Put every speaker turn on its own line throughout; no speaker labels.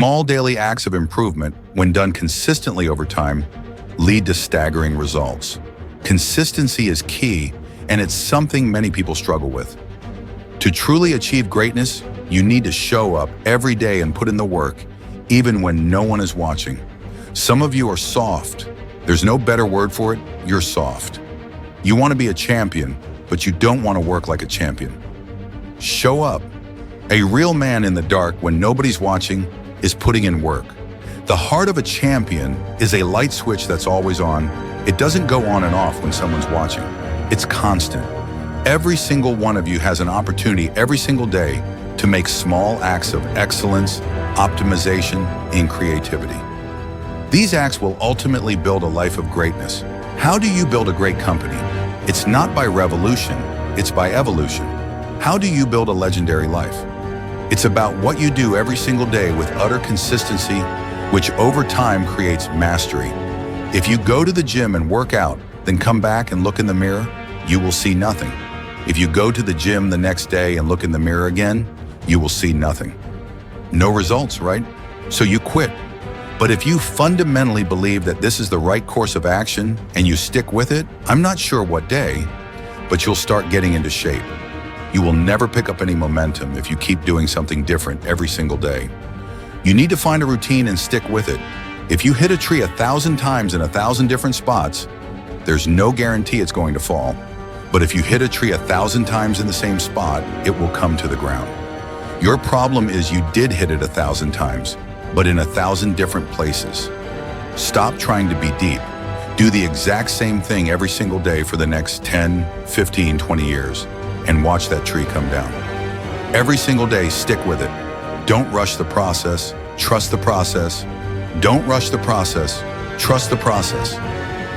Small daily acts of improvement, when done consistently over time, lead to staggering results. Consistency is key, and it's something many people struggle with. To truly achieve greatness, you need to show up every day and put in the work, even when no one is watching. Some of you are soft. There's no better word for it, you're soft. You want to be a champion, but you don't want to work like a champion. Show up. A real man in the dark, when nobody's watching, is putting in work. The heart of a champion is a light switch that's always on. It doesn't go on and off when someone's watching. It's constant. Every single one of you has an opportunity every single day to make small acts of excellence, optimization, and creativity. These acts will ultimately build a life of greatness. How do you build a great company? It's not by revolution, it's by evolution. How do you build a legendary life? It's about what you do every single day with utter consistency, which over time creates mastery. If you go to the gym and work out, then come back and look in the mirror, you will see nothing. If you go to the gym the next day and look in the mirror again, you will see nothing. No results, right? So you quit. But if you fundamentally believe that this is the right course of action and you stick with it, I'm not sure what day, but you'll start getting into shape. You will never pick up any momentum if you keep doing something different every single day. You need to find a routine and stick with it. If you hit a tree 1,000 times in 1,000 different spots, there's no guarantee it's going to fall. But if you hit a tree 1,000 times in the same spot, it will come to the ground. Your problem is you did hit it 1,000 times, but in 1,000 different places. Stop trying to be deep. Do the exact same thing every single day for the next 10, 15, 20 years, and watch that tree come down. Every single day, stick with it. Don't rush the process, trust the process. Don't rush the process, trust the process.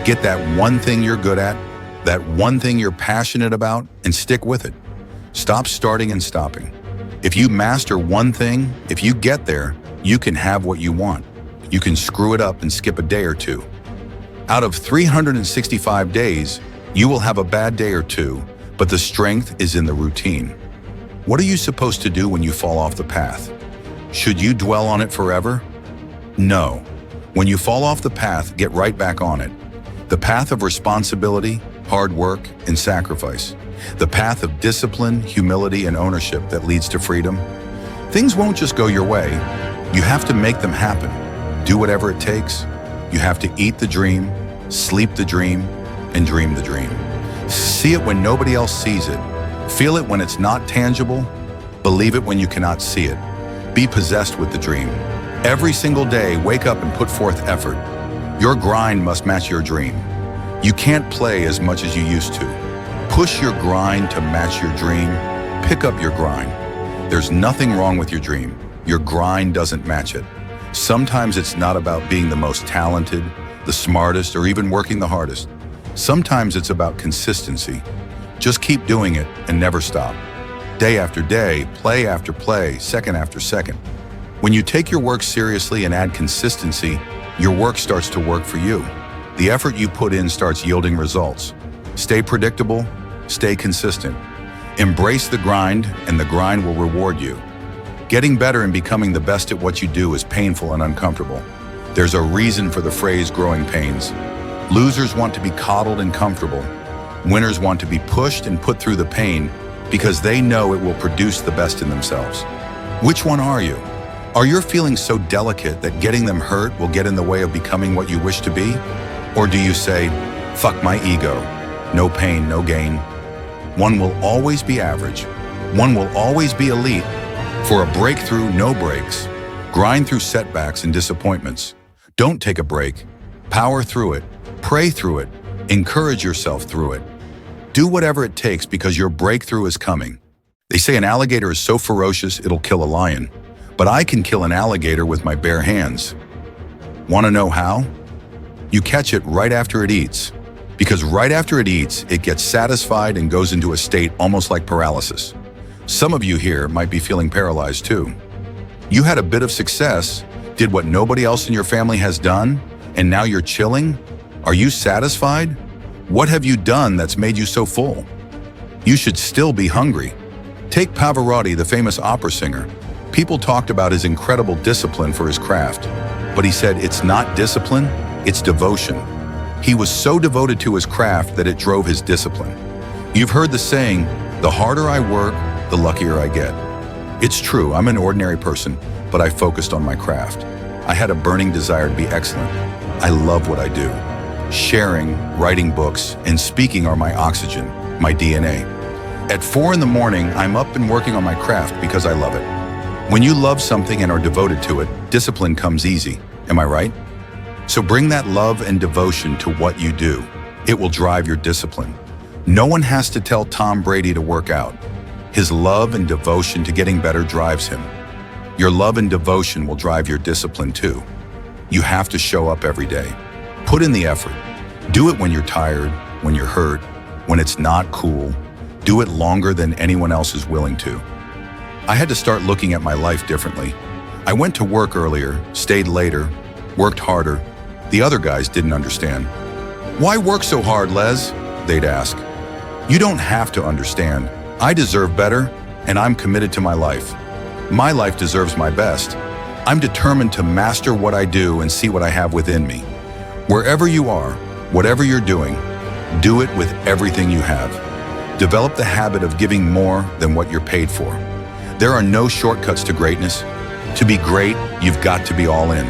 Get that one thing you're good at, that one thing you're passionate about, and stick with it. Stop starting and stopping. If you master one thing, if you get there, you can have what you want. You can screw it up and skip a day or two. Out of 365 days, you will have a bad day or two, but the strength is in the routine. What are you supposed to do when you fall off the path? Should you dwell on it forever? No. When you fall off the path, get right back on it. The path of responsibility, hard work, and sacrifice. The path of discipline, humility, and ownership that leads to freedom. Things won't just go your way. You have to make them happen. Do whatever it takes. You have to eat the dream, sleep the dream, and dream the dream. See it when nobody else sees it. Feel it when it's not tangible. Believe it when you cannot see it. Be possessed with the dream. Every single day, wake up and put forth effort. Your grind must match your dream. You can't play as much as you used to. Push your grind to match your dream. Pick up your grind. There's nothing wrong with your dream. Your grind doesn't match it. Sometimes it's not about being the most talented, the smartest, or even working the hardest. Sometimes it's about consistency. Just keep doing it and never stop. Day after day, play after play, second after second. When you take your work seriously and add consistency, your work starts to work for you. The effort you put in starts yielding results. Stay predictable, stay consistent. Embrace the grind, and the grind will reward you. Getting better and becoming the best at what you do is painful and uncomfortable. There's a reason for the phrase growing pains. Losers want to be coddled and comfortable. Winners want to be pushed and put through the pain because they know it will produce the best in themselves. Which one are you? Are your feelings so delicate that getting them hurt will get in the way of becoming what you wish to be? Or do you say, fuck my ego, no pain, no gain? One will always be average. One will always be elite. For a breakthrough, no breaks. Grind through setbacks and disappointments. Don't take a break. Power through it. Pray through it. Encourage yourself through it. Do whatever it takes because your breakthrough is coming. They say an alligator is so ferocious it'll kill a lion. But I can kill an alligator with my bare hands. Want to know how? You catch it right after it eats. Because right after it eats, it gets satisfied and goes into a state almost like paralysis. Some of you here might be feeling paralyzed too. You had a bit of success, did what nobody else in your family has done, and now you're chilling? Are you satisfied? What have you done that's made you so full? You should still be hungry. Take Pavarotti, the famous opera singer. People talked about his incredible discipline for his craft, but he said it's not discipline, it's devotion. He was so devoted to his craft that it drove his discipline. You've heard the saying, the harder I work, the luckier I get. It's true, I'm an ordinary person, but I focused on my craft. I had a burning desire to be excellent. I love what I do. Sharing, writing books, and speaking are my oxygen, my DNA. At 4 in the morning, I'm up and working on my craft because I love it. When you love something and are devoted to it, discipline comes easy. Am I right? So bring that love and devotion to what you do. It will drive your discipline. No one has to tell Tom Brady to work out. His love and devotion to getting better drives him. Your love and devotion will drive your discipline too. You have to show up every day. Put in the effort. Do it when you're tired, when you're hurt, when it's not cool. Do it longer than anyone else is willing to. I had to start looking at my life differently. I went to work earlier, stayed later, worked harder. The other guys didn't understand. Why work so hard, Les? They'd ask. You don't have to understand. I deserve better, and I'm committed to my life. My life deserves my best. I'm determined to master what I do and see what I have within me. Wherever you are, whatever you're doing, do it with everything you have. Develop the habit of giving more than what you're paid for. There are no shortcuts to greatness. To be great, you've got to be all in.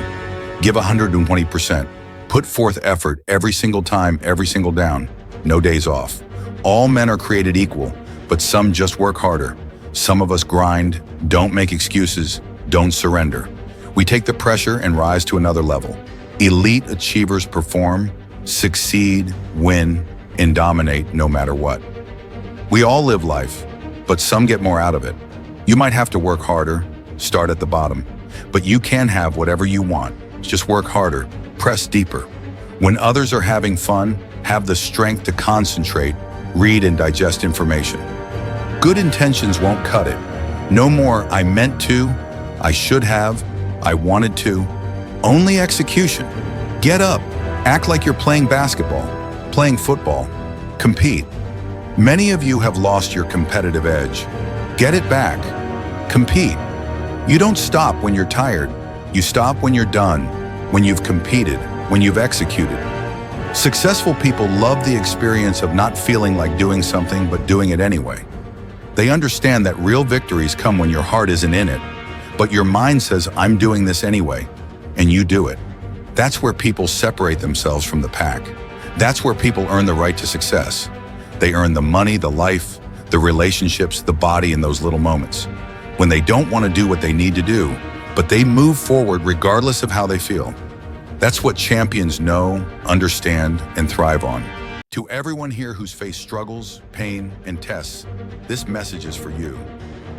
Give 120%. Put forth effort every single time, every single down. No days off. All men are created equal, but some just work harder. Some of us grind, don't make excuses, don't surrender. We take the pressure and rise to another level. Elite achievers perform, succeed, win, and dominate no matter what. We all live life, but some get more out of it. You might have to work harder, start at the bottom, but you can have whatever you want. Just work harder, press deeper. When others are having fun, have the strength to concentrate, read and digest information. Good intentions won't cut it. No more, I meant to, I should have, I wanted to. Only execution. Get up, act like you're playing basketball, playing football, compete. Many of you have lost your competitive edge. Get it back. Compete. You don't stop when you're tired. You stop when you're done, when you've competed, when you've executed. Successful people love the experience of not feeling like doing something but doing it anyway. They understand that real victories come when your heart isn't in it, but your mind says, I'm doing this anyway, and you do it. That's where people separate themselves from the pack. That's where people earn the right to success. They earn the money, the life, the relationships, the body in those little moments. When they don't want to do what they need to do, but they move forward regardless of how they feel. That's what champions know, understand, and thrive on. To everyone here who's faced struggles, pain, and tests, this message is for you.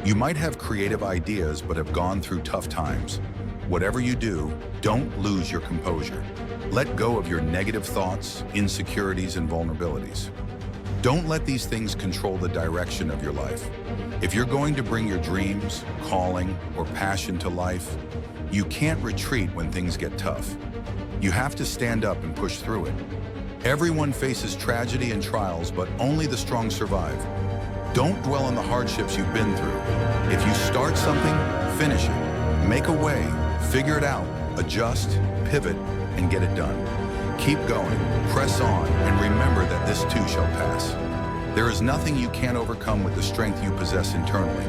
You might have creative ideas but have gone through tough times. Whatever you do, don't lose your composure. Let go of your negative thoughts, insecurities, and vulnerabilities. Don't let these things control the direction of your life. If you're going to bring your dreams, calling, or passion to life, you can't retreat when things get tough. You have to stand up and push through it. Everyone faces tragedy and trials, but only the strong survive. Don't dwell on the hardships you've been through. If you start something, finish it. Make a way, figure it out, adjust, pivot, and get it done. Keep going, press on, and remember that this too shall pass. There is nothing you can't overcome with the strength you possess internally.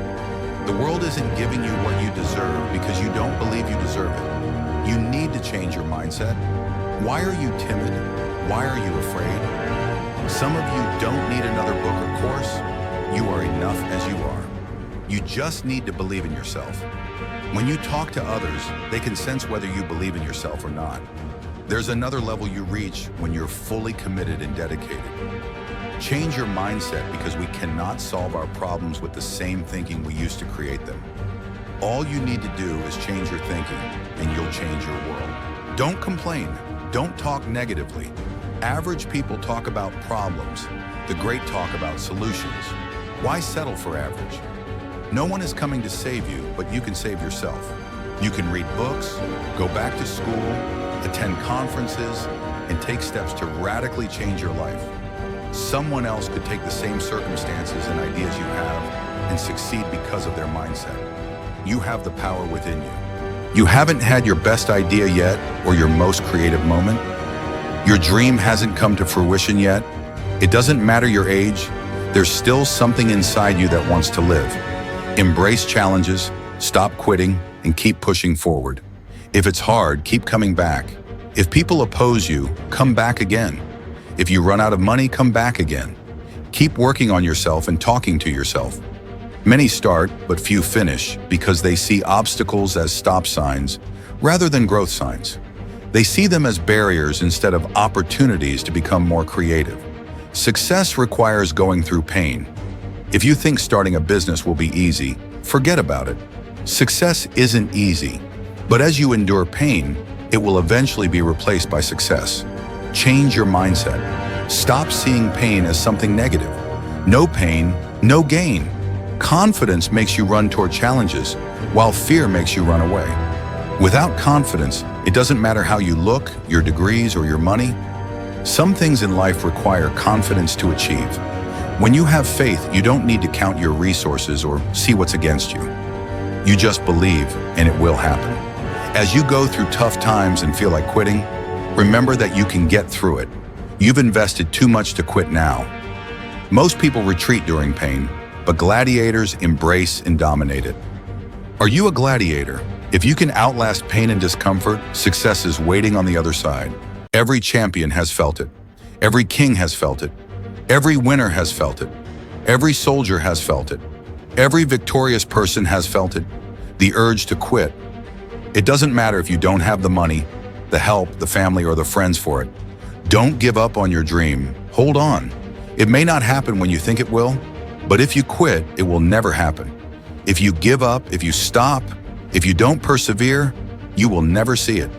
The world isn't giving you what you deserve because you don't believe you deserve it. You need to change your mindset. Why are you timid? Why are you afraid? Some of you don't need another book or course. You are enough as you are. You just need to believe in yourself. When you talk to others, they can sense whether you believe in yourself or not. There's another level you reach when you're fully committed and dedicated. Change your mindset because we cannot solve our problems with the same thinking we used to create them. All you need to do is change your thinking and you'll change your world. Don't complain. Don't talk negatively. Average people talk about problems. The great talk about solutions. Why settle for average? No one is coming to save you, but you can save yourself. You can read books, go back to school, attend conferences, and take steps to radically change your life. Someone else could take the same circumstances and ideas you have and succeed because of their mindset. you have the power within you. You haven't had your best idea yet or your most creative moment. Your dream hasn't come to fruition yet. It doesn't matter your age. There's still something inside you that wants to live. Embrace challenges, stop quitting, and keep pushing forward. If it's hard, keep coming back. If people oppose you, come back again. If you run out of money, come back again. Keep working on yourself and talking to yourself. Many start, but few finish because they see obstacles as stop signs rather than growth signs. They see them as barriers instead of opportunities to become more creative. Success requires going through pain. If you think starting a business will be easy, forget about it. Success isn't easy, but as you endure pain, it will eventually be replaced by success. Change your mindset. Stop seeing pain as something negative. No pain, no gain. Confidence makes you run toward challenges, while fear makes you run away. Without confidence, it doesn't matter how you look, your degrees, or your money. Some things in life require confidence to achieve. When you have faith, you don't need to count your resources or see what's against you. You just believe, and it will happen. As you go through tough times and feel like quitting, remember that you can get through it. You've invested too much to quit now. Most people retreat during pain, but gladiators embrace and dominate it. Are you a gladiator? If you can outlast pain and discomfort, success is waiting on the other side. Every champion has felt it. Every king has felt it. Every winner has felt it. Every soldier has felt it. Every victorious person has felt it. The urge to quit. It doesn't matter if you don't have the money, the help, the family, or the friends for it. Don't give up on your dream. Hold on. It may not happen when you think it will, but if you quit, it will never happen. If you give up, if you stop, if you don't persevere, you will never see it.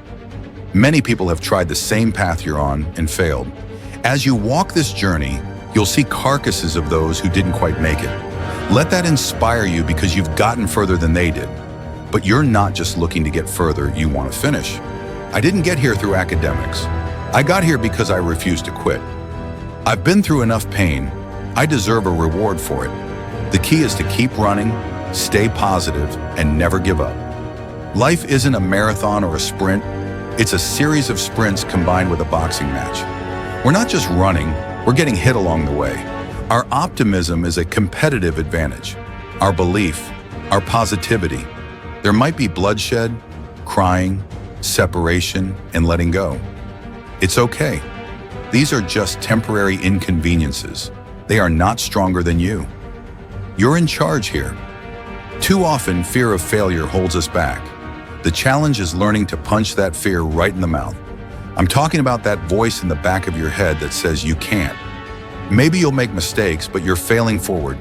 Many people have tried the same path you're on and failed. As you walk this journey, you'll see carcasses of those who didn't quite make it. Let that inspire you because you've gotten further than they did. But you're not just looking to get further, you want to finish. I didn't get here through academics. I got here because I refused to quit. I've been through enough pain. I deserve a reward for it. The key is to keep running, stay positive, and never give up. Life isn't a marathon or a sprint. It's a series of sprints combined with a boxing match. We're not just running, we're getting hit along the way. Our optimism is a competitive advantage. Our belief, our positivity. There might be bloodshed, crying, separation, and letting go. It's okay. These are just temporary inconveniences. They are not stronger than you. You're in charge here. Too often, fear of failure holds us back. The challenge is learning to punch that fear right in the mouth. I'm talking about that voice in the back of your head that says you can't. Maybe you'll make mistakes, but you're failing forward.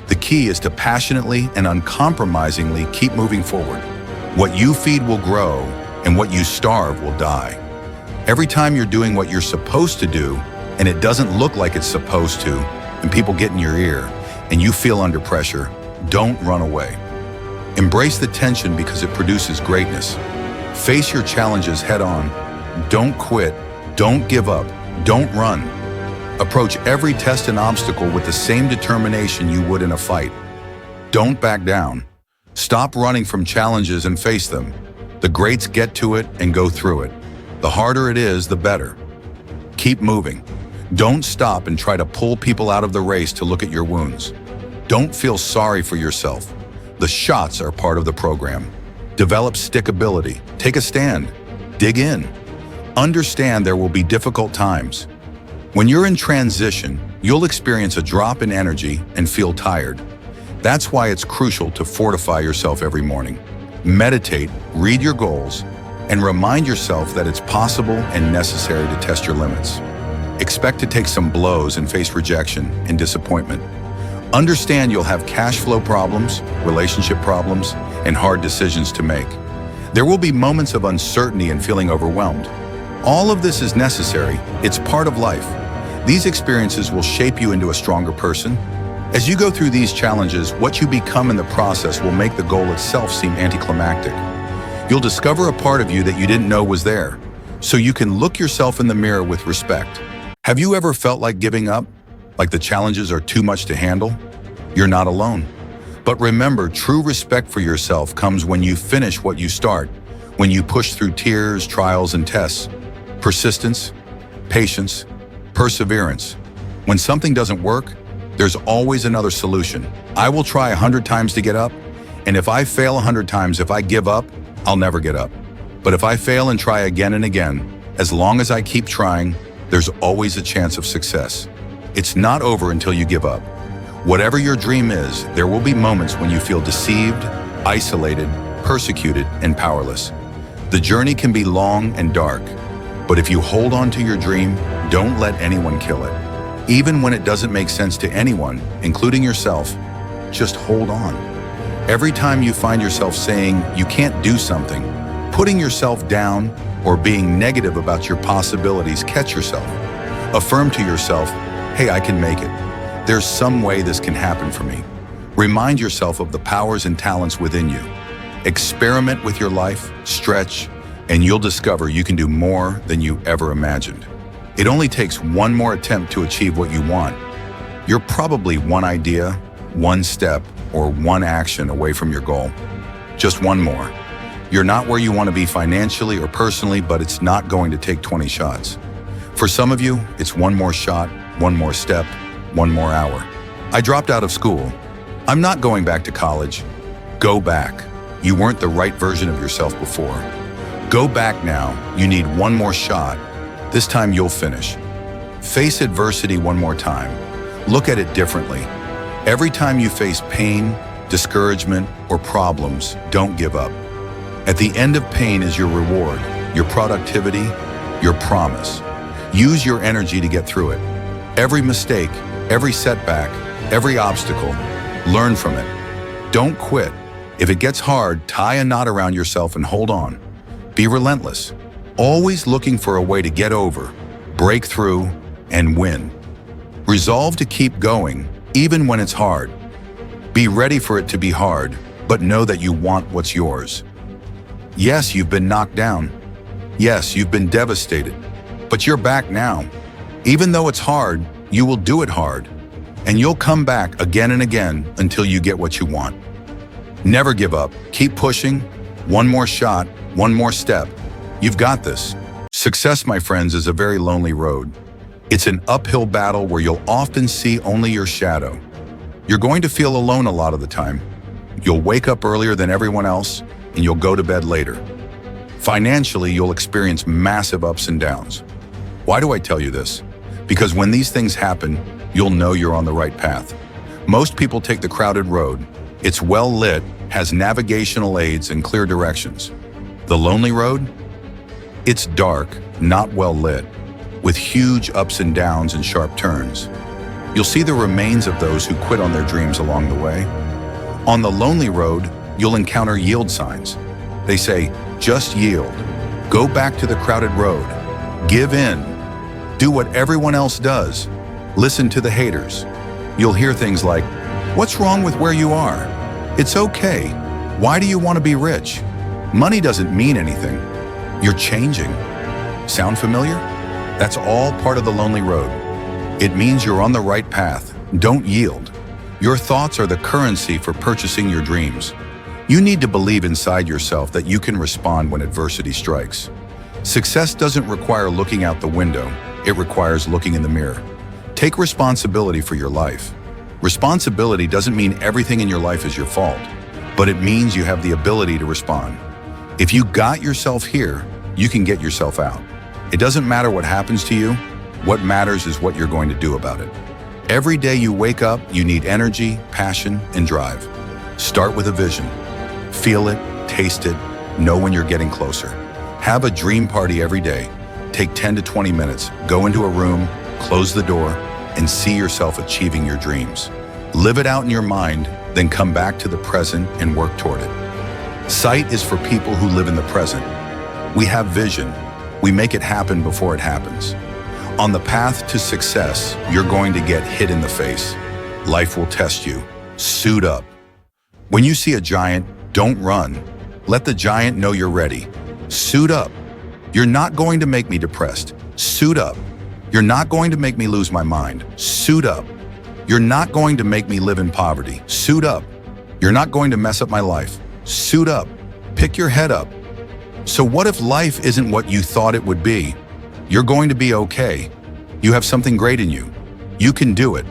The key is to passionately and uncompromisingly keep moving forward. What you feed will grow, and what you starve will die. Every time you're doing what you're supposed to do, and it doesn't look like it's supposed to, and people get in your ear, and you feel under pressure, don't run away. Embrace the tension because it produces greatness. Face your challenges head on. Don't quit. Don't give up. Don't run. Approach every test and obstacle with the same determination you would in a fight. Don't back down. Stop running from challenges and face them. The greats get to it and go through it. The harder it is, the better. Keep moving. Don't stop and try to pull people out of the race to look at your wounds. Don't feel sorry for yourself. The shots are part of the program. Develop stickability. Take a stand. Dig in. Understand there will be difficult times. When you're in transition, you'll experience a drop in energy and feel tired. That's why it's crucial to fortify yourself every morning. Meditate, read your goals, and remind yourself that it's possible and necessary to test your limits. Expect to take some blows and face rejection and disappointment. Understand you'll have cash flow problems, relationship problems, and hard decisions to make. There will be moments of uncertainty and feeling overwhelmed. All of this is necessary. It's part of life. These experiences will shape you into a stronger person. As you go through these challenges, what you become in the process will make the goal itself seem anticlimactic. You'll discover a part of you that you didn't know was there, so you can look yourself in the mirror with respect. Have you ever felt like giving up? Like the challenges are too much to handle? You're not alone. But remember, true respect for yourself comes when you finish what you start, when you push through tears, trials, and tests. Persistence, patience, perseverance. When something doesn't work, there's always another solution. I will try 100 times to get up, and if I fail 100 times, if I give up, I'll never get up. But if I fail and try again and again, as long as I keep trying, there's always a chance of success. It's not over until you give up. Whatever your dream is, there will be moments when you feel deceived, isolated, persecuted, and powerless. The journey can be long and dark, but if you hold on to your dream, don't let anyone kill it. Even when it doesn't make sense to anyone, including yourself, just hold on. Every time you find yourself saying you can't do something, putting yourself down, or being negative about your possibilities, catch yourself. Affirm to yourself, hey, I can make it. There's some way this can happen for me. Remind yourself of the powers and talents within you. Experiment with your life, stretch, and you'll discover you can do more than you ever imagined. It only takes one more attempt to achieve what you want. You're probably one idea, one step, or one action away from your goal. Just one more. You're not where you want to be financially or personally, but it's not going to take 20 shots. For some of you, it's one more shot, one more step, one more hour. I dropped out of school. I'm not going back to college. Go back. You weren't the right version of yourself before. Go back now. You need one more shot. This time you'll finish. Face adversity one more time. Look at it differently. Every time you face pain, discouragement, or problems, don't give up. At the end of pain is your reward, your productivity, your promise. Use your energy to get through it. Every mistake, every setback, every obstacle, learn from it. Don't quit. If it gets hard, tie a knot around yourself and hold on. Be relentless, always looking for a way to get over, break through, and win. Resolve to keep going, even when it's hard. Be ready for it to be hard, but know that you want what's yours. Yes, you've been knocked down. Yes, you've been devastated, but you're back now. Even though it's hard, you will do it hard, and you'll come back again and again until you get what you want. Never give up. Keep pushing. One more shot, one more step. You've got this. Success, my friends, is a very lonely road. It's an uphill battle where you'll often see only your shadow. You're going to feel alone a lot of the time. You'll wake up earlier than everyone else, and you'll go to bed later. Financially, you'll experience massive ups and downs. Why do I tell you this? Because when these things happen, you'll know you're on the right path. Most people take the crowded road. It's well lit, has navigational aids and clear directions. The lonely road? It's dark, not well lit, with huge ups and downs and sharp turns. You'll see the remains of those who quit on their dreams along the way. On the lonely road, you'll encounter yield signs. They say, just yield. Go back to the crowded road. Give in. Do what everyone else does. Listen to the haters. You'll hear things like, what's wrong with where you are? It's okay. Why do you want to be rich? Money doesn't mean anything. You're changing. Sound familiar? That's all part of the lonely road. It means you're on the right path. Don't yield. Your thoughts are the currency for purchasing your dreams. You need to believe inside yourself that you can respond when adversity strikes. Success doesn't require looking out the window. It requires looking in the mirror. Take responsibility for your life. Responsibility doesn't mean everything in your life is your fault, but it means you have the ability to respond. If you got yourself here, you can get yourself out. It doesn't matter what happens to you. What matters is what you're going to do about it. Every day you wake up, you need energy, passion, and drive. Start with a vision. Feel it, taste it, know when you're getting closer. Have a dream party every day. Take 10 to 20 minutes, go into a room, close the door, and see yourself achieving your dreams. Live it out in your mind, then come back to the present and work toward it. Sight is for people who live in the present. We have vision. We make it happen before it happens. On the path to success, you're going to get hit in the face. Life will test you. Suit up. When you see a giant, don't run. Let the giant know you're ready. Suit up. You're not going to make me depressed. Suit up. You're not going to make me lose my mind. Suit up. You're not going to make me live in poverty. Suit up. You're not going to mess up my life. Suit up. Pick your head up. So what if life isn't what you thought it would be? You're going to be okay. You have something great in you. You can do it.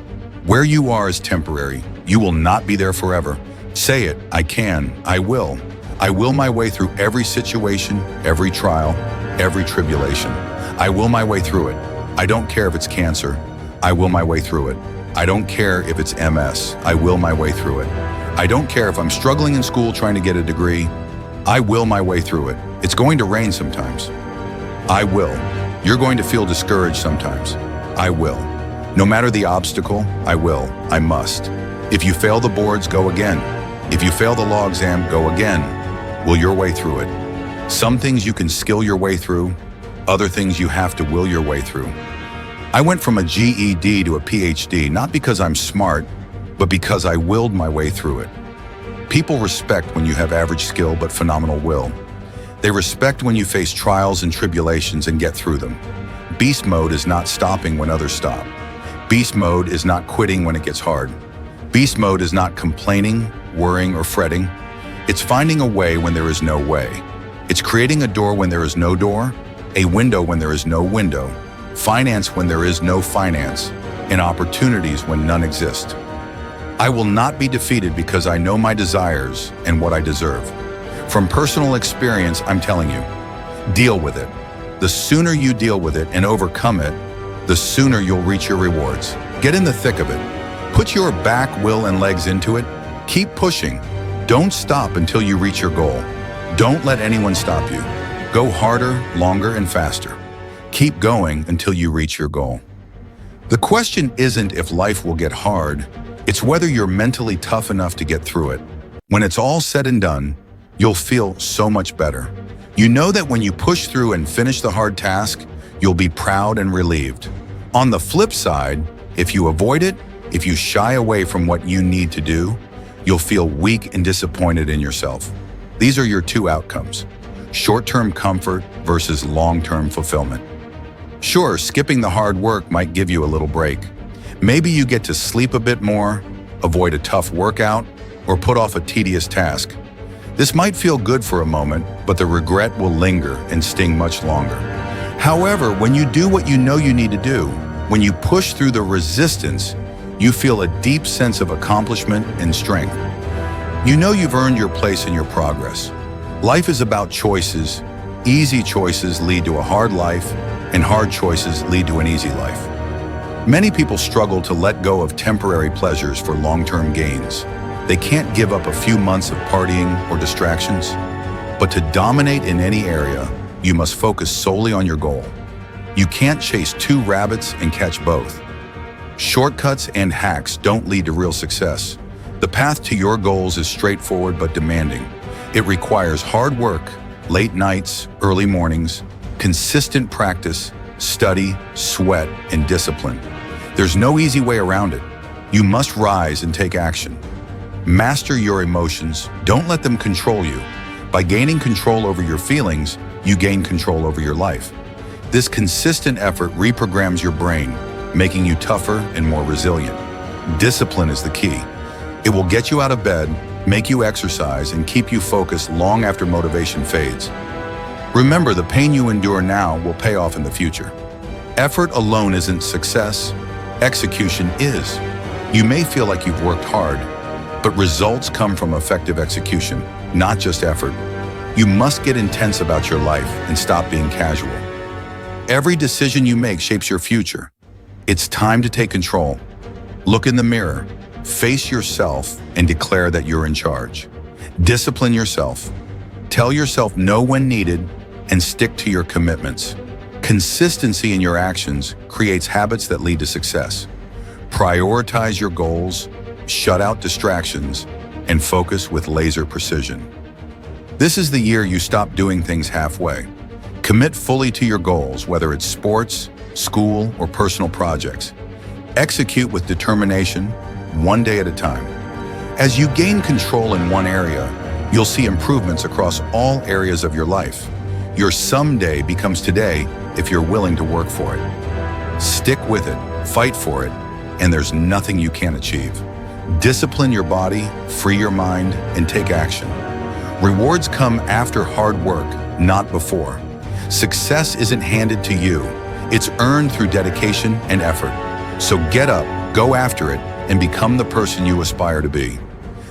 Where you are is temporary. You will not be there forever. Say it. I can. I will. I will my way through every situation, every trial, every tribulation. I will my way through it. I don't care if it's cancer. I will my way through it. I don't care if it's MS. I will my way through it. I don't care if I'm struggling in school trying to get a degree. I will my way through it. It's going to rain sometimes. I will. You're going to feel discouraged sometimes. I will. No matter the obstacle, I will. I must. If you fail the boards, go again. If you fail the law exam, go again. Will your way through it. Some things you can skill your way through. Other things you have to will your way through. I went from a GED to a PhD, not because I'm smart, but because I willed my way through it. People respect when you have average skill but phenomenal will. They respect when you face trials and tribulations and get through them. Beast mode is not stopping when others stop. Beast mode is not quitting when it gets hard. Beast mode is not complaining, worrying, or fretting. It's finding a way when there is no way. It's creating a door when there is no door, a window when there is no window, finance when there is no finance, and opportunities when none exist. I will not be defeated because I know my desires and what I deserve. From personal experience, I'm telling you, deal with it. The sooner you deal with it and overcome it, the sooner you'll reach your rewards. Get in the thick of it. Put your back, will, and legs into it. Keep pushing. Don't stop until you reach your goal. Don't let anyone stop you. Go harder, longer, and faster. Keep going until you reach your goal. The question isn't if life will get hard, it's whether you're mentally tough enough to get through it. When it's all said and done, you'll feel so much better. You know that when you push through and finish the hard task, you'll be proud and relieved. On the flip side, if you avoid it, if you shy away from what you need to do, you'll feel weak and disappointed in yourself. These are your two outcomes: short-term comfort versus long-term fulfillment. Sure, skipping the hard work might give you a little break. Maybe you get to sleep a bit more, avoid a tough workout, or put off a tedious task. This might feel good for a moment, but the regret will linger and sting much longer. However, when you do what you know you need to do, when you push through the resistance, you feel a deep sense of accomplishment and strength. You know you've earned your place in your progress. Life is about choices. Easy choices lead to a hard life, and hard choices lead to an easy life. Many people struggle to let go of temporary pleasures for long-term gains. They can't give up a few months of partying or distractions. But to dominate in any area, you must focus solely on your goal. You can't chase two rabbits and catch both. Shortcuts and hacks don't lead to real success. The path to your goals is straightforward but demanding. It requires hard work, late nights, early mornings, consistent practice, study, sweat, and discipline. There's no easy way around it. You must rise and take action. Master your emotions. Don't let them control you. By gaining control over your feelings, you gain control over your life. This consistent effort reprograms your brain, making you tougher and more resilient. Discipline is the key. It will get you out of bed, make you exercise, and keep you focused long after motivation fades. Remember, the pain you endure now will pay off in the future. Effort alone isn't success. Execution is. You may feel like you've worked hard, but results come from effective execution, not just effort. You must get intense about your life and stop being casual. Every decision you make shapes your future. It's time to take control. Look in the mirror, face yourself, and declare that you're in charge. Discipline yourself. Tell yourself no when needed, and stick to your commitments. Consistency in your actions creates habits that lead to success. Prioritize your goals, shut out distractions, and focus with laser precision. This is the year you stop doing things halfway. Commit fully to your goals, whether it's sports, school, or personal projects. Execute with determination, one day at a time. As you gain control in one area, you'll see improvements across all areas of your life. Your someday becomes today if you're willing to work for it. Stick with it, fight for it, and there's nothing you can't achieve. Discipline your body, free your mind, and take action. Rewards come after hard work, not before. Success isn't handed to you. It's earned through dedication and effort. So get up, go after it, and become the person you aspire to be.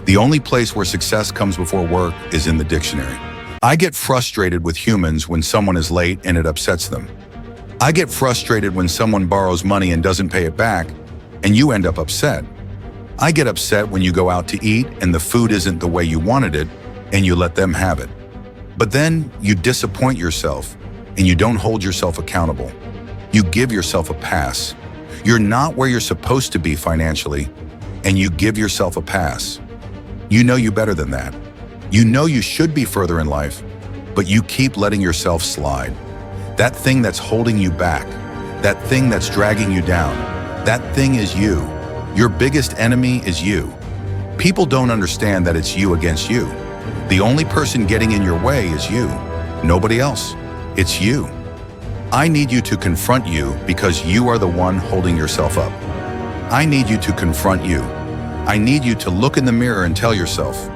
The only place where success comes before work is in the dictionary. I get frustrated with humans when someone is late and it upsets them. I get frustrated when someone borrows money and doesn't pay it back, and you end up upset. I get upset when you go out to eat and the food isn't the way you wanted it, and you let them have it. But then you disappoint yourself, and you don't hold yourself accountable. You give yourself a pass. You're not where you're supposed to be financially, and you give yourself a pass. You know you better than that. You know you should be further in life, but you keep letting yourself slide. That thing that's holding you back, that thing that's dragging you down, that thing is you. Your biggest enemy is you. People don't understand that it's you against you. The only person getting in your way is you. Nobody else. It's you. I need you to confront you because you are the one holding yourself up. I need you to confront you. I need you to look in the mirror and tell yourself,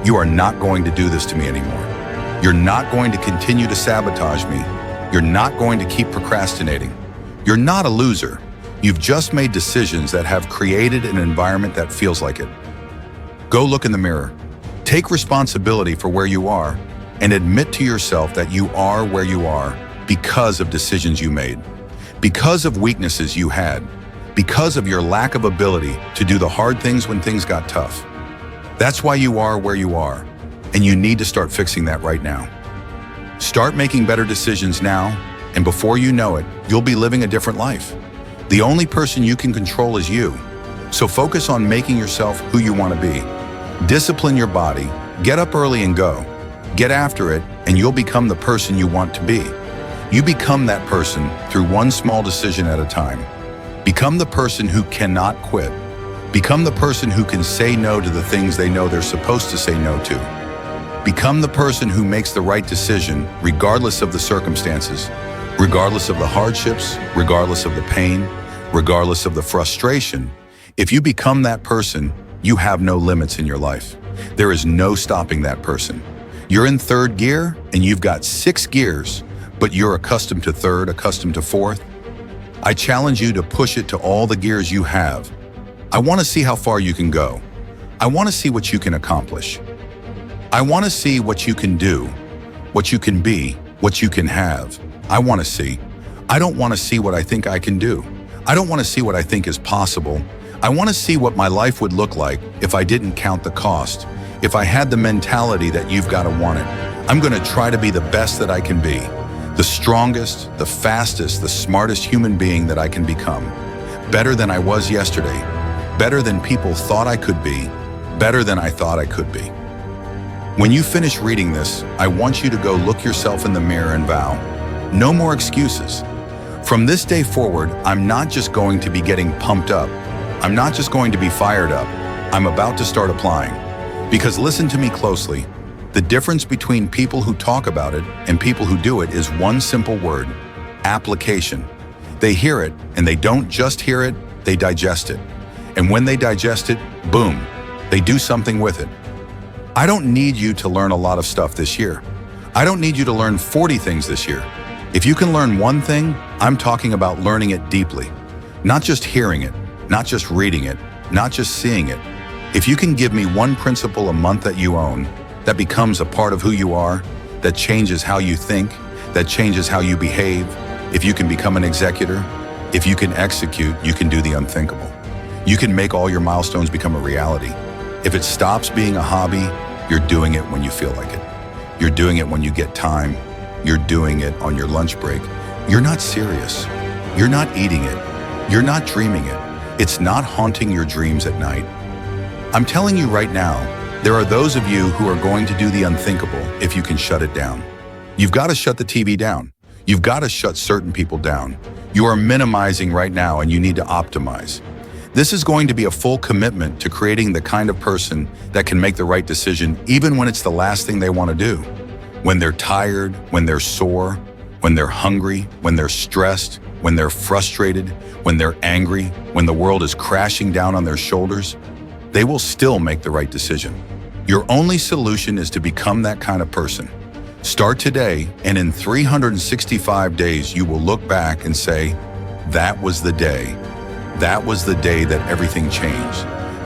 you are not going to do this to me anymore. You're not going to continue to sabotage me. You're not going to keep procrastinating. You're not a loser. You've just made decisions that have created an environment that feels like it. Go look in the mirror. Take responsibility for where you are and admit to yourself that you are where you are because of decisions you made, because of weaknesses you had, because of your lack of ability to do the hard things when things got tough. That's why you are where you are, and you need to start fixing that right now. Start making better decisions now, and before you know it, you'll be living a different life. The only person you can control is you, so focus on making yourself who you want to be. Discipline your body, get up early and go. Get after it, and you'll become the person you want to be. You become that person through one small decision at a time. Become the person who cannot quit. Become the person who can say no to the things they know they're supposed to say no to. Become the person who makes the right decision regardless of the circumstances, regardless of the hardships, regardless of the pain, regardless of the frustration. If you become that person, you have no limits in your life. There is no stopping that person. You're in third gear and you've got 6 gears, but you're accustomed to third, accustomed to fourth. I challenge you to push it to all the gears you have. I want to see how far you can go. I want to see what you can accomplish. I want to see what you can do, what you can be, what you can have. I want to see. I don't want to see what I think I can do. I don't want to see what I think is possible. I want to see what my life would look like if I didn't count the cost, if I had the mentality that you've got to want it. I'm going to try to be the best that I can be, the strongest, the fastest, the smartest human being that I can become, better than I was yesterday, better than people thought I could be, better than I thought I could be. When you finish reading this, I want you to go look yourself in the mirror and vow, no more excuses. From this day forward, I'm not just going to be getting pumped up. I'm not just going to be fired up. I'm about to start applying. Because listen to me closely. The difference between people who talk about it and people who do it is one simple word: application. They hear it, and they don't just hear it, they digest it. And when they digest it, boom, they do something with it. I don't need you to learn a lot of stuff this year. I don't need you to learn 40 things this year. If you can learn one thing, I'm talking about learning it deeply. Not just hearing it, not just reading it, not just seeing it. If you can give me one principle a month that you own, that becomes a part of who you are, that changes how you think, that changes how you behave, if you can become an executor, if you can execute, you can do the unthinkable. You can make all your milestones become a reality. If it stops being a hobby, you're doing it when you feel like it. You're doing it when you get time. You're doing it on your lunch break. You're not serious. You're not eating it. You're not dreaming it. It's not haunting your dreams at night. I'm telling you right now, there are those of you who are going to do the unthinkable if you can shut it down. You've got to shut the TV down. You've got to shut certain people down. You are minimizing right now and you need to optimize. This is going to be a full commitment to creating the kind of person that can make the right decision even when it's the last thing they want to do. When they're tired, when they're sore, when they're hungry, when they're stressed, when they're frustrated, when they're angry, when the world is crashing down on their shoulders. they will still make the right decision. Your only solution is to become that kind of person. Start today, and in 365 days, you will look back and say, that was the day. That was the day that everything changed.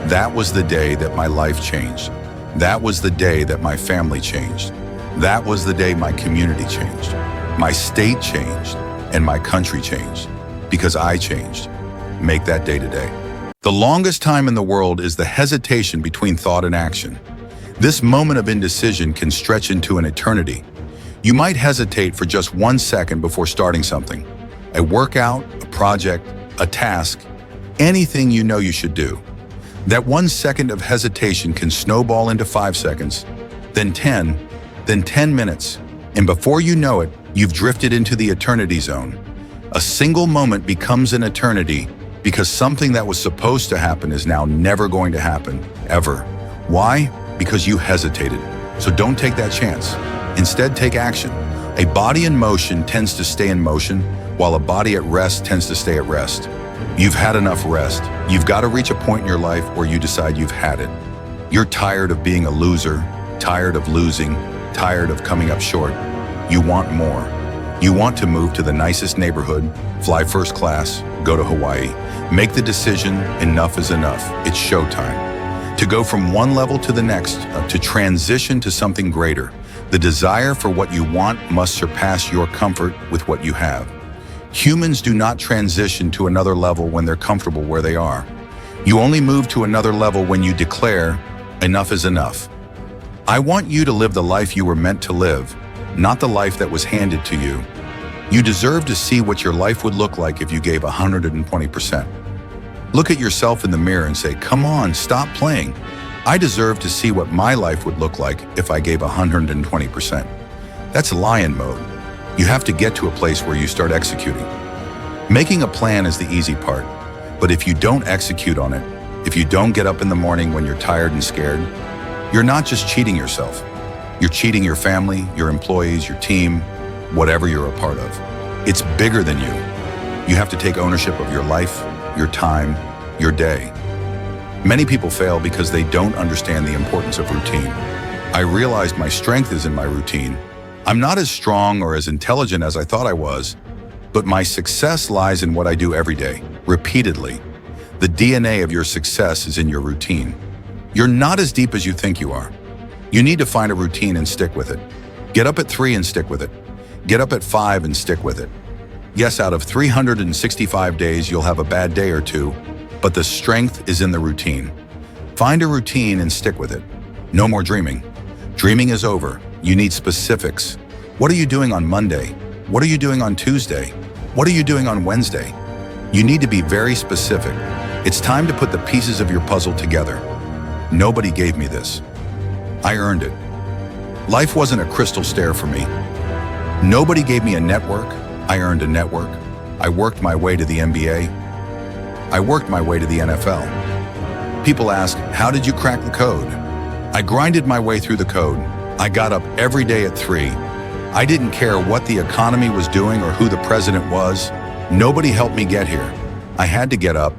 That was the day that my life changed. That was the day that my family changed. That was the day my community changed. My state changed, and my country changed. Because I changed. Make that day today. The longest time in the world is the hesitation between thought and action. This moment of indecision can stretch into an eternity. You might hesitate for just 1 second before starting something. A workout, a project, a task, anything you know you should do. That 1 second of hesitation can snowball into 5 seconds, then 10, then 10 minutes, and before you know it, you've drifted into the eternity zone. A single moment becomes an eternity because something that was supposed to happen is now never going to happen, ever. Why? Because you hesitated. So don't take that chance. Instead, take action. A body in motion tends to stay in motion, while a body at rest tends to stay at rest. You've had enough rest. You've got to reach a point in your life where you decide you've had it. You're tired of being a loser, tired of losing, tired of coming up short. You want more. You want to move to the nicest neighborhood, fly first class, go to Hawaii. Make the decision, enough is enough. It's showtime. To go from one level to the next, to transition to something greater. The desire for what you want must surpass your comfort with what you have. Humans do not transition to another level when they're comfortable where they are. You only move to another level when you declare, enough is enough. I want you to live the life you were meant to live, not the life that was handed to you. You deserve to see what your life would look like if you gave 120%. Look at yourself in the mirror and say, come on, stop playing. I deserve to see what my life would look like if I gave 120%. That's lion mode. You have to get to a place where you start executing. Making a plan is the easy part, but if you don't execute on it, if you don't get up in the morning when you're tired and scared, you're not just cheating yourself. You're cheating your family, your employees, your team, whatever you're a part of. It's bigger than you. You have to take ownership of your life, your time, your day. Many people fail because they don't understand the importance of routine. I realized my strength is in my routine. I'm not as strong or as intelligent as I thought I was, but my success lies in what I do every day, repeatedly. The DNA of your success is in your routine. You're not as deep as you think you are. You need to find a routine and stick with it. Get up at 3 and stick with it. Get up at 5 and stick with it. Yes, out of 365 days, you'll have a bad day or two, but the strength is in the routine. Find a routine and stick with it. No more dreaming. Dreaming is over. You need specifics. What are you doing on Monday? What are you doing on Tuesday? What are you doing on Wednesday? You need to be very specific. It's time to put the pieces of your puzzle together. Nobody gave me this. I earned it. Life wasn't a crystal stair for me. Nobody gave me a network. I earned a network. I worked my way to the NBA. I worked my way to the NFL. People ask, how did you crack the code? I grinded my way through the code. I got up every day at 3. I didn't care what the economy was doing or who the president was. Nobody helped me get here. I had to get up,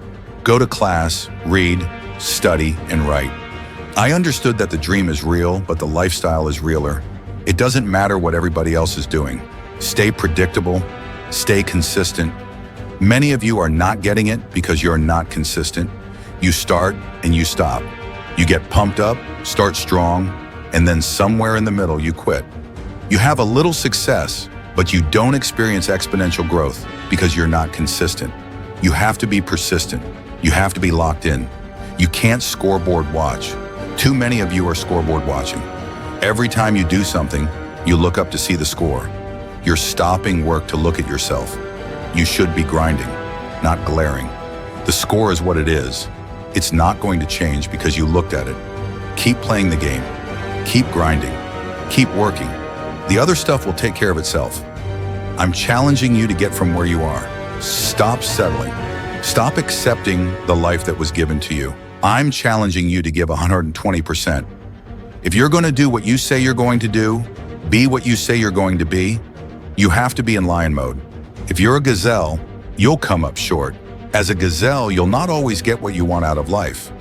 go to class, read, study, and write. I understood that the dream is real, but the lifestyle is realer. It doesn't matter what everybody else is doing. Stay predictable, stay consistent. Many of you are not getting it because you're not consistent. You start and you stop. You get pumped up, start strong, and then somewhere in the middle you quit. You have a little success, but you don't experience exponential growth because you're not consistent. You have to be persistent. You have to be locked in. You can't scoreboard watch. Too many of you are scoreboard watching. Every time you do something, you look up to see the score. You're stopping work to look at yourself. You should be grinding, not glaring. The score is what it is. It's not going to change because you looked at it. Keep playing the game. Keep grinding. Keep working. The other stuff will take care of itself. I'm challenging you to get from where you are. Stop settling. Stop accepting the life that was given to you. I'm challenging you to give 120%. If you're going to do what you say you're going to do, be what you say you're going to be, you have to be in lion mode. If you're a gazelle, you'll come up short. As a gazelle, you'll not always get what you want out of life.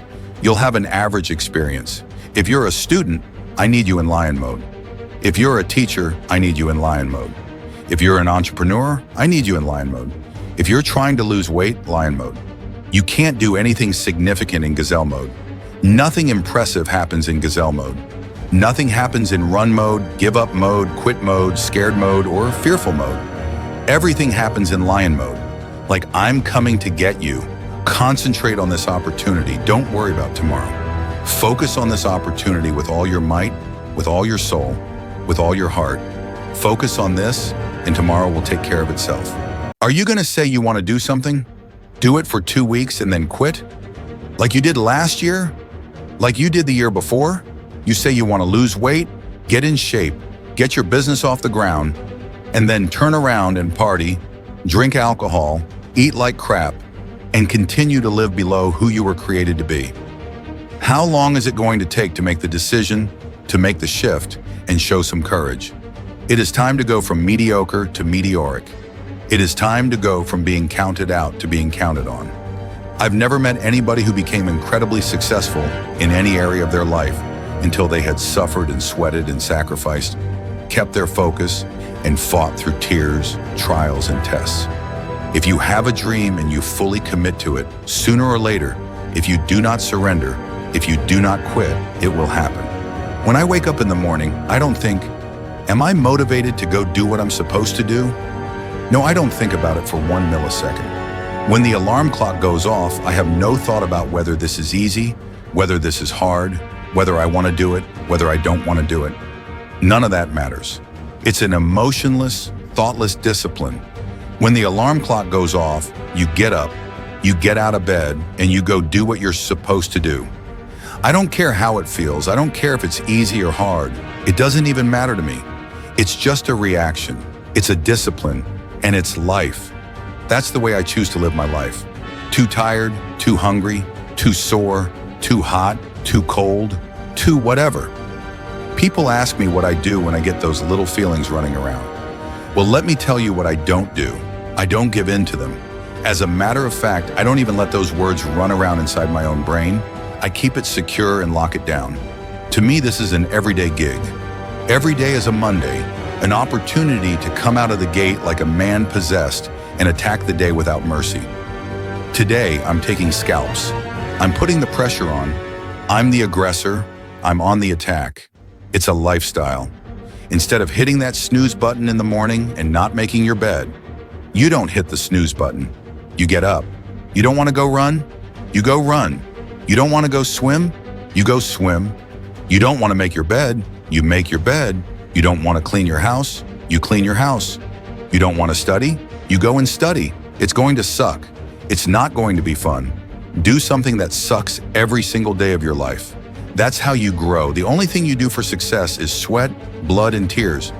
You'll have an average experience. If you're a student, I need you in lion mode. If you're a teacher, I need you in lion mode. If you're an entrepreneur, I need you in lion mode. If you're trying to lose weight, lion mode. You can't do anything significant in gazelle mode. Nothing impressive happens in gazelle mode. Nothing happens in run mode, give up mode, quit mode, scared mode, or fearful mode. Everything happens in lion mode. Like, I'm coming to get you. Concentrate on this opportunity. Don't worry about tomorrow. Focus on this opportunity with all your might, with all your soul, with all your heart. Focus on this, and tomorrow will take care of itself. Are you going to say you want to do something? Do it for 2 weeks and then quit? Like you did last year? Like you did the year before? You say you want to lose weight, get in shape, get your business off the ground, and then turn around and party, drink alcohol, eat like crap, and continue to live below who you were created to be. How long is it going to take to make the decision, to make the shift, and show some courage? It is time to go from mediocre to meteoric. It is time to go from being counted out to being counted on. I've never met anybody who became incredibly successful in any area of their life until they had suffered and sweated and sacrificed, kept their focus, and fought through tears, trials, and tests. If you have a dream and you fully commit to it, sooner or later, if you do not surrender, if you do not quit, it will happen. When I wake up in the morning, I don't think, am I motivated to go do what I'm supposed to do? No, I don't think about it for 1 millisecond. When the alarm clock goes off, I have no thought about whether this is easy, whether this is hard, whether I want to do it, whether I don't want to do it. None of that matters. It's an emotionless, thoughtless discipline. When the alarm clock goes off, you get up, you get out of bed, and you go do what you're supposed to do. I don't care how it feels. I don't care if it's easy or hard. It doesn't even matter to me. It's just a reaction. It's a discipline, and it's life. That's the way I choose to live my life. Too tired, too hungry, too sore, too hot, too cold, too whatever. People ask me what I do when I get those little feelings running around. Well, let me tell you what I don't do. I don't give in to them. As a matter of fact, I don't even let those words run around inside my own brain. I keep it secure and lock it down. To me, this is an everyday gig. Every day is a Monday, an opportunity to come out of the gate like a man possessed and attack the day without mercy. Today, I'm taking scalps. I'm putting the pressure on. I'm the aggressor. I'm on the attack. It's a lifestyle. Instead of hitting that snooze button in the morning and not making your bed, you don't hit the snooze button. You get up. You don't want to go run? You go run. You don't want to go swim? You go swim. You don't want to make your bed? You make your bed. You don't want to clean your house? You clean your house. You don't want to study? You go and study. It's going to suck. It's not going to be fun. Do something that sucks every single day of your life. That's how you grow. The only thing you do for success is sweat, blood, and tears.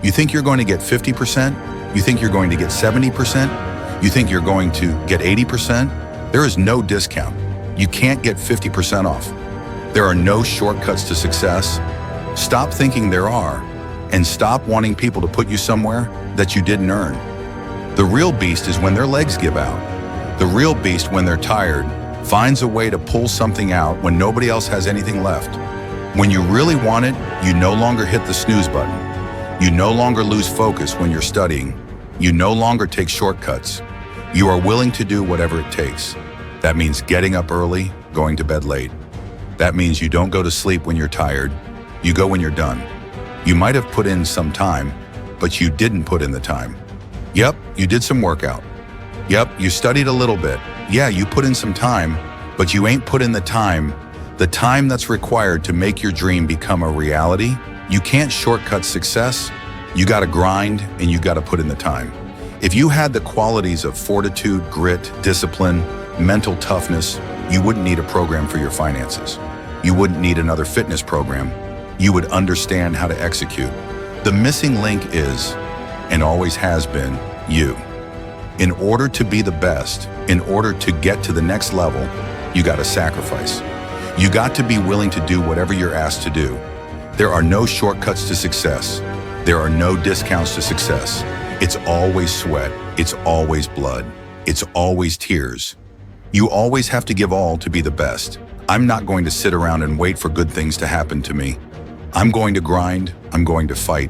You think you're going to get 50%? You think you're going to get 70%? You think you're going to get 80%? There is no discount. You can't get 50% off. There are no shortcuts to success. Stop thinking there are, and stop wanting people to put you somewhere that you didn't earn. The real beast is when their legs give out. The real beast, when they're tired, finds a way to pull something out when nobody else has anything left. When you really want it, you no longer hit the snooze button. You no longer lose focus when you're studying. You no longer take shortcuts. You are willing to do whatever it takes. That means getting up early, going to bed late. That means you don't go to sleep when you're tired. You go when you're done. You might have put in some time, but you didn't put in the time. Yep, you did some workout. Yep, you studied a little bit. Yeah, you put in some time, but you ain't put in the time that's required to make your dream become a reality. You can't shortcut success. You gotta grind, and you gotta put in the time. If you had the qualities of fortitude, grit, discipline, mental toughness, you wouldn't need a program for your finances. You wouldn't need another fitness program. You would understand how to execute. The missing link is, and always has been, you. In order to be the best, in order to get to the next level, you got to sacrifice. You got to be willing to do whatever you're asked to do. There are no shortcuts to success. There are no discounts to success. It's always sweat. It's always blood. It's always tears. You always have to give all to be the best. I'm not going to sit around and wait for good things to happen to me. I'm going to grind, I'm going to fight.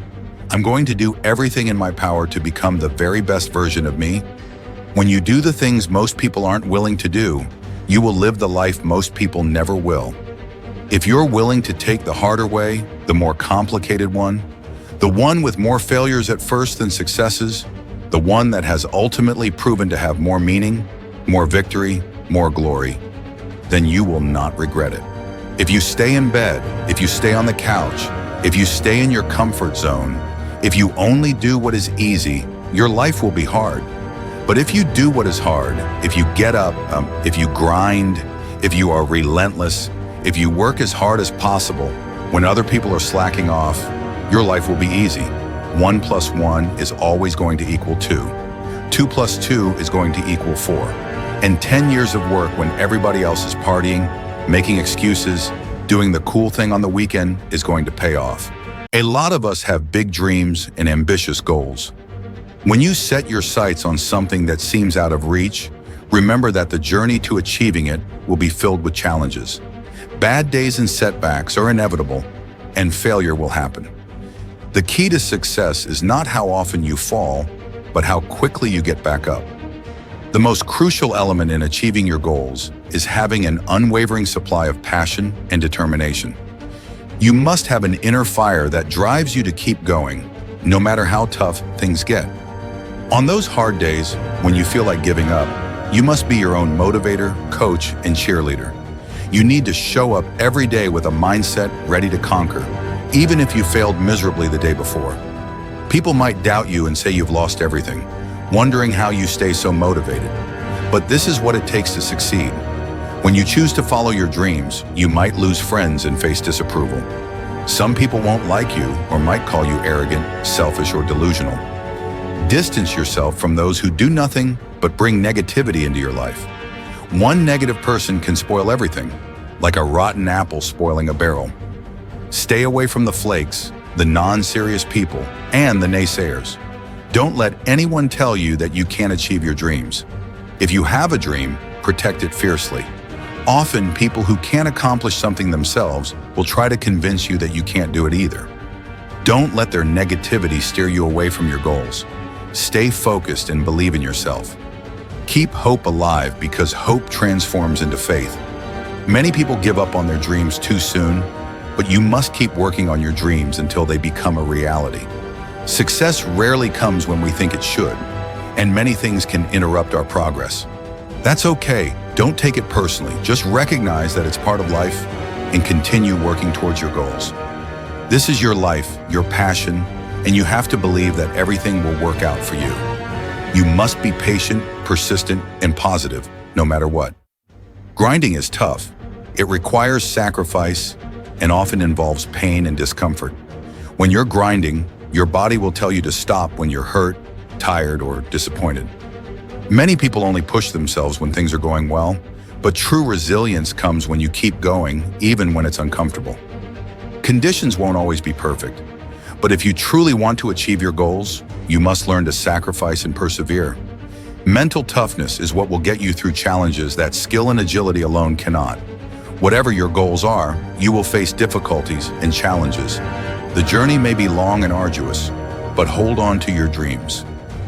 I'm going to do everything in my power to become the very best version of me. When you do the things most people aren't willing to do, you will live the life most people never will. If you're willing to take the harder way, the more complicated one, the one with more failures at first than successes, the one that has ultimately proven to have more meaning, more victory, more glory, then you will not regret it. If you stay in bed, if you stay on the couch, if you stay in your comfort zone, if you only do what is easy, your life will be hard. But if you do what is hard, if you get up, if you grind, if you are relentless, if you work as hard as possible, when other people are slacking off, your life will be easy. 1 + 1 is always going to equal 2. 2 + 2 is going to equal 4. And 10 years of work when everybody else is partying, making excuses, doing the cool thing on the weekend is going to pay off. A lot of us have big dreams and ambitious goals. When you set your sights on something that seems out of reach, remember that the journey to achieving it will be filled with challenges. Bad days and setbacks are inevitable, and failure will happen. The key to success is not how often you fall, but how quickly you get back up. The most crucial element in achieving your goals is having an unwavering supply of passion and determination. You must have an inner fire that drives you to keep going, no matter how tough things get. On those hard days, when you feel like giving up, you must be your own motivator, coach, and cheerleader. You need to show up every day with a mindset ready to conquer, even if you failed miserably the day before. People might doubt you and say you've lost everything, wondering how you stay so motivated. But this is what it takes to succeed. When you choose to follow your dreams, you might lose friends and face disapproval. Some people won't like you or might call you arrogant, selfish, or delusional. Distance yourself from those who do nothing but bring negativity into your life. One negative person can spoil everything, like a rotten apple spoiling a barrel. Stay away from the flakes, the non-serious people, and the naysayers. Don't let anyone tell you that you can't achieve your dreams. If you have a dream, protect it fiercely. Often, people who can't accomplish something themselves will try to convince you that you can't do it either. Don't let their negativity steer you away from your goals. Stay focused and believe in yourself. Keep hope alive because hope transforms into faith. Many people give up on their dreams too soon, but you must keep working on your dreams until they become a reality. Success rarely comes when we think it should, and many things can interrupt our progress. That's okay. Don't take it personally. Just recognize that it's part of life and continue working towards your goals. This is your life, your passion, and you have to believe that everything will work out for you. You must be patient, persistent, and positive, no matter what. Grinding is tough. It requires sacrifice and often involves pain and discomfort. When you're grinding, your body will tell you to stop when you're hurt, tired, or disappointed. Many people only push themselves when things are going well, but true resilience comes when you keep going, even when it's uncomfortable. Conditions won't always be perfect, but if you truly want to achieve your goals, you must learn to sacrifice and persevere. Mental toughness is what will get you through challenges that skill and agility alone cannot. Whatever your goals are, you will face difficulties and challenges. The journey may be long and arduous, but hold on to your dreams.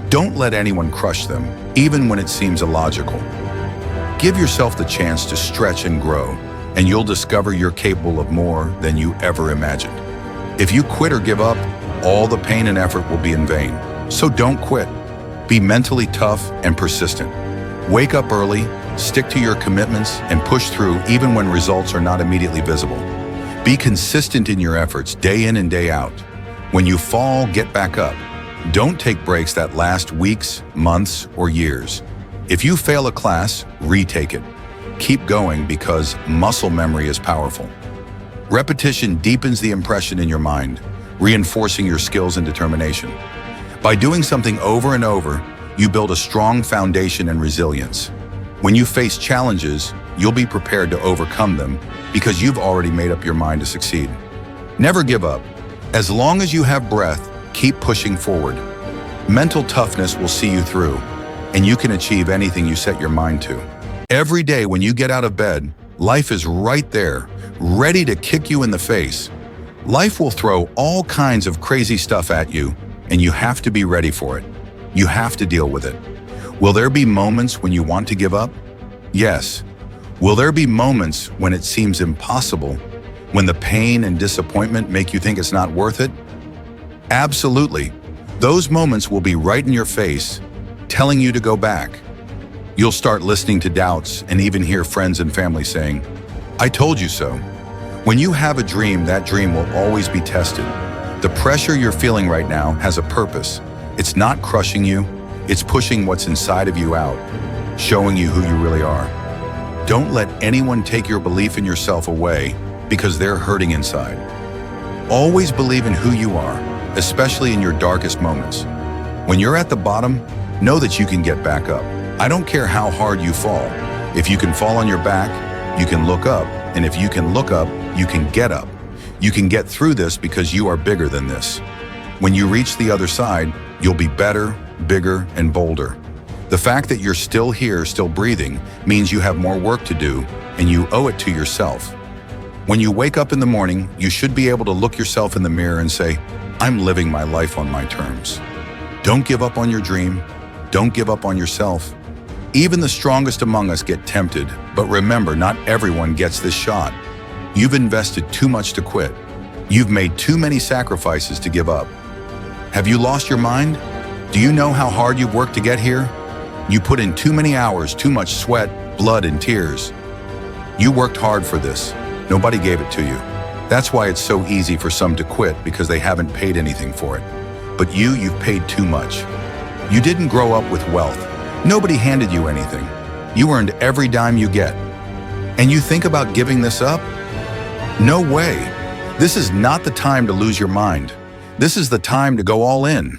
Don't let anyone crush them, even when it seems illogical. Give yourself the chance to stretch and grow, and you'll discover you're capable of more than you ever imagined. If you quit or give up, all the pain and effort will be in vain. So don't quit. Be mentally tough and persistent. Wake up early, stick to your commitments, and push through even when results are not immediately visible. Be consistent in your efforts day in and day out. When you fall, get back up. Don't take breaks that last weeks, months, or years. If you fail a class, retake it. Keep going because muscle memory is powerful. Repetition deepens the impression in your mind, reinforcing your skills and determination. By doing something over and over, you build a strong foundation and resilience. When you face challenges, you'll be prepared to overcome them because you've already made up your mind to succeed. Never give up. As long as you have breath, keep pushing forward. Mental toughness will see you through, and you can achieve anything you set your mind to. Every day when you get out of bed, Life is right there, ready to kick you in the face. Life will throw all kinds of crazy stuff at you, and you have to be ready for it. You have to deal with it. Will there be moments when you want to give up? Yes. Will there be moments when it seems impossible, when the pain and disappointment make you think it's not worth it? Absolutely. Those moments will be right in your face, telling you to go back. You'll start listening to doubts and even hear friends and family saying, "I told you so." When you have a dream, that dream will always be tested. The pressure you're feeling right now has a purpose. It's not crushing you, it's pushing what's inside of you out, showing you who you really are. Don't let anyone take your belief in yourself away because they're hurting inside. Always believe in who you are, especially in your darkest moments. When you're at the bottom, know that you can get back up. I don't care how hard you fall. If you can fall on your back, you can look up. And if you can look up, you can get up. You can get through this because you are bigger than this. When you reach the other side, you'll be better, bigger, and bolder. The fact that you're still here, still breathing, means you have more work to do, and you owe it to yourself. When you wake up in the morning, you should be able to look yourself in the mirror and say, "I'm living my life on my terms." Don't give up on your dream. Don't give up on yourself. Even the strongest among us get tempted, but remember, not everyone gets this shot. You've invested too much to quit. You've made too many sacrifices to give up. Have you lost your mind? Do you know how hard you've worked to get here? You put in too many hours, too much sweat, blood, and tears. You worked hard for this. Nobody gave it to you. That's why it's so easy for some to quit, because they haven't paid anything for it. But you've paid too much. You didn't grow up with wealth. Nobody handed you anything. You earned every dime you get. And you think about giving this up? No way. This is not the time to lose your mind. This is the time to go all in.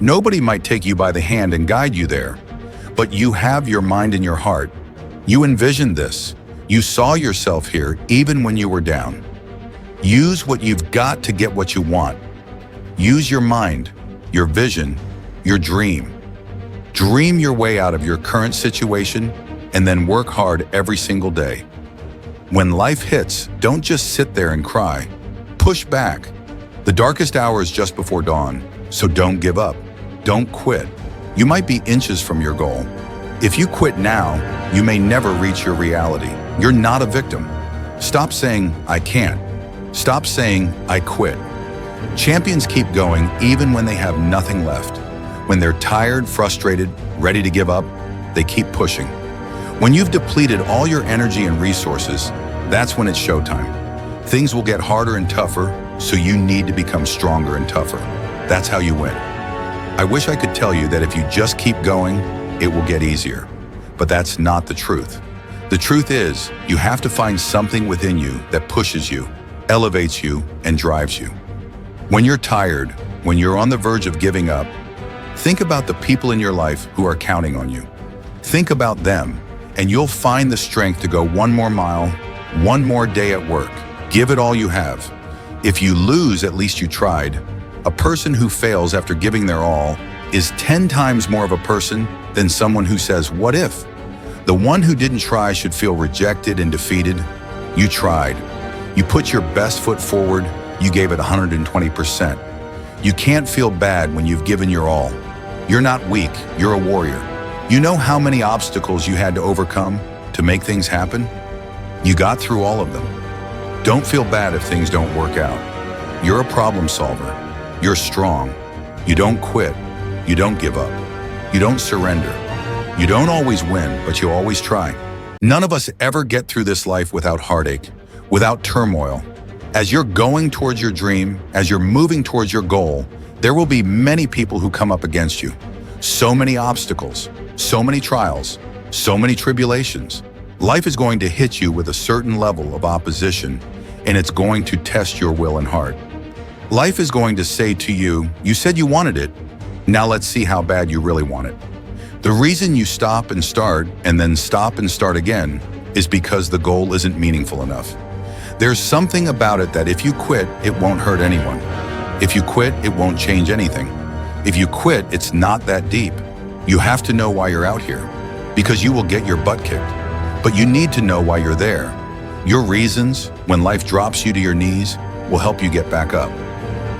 Nobody might take you by the hand and guide you there, but you have your mind and your heart. You envisioned this. You saw yourself here even when you were down. Use what you've got to get what you want. Use your mind, your vision, your dream. Dream your way out of your current situation and then work hard every single day. When life hits, don't just sit there and cry. Push back. The darkest hour is just before dawn, so don't give up. Don't quit. You might be inches from your goal. If you quit now, you may never reach your reality. You're not a victim. Stop saying, "I can't." Stop saying, "I quit." Champions keep going even when they have nothing left. When they're tired, frustrated, ready to give up, they keep pushing. When you've depleted all your energy and resources, that's when it's showtime. Things will get harder and tougher, so you need to become stronger and tougher. That's how you win. I wish I could tell you that if you just keep going, it will get easier. But that's not the truth. The truth is, you have to find something within you that pushes you, elevates you, and drives you. When you're tired, when you're on the verge of giving up, think about the people in your life who are counting on you. Think about them, and you'll find the strength to go one more mile, one more day at work. Give it all you have. If you lose, at least you tried. A person who fails after giving their all is 10 times more of a person than someone who says, "What if?" The one who didn't try should feel rejected and defeated. You tried. You put your best foot forward. You gave it 120%. You can't feel bad when you've given your all. You're not weak, you're a warrior. You know how many obstacles you had to overcome to make things happen? You got through all of them. Don't feel bad if things don't work out. You're a problem solver. You're strong. You don't quit. You don't give up. You don't surrender. You don't always win, but you always try. None of us ever get through this life without heartache, without turmoil. As you're going towards your dream, as you're moving towards your goal, there will be many people who come up against you. So many obstacles, so many trials, so many tribulations. Life is going to hit you with a certain level of opposition, and it's going to test your will and heart. Life is going to say to you, "You said you wanted it. Now let's see how bad you really want it." The reason you stop and start and then stop and start again is because the goal isn't meaningful enough. There's something about it that if you quit, it won't hurt anyone. If you quit, it won't change anything. If you quit, it's not that deep. You have to know why you're out here, because you will get your butt kicked. But you need to know why you're there. Your reasons, when life drops you to your knees, will help you get back up.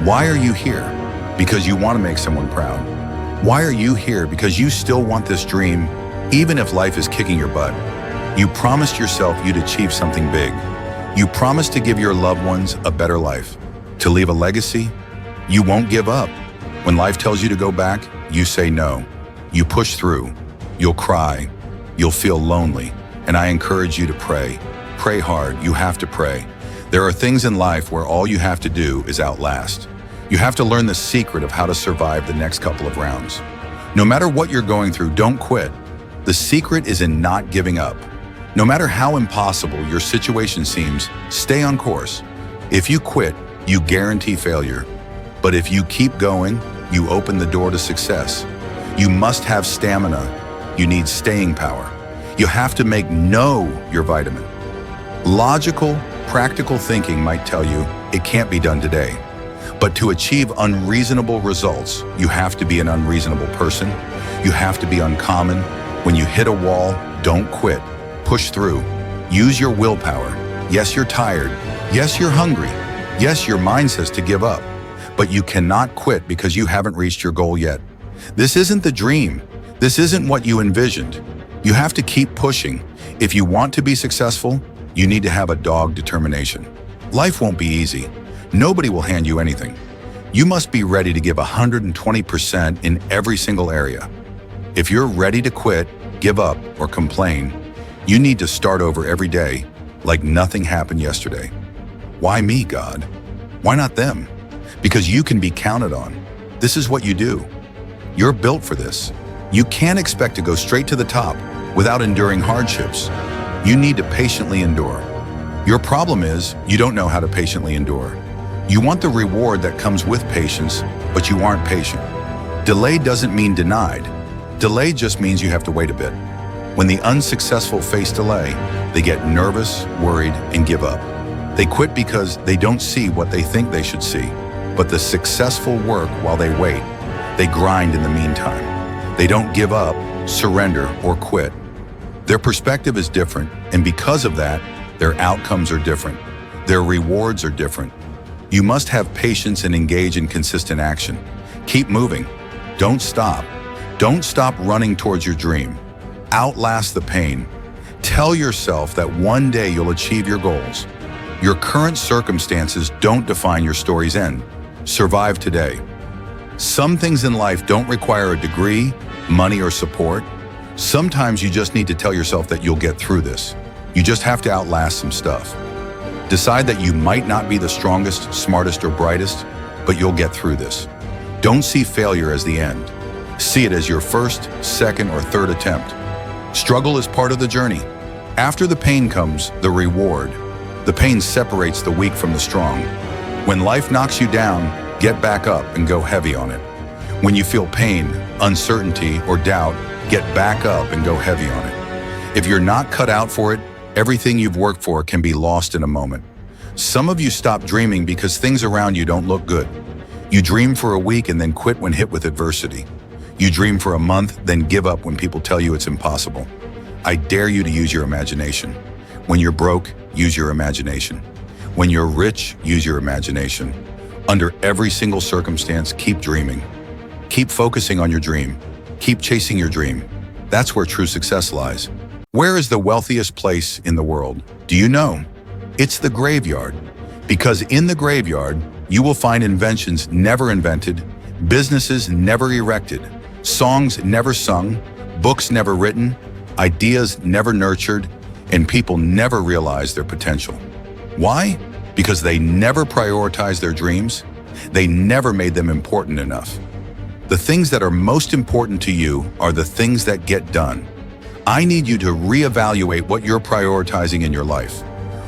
Why are you here? Because you want to make someone proud. Why are you here? Because you still want this dream, even if life is kicking your butt. You promised yourself you'd achieve something big. You promised to give your loved ones a better life, to leave a legacy. You won't give up. When life tells you to go back, you say no. You push through. You'll cry. You'll feel lonely. And I encourage you to pray. Pray hard. You have to pray. There are things in life where all you have to do is outlast. You have to learn the secret of how to survive the next couple of rounds. No matter what you're going through, don't quit. The secret is in not giving up. No matter how impossible your situation seems, stay on course. If you quit, you guarantee failure. But if you keep going, you open the door to success. You must have stamina. You need staying power. You have to make no your vitamin. Logical, practical thinking might tell you it can't be done today. But to achieve unreasonable results, you have to be an unreasonable person. You have to be uncommon. When you hit a wall, don't quit. Push through. Use your willpower. Yes, you're tired. Yes, you're hungry. Yes, your mind says to give up. But you cannot quit because you haven't reached your goal yet. This isn't the dream. This isn't what you envisioned. You have to keep pushing. If you want to be successful, you need to have a dogged determination. Life won't be easy. Nobody will hand you anything. You must be ready to give 120% in every single area. If you're ready to quit, give up, or complain, you need to start over every day like nothing happened yesterday. Why me, God? Why not them? Because you can be counted on. This is what you do. You're built for this. You can't expect to go straight to the top without enduring hardships. You need to patiently endure. Your problem is you don't know how to patiently endure. You want the reward that comes with patience, but you aren't patient. Delay doesn't mean denied. Delay just means you have to wait a bit. When the unsuccessful face delay, they get nervous, worried, and give up. They quit because they don't see what they think they should see. But the successful work while they wait. They grind in the meantime. They don't give up, surrender, or quit. Their perspective is different, and because of that, their outcomes are different. Their rewards are different. You must have patience and engage in consistent action. Keep moving. Don't stop. Don't stop running towards your dream. Outlast the pain. Tell yourself that one day you'll achieve your goals. Your current circumstances don't define your story's end. Survive today. Some things in life don't require a degree, money, or support. Sometimes you just need to tell yourself that you'll get through this. You just have to outlast some stuff. Decide that you might not be the strongest, smartest, or brightest, but you'll get through this. Don't see failure as the end. See it as your first, second, or third attempt. Struggle is part of the journey. After the pain comes the reward. The pain separates the weak from the strong. When life knocks you down, get back up and go heavy on it. When you feel pain, uncertainty, or doubt, get back up and go heavy on it. If you're not cut out for it, everything you've worked for can be lost in a moment. Some of you stop dreaming because things around you don't look good. You dream for a week and then quit when hit with adversity. You dream for a month, then give up when people tell you it's impossible. I dare you to use your imagination. When you're broke, use your imagination. When you're rich, use your imagination. Under every single circumstance, keep dreaming. Keep focusing on your dream. Keep chasing your dream. That's where true success lies. Where is the wealthiest place in the world? Do you know? It's the graveyard. Because in the graveyard, you will find inventions never invented, businesses never erected, songs never sung, books never written, ideas never nurtured, and people never realized their potential. Why? Because they never prioritized their dreams. They never made them important enough. The things that are most important to you are the things that get done. I need you to reevaluate what you're prioritizing in your life.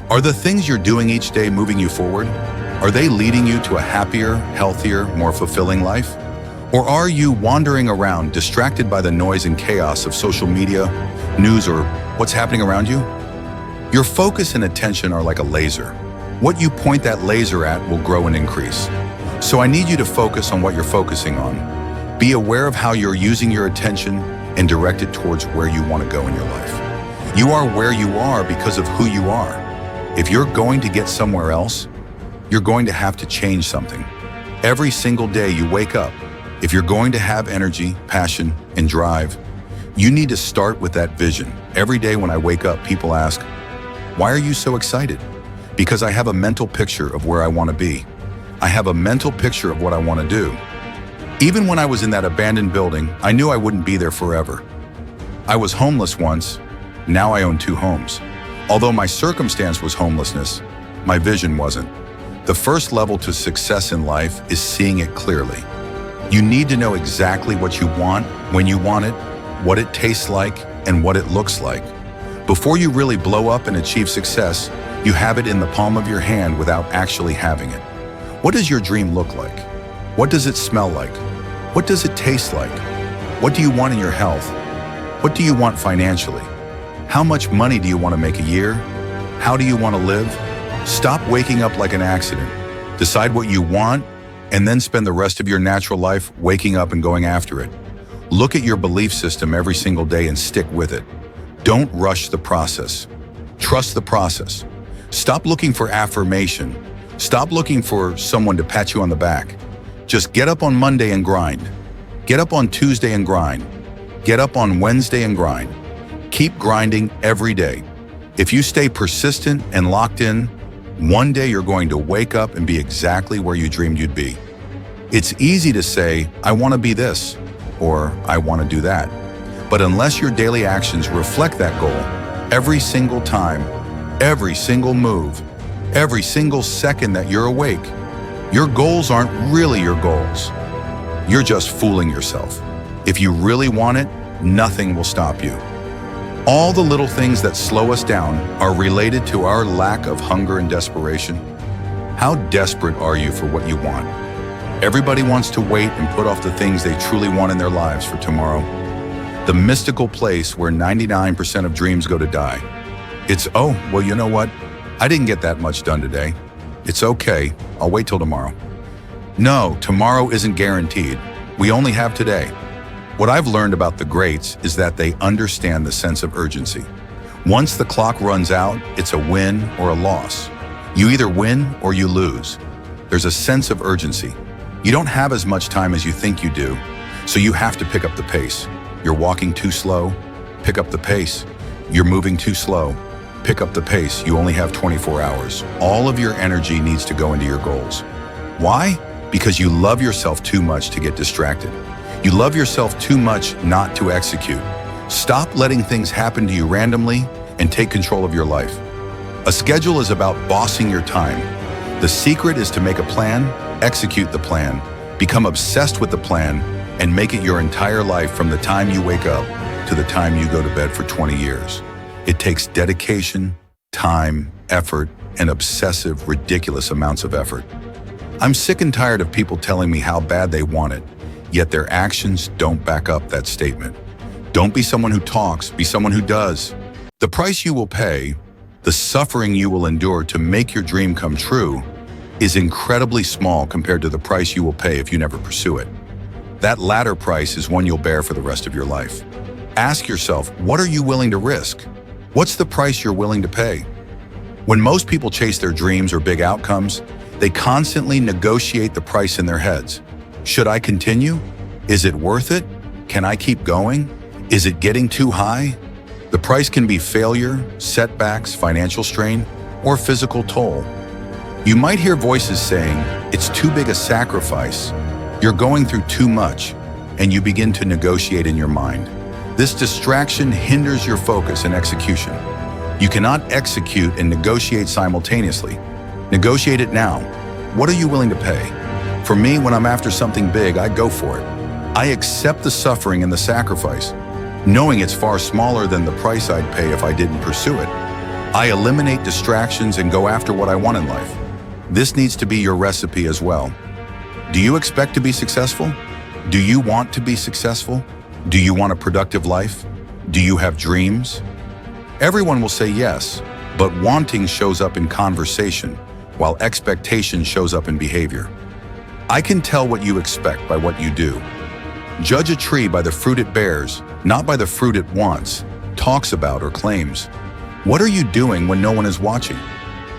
Are the things you're doing each day moving you forward? Are they leading you to a happier, healthier, more fulfilling life? Or are you wandering around distracted by the noise and chaos of social media, news, or what's happening around you? Your focus and attention are like a laser. What you point that laser at will grow and increase. So I need you to focus on what you're focusing on. Be aware of how you're using your attention and direct it towards where you want to go in your life. You are where you are because of who you are. If you're going to get somewhere else, you're going to have to change something. Every single day you wake up, if you're going to have energy, passion, and drive, you need to start with that vision. Every day when I wake up, people ask, "Why are you so excited?" Because I have a mental picture of where I want to be. I have a mental picture of what I want to do. Even when I was in that abandoned building, I knew I wouldn't be there forever. I was homeless once, now I own 2 homes. Although my circumstance was homelessness, my vision wasn't. The first level to success in life is seeing it clearly. You need to know exactly what you want, when you want it, what it tastes like, and what it looks like. Before you really blow up and achieve success, you have it in the palm of your hand without actually having it. What does your dream look like? What does it smell like? What does it taste like? What do you want in your health? What do you want financially? How much money do you want to make a year? How do you want to live? Stop waking up like an accident. Decide what you want, and then spend the rest of your natural life waking up and going after it. Look at your belief system every single day and stick with it. Don't rush the process. Trust the process. Stop looking for affirmation. Stop looking for someone to pat you on the back. Just get up on Monday and grind. Get up on Tuesday and grind. Get up on Wednesday and grind. Keep grinding every day. If you stay persistent and locked in, one day you're going to wake up and be exactly where you dreamed you'd be. It's easy to say, "I want to be this," or "I want to do that." But unless your daily actions reflect that goal, every single time, every single move, every single second that you're awake, your goals aren't really your goals. You're just fooling yourself. If you really want it, nothing will stop you. All the little things that slow us down are related to our lack of hunger and desperation. How desperate are you for what you want? Everybody wants to wait and put off the things they truly want in their lives for tomorrow. The mystical place where 99% of dreams go to die. It's, "Oh, well, you know what? I didn't get that much done today. It's okay, I'll wait till tomorrow." No, tomorrow isn't guaranteed. We only have today. What I've learned about the greats is that they understand the sense of urgency. Once the clock runs out, it's a win or a loss. You either win or you lose. There's a sense of urgency. You don't have as much time as you think you do, so you have to pick up the pace. You're walking too slow, pick up the pace. You're moving too slow, pick up the pace. You only have 24 hours. All of your energy needs to go into your goals. Why? Because you love yourself too much to get distracted. You love yourself too much not to execute. Stop letting things happen to you randomly and take control of your life. A schedule is about bossing your time. The secret is to make a plan, execute the plan, become obsessed with the plan, and make it your entire life from the time you wake up to the time you go to bed for 20 years. It takes dedication, time, effort, and obsessive, ridiculous amounts of effort. I'm sick and tired of people telling me how bad they want it, yet their actions don't back up that statement. Don't be someone who talks, be someone who does. The price you will pay, the suffering you will endure to make your dream come true, is incredibly small compared to the price you will pay if you never pursue it. That latter price is one you'll bear for the rest of your life. Ask yourself, what are you willing to risk? What's the price you're willing to pay? When most people chase their dreams or big outcomes, they constantly negotiate the price in their heads. Should I continue? Is it worth it? Can I keep going? Is it getting too high? The price can be failure, setbacks, financial strain, or physical toll. You might hear voices saying, it's too big a sacrifice, you're going through too much, and you begin to negotiate in your mind. This distraction hinders your focus and execution. You cannot execute and negotiate simultaneously. Negotiate it now. What are you willing to pay? For me, when I'm after something big, I go for it. I accept the suffering and the sacrifice, knowing it's far smaller than the price I'd pay if I didn't pursue it. I eliminate distractions and go after what I want in life. This needs to be your recipe as well. Do you expect to be successful? Do you want to be successful? Do you want a productive life? Do you have dreams? Everyone will say yes, but wanting shows up in conversation, while expectation shows up in behavior. I can tell what you expect by what you do. Judge a tree by the fruit it bears, not by the fruit it wants, talks about, or claims. What are you doing when no one is watching?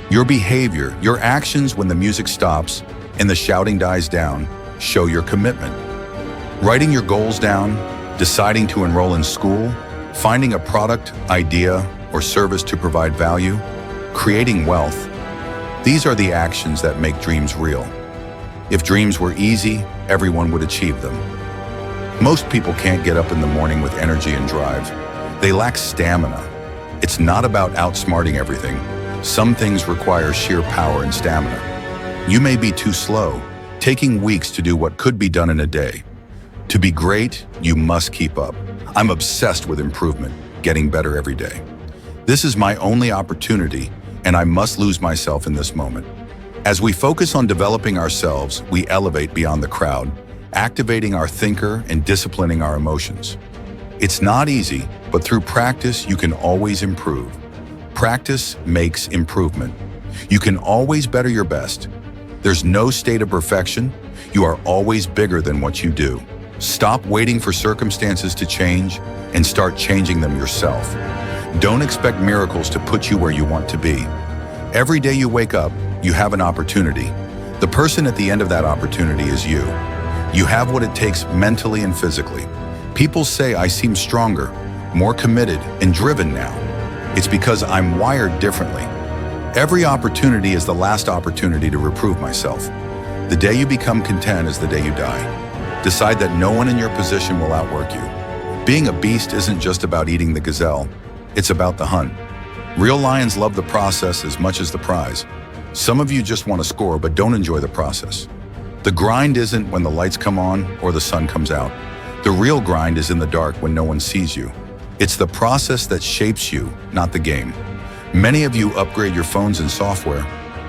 Your behavior, your actions when the music stops and the shouting dies down, show your commitment. Writing your goals down, deciding to enroll in school, finding a product, idea, or service to provide value, creating wealth. These are the actions that make dreams real. If dreams were easy, everyone would achieve them. Most people can't get up in the morning with energy and drive. They lack stamina. It's not about outsmarting everything. Some things require sheer power and stamina. You may be too slow, taking weeks to do what could be done in a day. To be great, you must keep up. I'm obsessed with improvement, getting better every day. This is my only opportunity, and I must lose myself in this moment. As we focus on developing ourselves, we elevate beyond the crowd, activating our thinker and disciplining our emotions. It's not easy, but through practice, you can always improve. Practice makes improvement. You can always better your best. There's no state of perfection. You are always bigger than what you do. Stop waiting for circumstances to change and start changing them yourself. Don't expect miracles to put you where you want to be. Every day you wake up, you have an opportunity. The person at the end of that opportunity is you. You have what it takes mentally and physically. People say I seem stronger, more committed, and driven now. It's because I'm wired differently. Every opportunity is the last opportunity to reprove myself. The day you become content is the day you die. Decide that no one in your position will outwork you. Being a beast isn't just about eating the gazelle, it's about the hunt. Real lions love the process as much as the prize. Some of you just want to score but don't enjoy the process. The grind isn't when the lights come on or the sun comes out. The real grind is in the dark when no one sees you. It's the process that shapes you, not the game. Many of you upgrade your phones and software,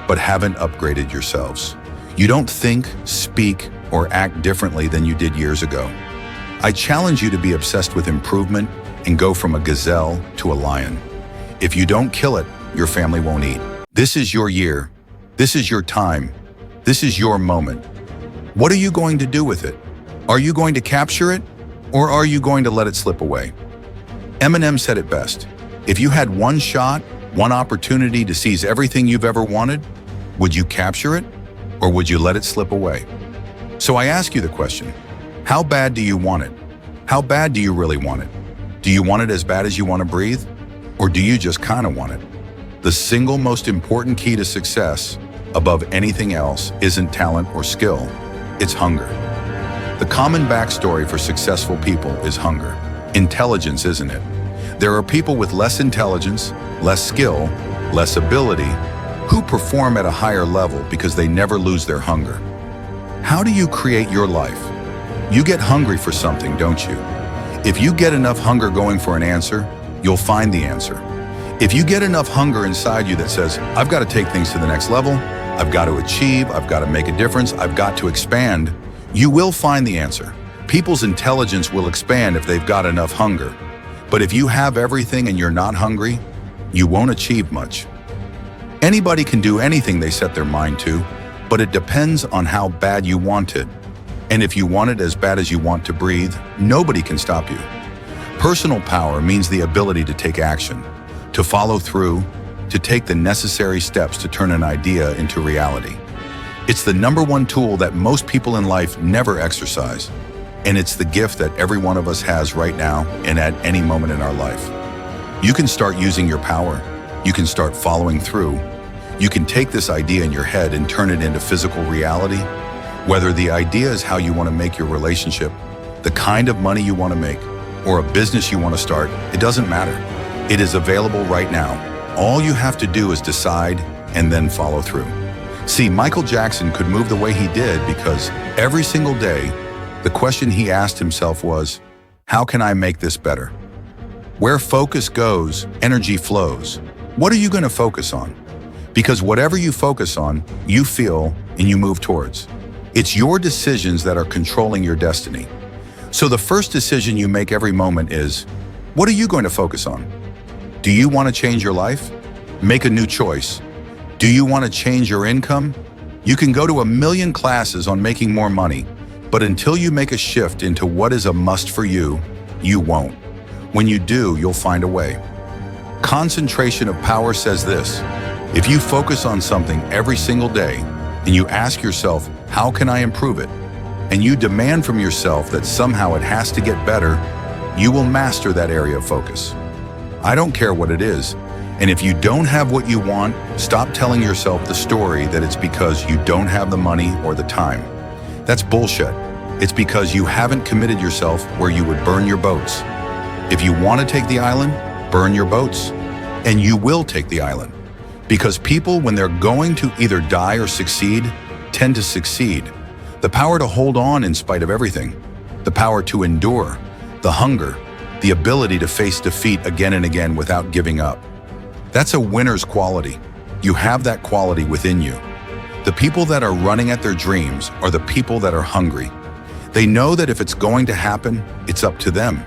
but haven't upgraded yourselves. You don't think, speak, or act differently than you did years ago. I challenge you to be obsessed with improvement and go from a gazelle to a lion. If you don't kill it, your family won't eat. This is your year. This is your time. This is your moment. What are you going to do with it? Are you going to capture it, or are you going to let it slip away? Eminem said it best. If you had one shot, one opportunity to seize everything you've ever wanted, would you capture it, or would you let it slip away? So I ask you the question, how bad do you want it? How bad do you really want it? Do you want it as bad as you want to breathe? Or do you just kind of want it? The single most important key to success, above anything else, isn't talent or skill, it's hunger. The common backstory for successful people is hunger. Intelligence, isn't it? There are people with less intelligence, less skill, less ability, who perform at a higher level because they never lose their hunger. How do you create your life? You get hungry for something, don't you? If you get enough hunger going for an answer, you'll find the answer. If you get enough hunger inside you that says, I've got to take things to the next level, I've got to achieve, I've got to make a difference, I've got to expand, you will find the answer. People's intelligence will expand if they've got enough hunger. But if you have everything and you're not hungry, you won't achieve much. Anybody can do anything they set their mind to, but it depends on how bad you want it. And if you want it as bad as you want to breathe, nobody can stop you. Personal power means the ability to take action, to follow through, to take the necessary steps to turn an idea into reality. It's the number one tool that most people in life never exercise, and it's the gift that every one of us has right now and at any moment in our life. You can start using your power. You can start following through. You can take this idea in your head and turn it into physical reality. Whether the idea is how you want to make your relationship, the kind of money you want to make, or a business you want to start, it doesn't matter. It is available right now. All you have to do is decide and then follow through. See, Michael Jackson could move the way he did because every single day, the question he asked himself was, how can I make this better? Where focus goes, energy flows. What are you going to focus on? Because whatever you focus on, you feel and you move towards. It's your decisions that are controlling your destiny. So the first decision you make every moment is, what are you going to focus on? Do you want to change your life? Make a new choice. Do you want to change your income? You can go to 1,000,000 classes on making more money, but until you make a shift into what is a must for you, you won't. When you do, you'll find a way. Concentration of power says this: If you focus on something every single day and you ask yourself, how can I improve it? And you demand from yourself that somehow it has to get better, you will master that area of focus. I don't care what it is. And if you don't have what you want, stop telling yourself the story that it's because you don't have the money or the time. That's bullshit. It's because you haven't committed yourself where you would burn your boats. If you want to take the island, burn your boats. And you will take the island. Because people, when they're going to either die or succeed, tend to succeed. The power to hold on in spite of everything. The power to endure. The hunger. The ability to face defeat again and again without giving up. That's a winner's quality. You have that quality within you. The people that are running at their dreams are the people that are hungry. They know that if it's going to happen, it's up to them.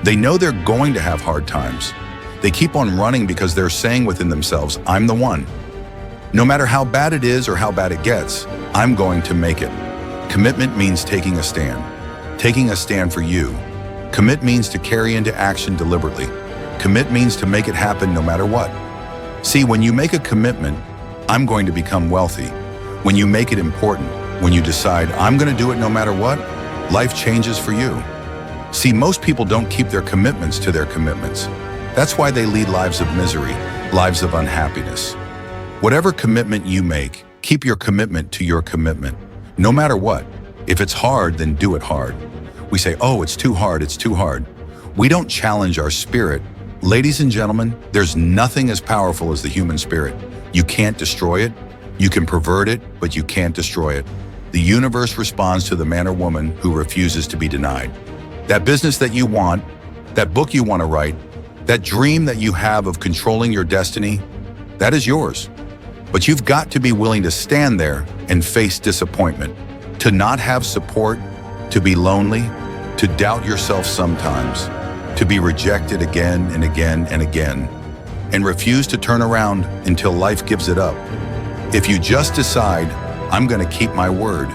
They know they're going to have hard times. They keep on running because they're saying within themselves, I'm the one. No matter how bad it is or how bad it gets, I'm going to make it. Commitment means taking a stand. Taking a stand for you. Commit means to carry into action deliberately. Commit means to make it happen no matter what. See, when you make a commitment, I'm going to become wealthy. When you make it important, when you decide, I'm going to do it no matter what, life changes for you. See, most people don't keep their commitments to their commitments. That's why they lead lives of misery, lives of unhappiness. Whatever commitment you make, keep your commitment to your commitment. No matter what. If it's hard, then do it hard. We say, oh, it's too hard, it's too hard. We don't challenge our spirit. Ladies and gentlemen, there's nothing as powerful as the human spirit. You can't destroy it. You can pervert it, but you can't destroy it. The universe responds to the man or woman who refuses to be denied. That business that you want, that book you want to write, that dream that you have of controlling your destiny, that is yours. But you've got to be willing to stand there and face disappointment, to not have support, to be lonely, to doubt yourself sometimes, to be rejected again and again and again, and refuse to turn around until life gives it up. If you just decide, I'm going to keep my word.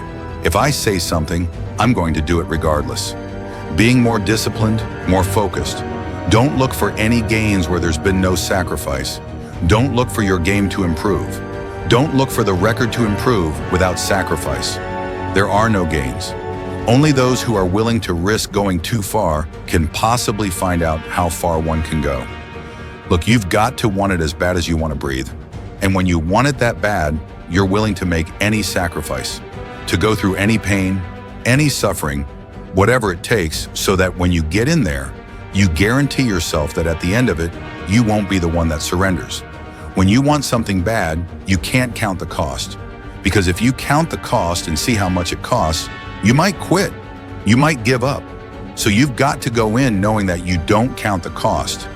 If I say something, I'm going to do it regardless. Being more disciplined, more focused. Don't look for any gains where there's been no sacrifice. Don't look for your game to improve. Don't look for the record to improve without sacrifice. There are no gains. Only those who are willing to risk going too far can possibly find out how far one can go. Look, you've got to want it as bad as you want to breathe. And when you want it that bad, you're willing to make any sacrifice, to go through any pain, any suffering, whatever it takes, so that when you get in there, you guarantee yourself that at the end of it, you won't be the one that surrenders. When you want something bad, you can't count the cost. Because if you count the cost and see how much it costs, you might quit. You might give up. So you've got to go in knowing that you don't count the cost.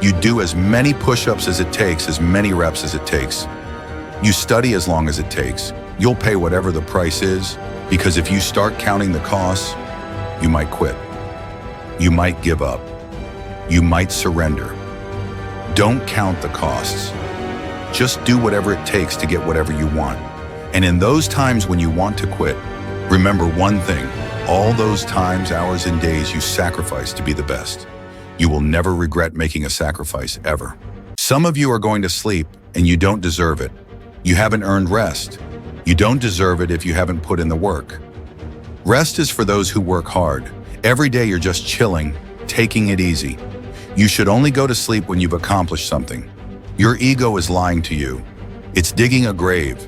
You do as many push-ups as it takes, as many reps as it takes. You study as long as it takes. You'll pay whatever the price is, because if you start counting the costs, you might quit. You might give up. You might surrender. Don't count the costs. Just do whatever it takes to get whatever you want. And in those times when you want to quit, remember one thing: all those times, hours, and days you sacrificed to be the best. You will never regret making a sacrifice, ever. Some of you are going to sleep and you don't deserve it. You haven't earned rest. You don't deserve it if you haven't put in the work. Rest is for those who work hard. Every day you're just chilling, taking it easy. You should only go to sleep when you've accomplished something. Your ego is lying to you. It's digging a grave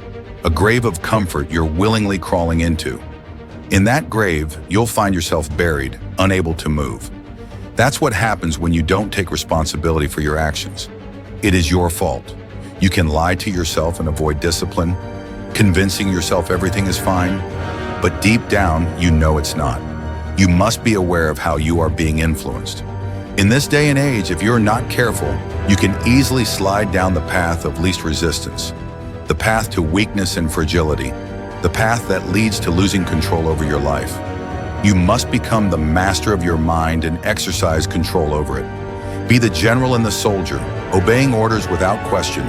of comfort you're willingly crawling into. In that grave, you'll find yourself buried, unable to move. That's what happens when you don't take responsibility for your actions. It is your fault. You can lie to yourself and avoid discipline, convincing yourself everything is fine, but deep down, you know it's not. You must be aware of how you are being influenced. In this day and age, if you're not careful, you can easily slide down the path of least resistance, the path to weakness and fragility, the path that leads to losing control over your life. You must become the master of your mind and exercise control over it. Be the general and the soldier, obeying orders without question.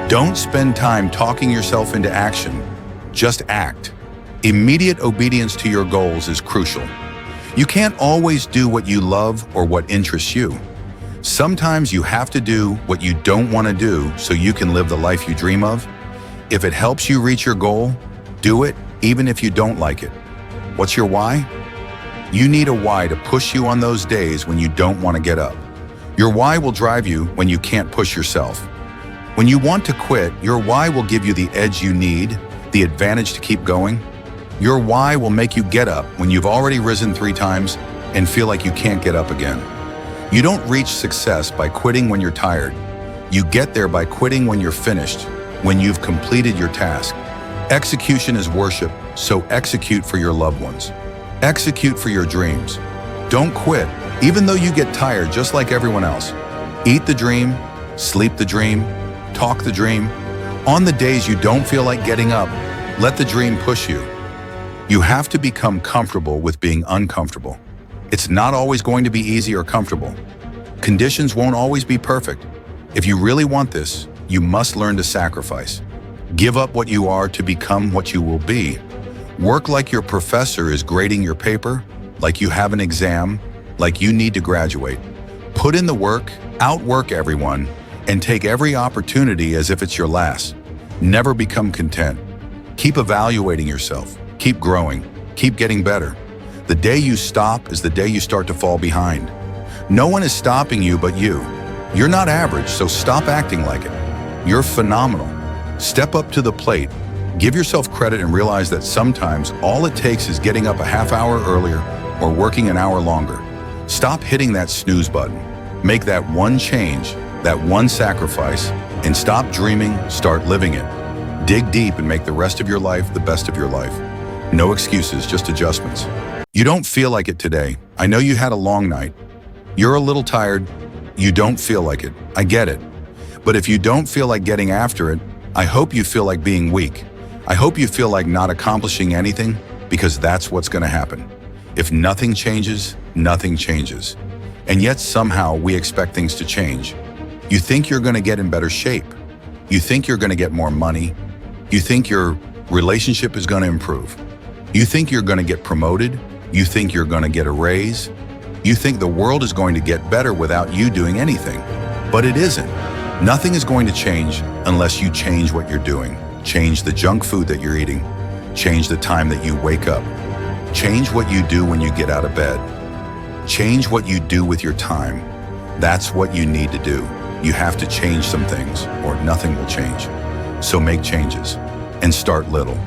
Don't spend time talking yourself into action. Just act. Immediate obedience to your goals is crucial. You can't always do what you love or what interests you. Sometimes you have to do what you don't want to do so you can live the life you dream of. If it helps you reach your goal, do it even if you don't like it. What's your why? You need a why to push you on those days when you don't want to get up. Your why will drive you when you can't push yourself. When you want to quit, your why will give you the edge you need, the advantage to keep going. Your why will make you get up when you've already risen 3 times and feel like you can't get up again. You don't reach success by quitting when you're tired. You get there by quitting when you're finished, when you've completed your task. Execution is worship, so execute for your loved ones. Execute for your dreams. Don't quit, even though you get tired just like everyone else. Eat the dream, sleep the dream, talk the dream. On the days you don't feel like getting up, let the dream push you. You have to become comfortable with being uncomfortable. It's not always going to be easy or comfortable. Conditions won't always be perfect. If you really want this, you must learn to sacrifice. Give up what you are to become what you will be. Work like your professor is grading your paper, like you have an exam, like you need to graduate. Put in the work, outwork everyone, and take every opportunity as if it's your last. Never become content. Keep evaluating yourself. Keep growing. Keep getting better. The day you stop is the day you start to fall behind. No one is stopping you but you. You're not average, so stop acting like it. You're phenomenal. Step up to the plate. Give yourself credit and realize that sometimes all it takes is getting up a half hour earlier or working an hour longer. Stop hitting that snooze button. Make that one change, that one sacrifice, and stop dreaming, start living it. Dig deep and make the rest of your life the best of your life. No excuses, just adjustments. You don't feel like it today. I know you had a long night. You're a little tired. You don't feel like it. I get it. But if you don't feel like getting after it, I hope you feel like being weak. I hope you feel like not accomplishing anything, because that's what's going to happen. If nothing changes, nothing changes. And yet somehow we expect things to change. You think you're going to get in better shape. You think you're going to get more money. You think your relationship is going to improve. You think you're going to get promoted. You think you're going to get a raise. You think the world is going to get better without you doing anything. But it isn't. Nothing is going to change unless you change what you're doing. Change the junk food that you're eating. Change the time that you wake up. Change what you do when you get out of bed. Change what you do with your time. That's what you need to do. You have to change some things or nothing will change. So make changes and start little.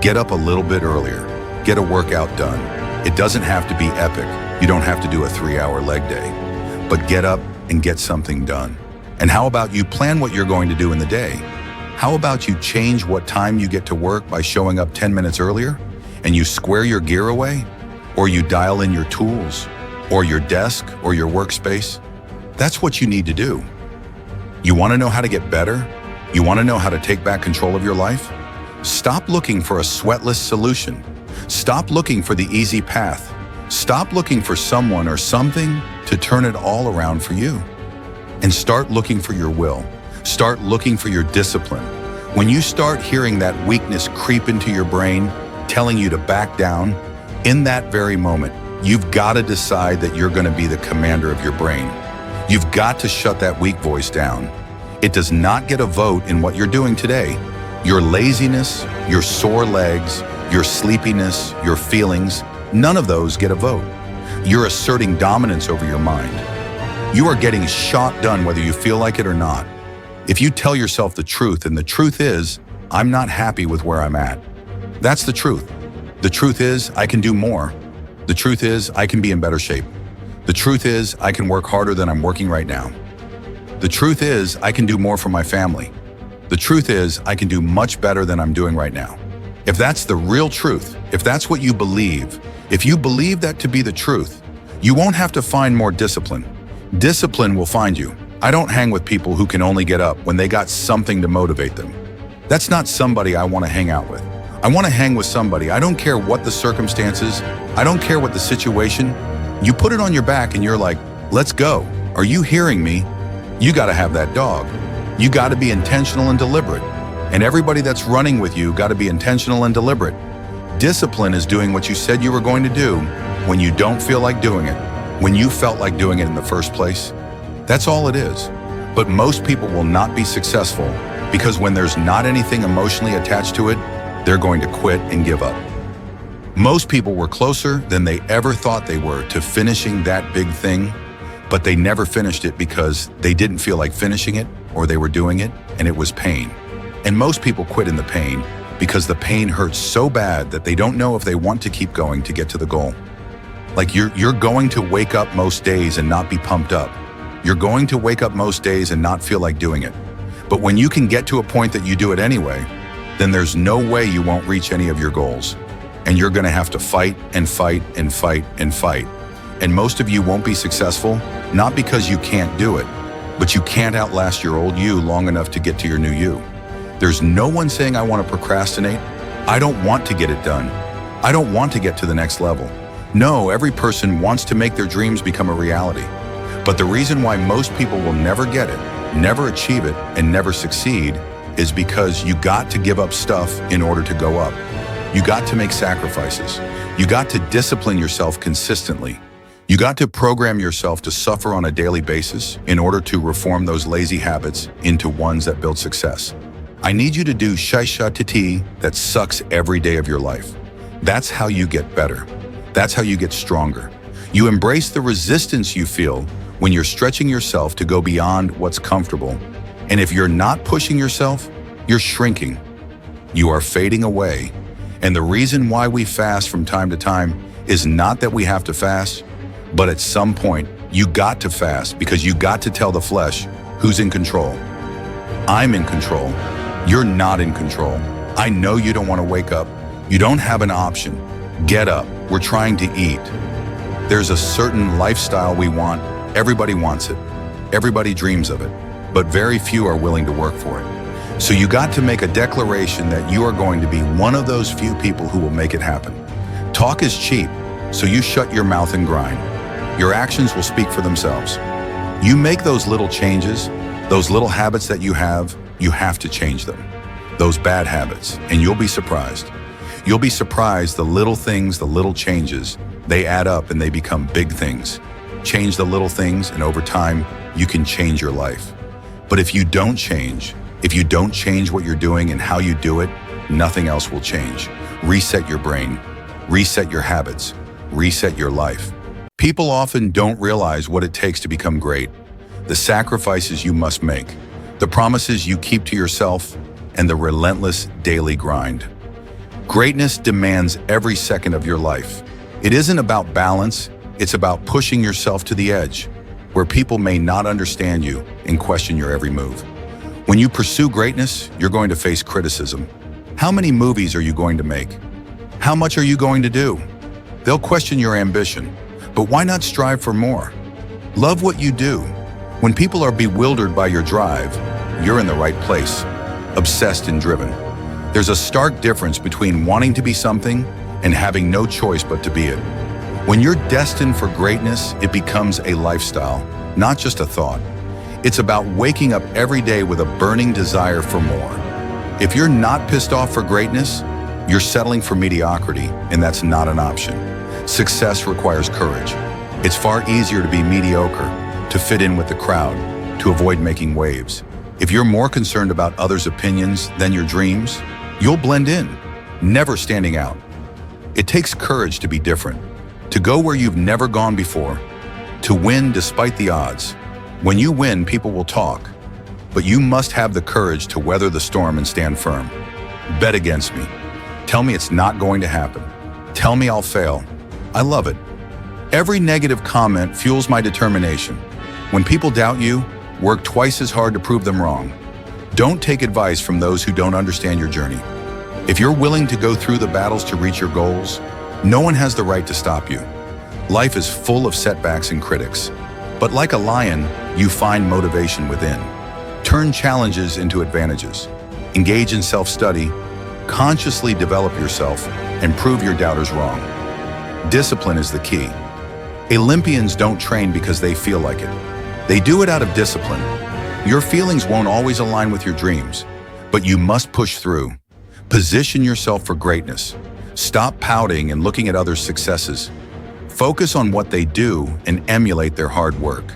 Get up a little bit earlier. Get a workout done. It doesn't have to be epic. You don't have to do a 3-hour leg day. But get up and get something done. And how about you plan what you're going to do in the day? How about you change what time you get to work by showing up 10 minutes earlier? And you square your gear away? Or you dial in your tools? Or your desk? Or your workspace? That's what you need to do. You want to know how to get better? You want to know how to take back control of your life? Stop looking for a sweatless solution. Stop looking for the easy path. Stop looking for someone or something to turn it all around for you. And start looking for your will. Start looking for your discipline. When you start hearing that weakness creep into your brain, telling you to back down, in that very moment, you've got to decide that you're going to be the commander of your brain. You've got to shut that weak voice down. It does not get a vote in what you're doing today. Your laziness, your sore legs, your sleepiness, your feelings, none of those get a vote. You're asserting dominance over your mind. You are getting shot done whether you feel like it or not. If you tell yourself the truth, and the truth is, I'm not happy with where I'm at. That's the truth. The truth is, I can do more. The truth is, I can be in better shape. The truth is, I can work harder than I'm working right now. The truth is, I can do more for my family. The truth is, I can do much better than I'm doing right now. If that's the real truth, if that's what you believe, if you believe that to be the truth, you won't have to find more discipline. Discipline will find you. I don't hang with people who can only get up when they got something to motivate them. That's not somebody I want to hang out with. I want to hang with somebody. I don't care what the circumstances. I don't care what the situation. You put it on your back and you're like, let's go. Are you hearing me? You got to have that dog. You got to be intentional and deliberate. And everybody that's running with you got to be intentional and deliberate. Discipline is doing what you said you were going to do when you don't feel like doing it, when you felt like doing it in the first place. That's all it is. But most people will not be successful because when there's not anything emotionally attached to it, they're going to quit and give up. Most people were closer than they ever thought they were to finishing that big thing, but they never finished it because they didn't feel like finishing it, or they were doing it and it was pain. And most people quit in the pain because the pain hurts so bad that they don't know if they want to keep going to get to the goal. Like you're going to wake up most days and not be pumped up. You're going to wake up most days and not feel like doing it. But when you can get to a point that you do it anyway, then there's no way you won't reach any of your goals. And you're gonna have to fight and fight and fight and fight. And most of you won't be successful, not because you can't do it, but you can't outlast your old you long enough to get to your new you. There's no one saying, I want to procrastinate. I don't want to get it done. I don't want to get to the next level. No, every person wants to make their dreams become a reality. But the reason why most people will never get it, never achieve it, and never succeed is because you got to give up stuff in order to go up. You got to make sacrifices. You got to discipline yourself consistently. You got to program yourself to suffer on a daily basis in order to reform those lazy habits into ones that build success. I need you to do shisha-titi that sucks every day of your life. That's how you get better. That's how you get stronger. You embrace the resistance you feel when you're stretching yourself to go beyond what's comfortable. And if you're not pushing yourself, you're shrinking. You are fading away. And the reason why we fast from time to time is not that we have to fast, but at some point, you got to fast because you got to tell the flesh who's in control. I'm in control. You're not in control. I know you don't want to wake up. You don't have an option. Get up. We're trying to eat. There's a certain lifestyle we want. Everybody wants it. Everybody dreams of it, but very few are willing to work for it. So you got to make a declaration that you are going to be one of those few people who will make it happen. Talk is cheap, so you shut your mouth and grind. Your actions will speak for themselves. You make those little changes, those little habits that you have to change them. Those bad habits, and you'll be surprised. You'll be surprised the little things, the little changes, they add up and they become big things. Change the little things, and over time, you can change your life. But if you don't change what you're doing and how you do it, nothing else will change. Reset your brain, reset your habits, reset your life. People often don't realize what it takes to become great, the sacrifices you must make, the promises you keep to yourself, and the relentless daily grind. Greatness demands every second of your life. It isn't about balance, it's about pushing yourself to the edge, where people may not understand you and question your every move. When you pursue greatness, you're going to face criticism. How many movies are you going to make? How much are you going to do? They'll question your ambition, but why not strive for more? Love what you do. When people are bewildered by your drive, you're in the right place, obsessed and driven. There's a stark difference between wanting to be something and having no choice but to be it. When you're destined for greatness, it becomes a lifestyle, not just a thought. It's about waking up every day with a burning desire for more. If you're not pissed off for greatness, you're settling for mediocrity, and that's not an option. Success requires courage. It's far easier to be mediocre, to fit in with the crowd, to avoid making waves. If you're more concerned about others' opinions than your dreams, you'll blend in, never standing out. It takes courage to be different, to go where you've never gone before, to win despite the odds. When you win, people will talk, but you must have the courage to weather the storm and stand firm. Bet against me. Tell me it's not going to happen. Tell me I'll fail. I love it. Every negative comment fuels my determination. When people doubt you, work twice as hard to prove them wrong. Don't take advice from those who don't understand your journey. If you're willing to go through the battles to reach your goals, no one has the right to stop you. Life is full of setbacks and critics, but like a lion, you find motivation within. Turn challenges into advantages. Engage in self-study, consciously develop yourself, and prove your doubters wrong. Discipline is the key. Olympians don't train because they feel like it. They do it out of discipline. Your feelings won't always align with your dreams, but you must push through. Position yourself for greatness. Stop pouting and looking at others' successes. Focus on what they do and emulate their hard work.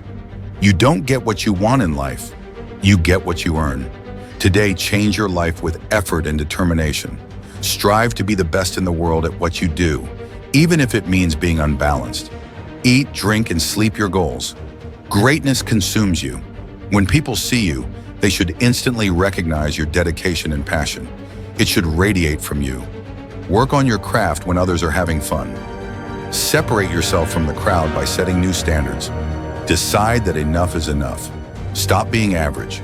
You don't get what you want in life. You get what you earn. Today, change your life with effort and determination. Strive to be the best in the world at what you do, even if it means being unbalanced. Eat, drink, and sleep your goals. Greatness consumes you. When people see you, they should instantly recognize your dedication and passion. It should radiate from you. Work on your craft when others are having fun. Separate yourself from the crowd by setting new standards. Decide that enough is enough. Stop being average.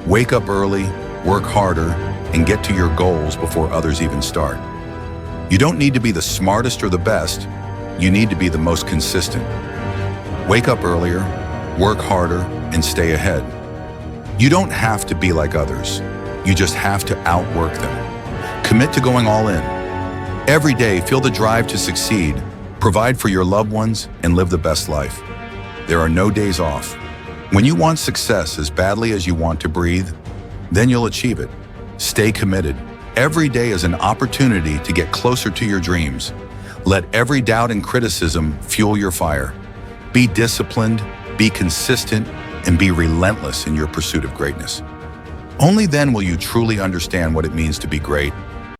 Wake up early, work harder, and get to your goals before others even start. You don't need to be the smartest or the best. You need to be the most consistent. Wake up earlier, work harder, and stay ahead. You don't have to be like others. You just have to outwork them. Commit to going all in. Every day, feel the drive to succeed, provide for your loved ones, and live the best life. There are no days off. When you want success as badly as you want to breathe, then you'll achieve it. Stay committed. Every day is an opportunity to get closer to your dreams. Let every doubt and criticism fuel your fire. Be disciplined, be consistent, and be relentless in your pursuit of greatness. Only then will you truly understand what it means to be great.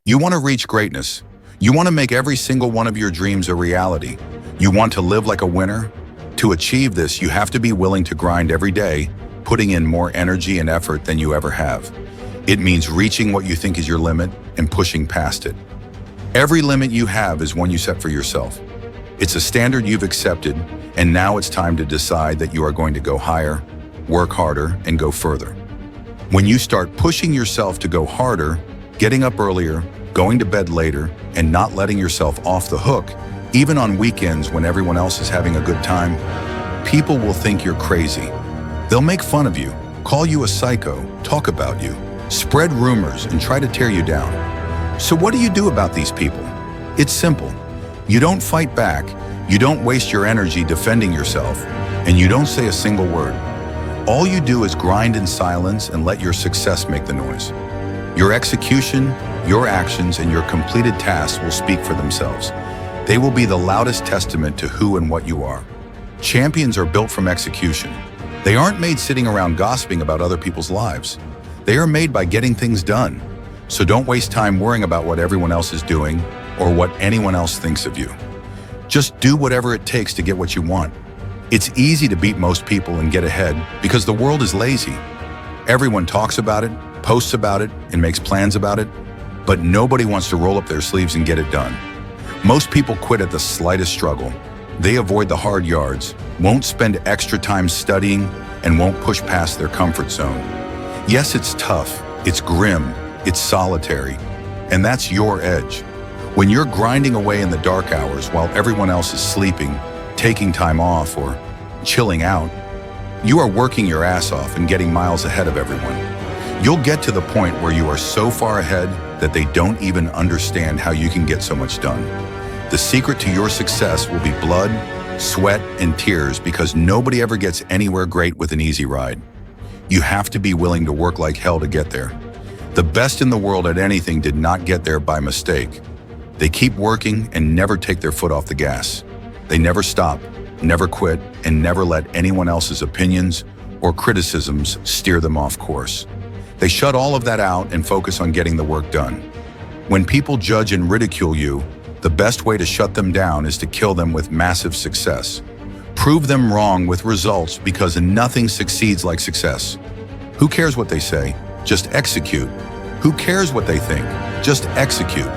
You want to reach greatness. You want to make every single one of your dreams a reality. You want to live like a winner. To achieve this, you have to be willing to grind every day, putting in more energy and effort than you ever have. It means reaching what you think is your limit and pushing past it. Every limit you have is one you set for yourself. It's a standard you've accepted, and now it's time to decide that you are going to go higher, work harder, and go further. When you start pushing yourself to go harder, getting up earlier, going to bed later, and not letting yourself off the hook, even on weekends when everyone else is having a good time, people will think you're crazy. They'll make fun of you, call you a psycho, talk about you, spread rumors, and try to tear you down. So what do you do about these people? It's simple. You don't fight back, you don't waste your energy defending yourself, and you don't say a single word. All you do is grind in silence and let your success make the noise. Your execution, your actions, and your completed tasks will speak for themselves. They will be the loudest testament to who and what you are. Champions are built from execution. They aren't made sitting around gossiping about other people's lives. They are made by getting things done. So don't waste time worrying about what everyone else is doing or what anyone else thinks of you. Just do whatever it takes to get what you want. It's easy to beat most people and get ahead because the world is lazy. Everyone talks about it, posts about it, and makes plans about it, but nobody wants to roll up their sleeves and get it done. Most people quit at the slightest struggle. They avoid the hard yards, won't spend extra time studying, and won't push past their comfort zone. Yes, it's tough, it's grim, it's solitary, and that's your edge. When you're grinding away in the dark hours while everyone else is sleeping, taking time off, or chilling out, you are working your ass off and getting miles ahead of everyone. You'll get to the point where you are so far ahead that they don't even understand how you can get so much done. The secret to your success will be blood, sweat, and tears because nobody ever gets anywhere great with an easy ride. You have to be willing to work like hell to get there. The best in the world at anything did not get there by mistake. They keep working and never take their foot off the gas. They never stop, never quit, and never let anyone else's opinions or criticisms steer them off course. They shut all of that out and focus on getting the work done. When people judge and ridicule you, the best way to shut them down is to kill them with massive success. Prove them wrong with results because nothing succeeds like success. Who cares what they say? Just execute. Who cares what they think? Just execute.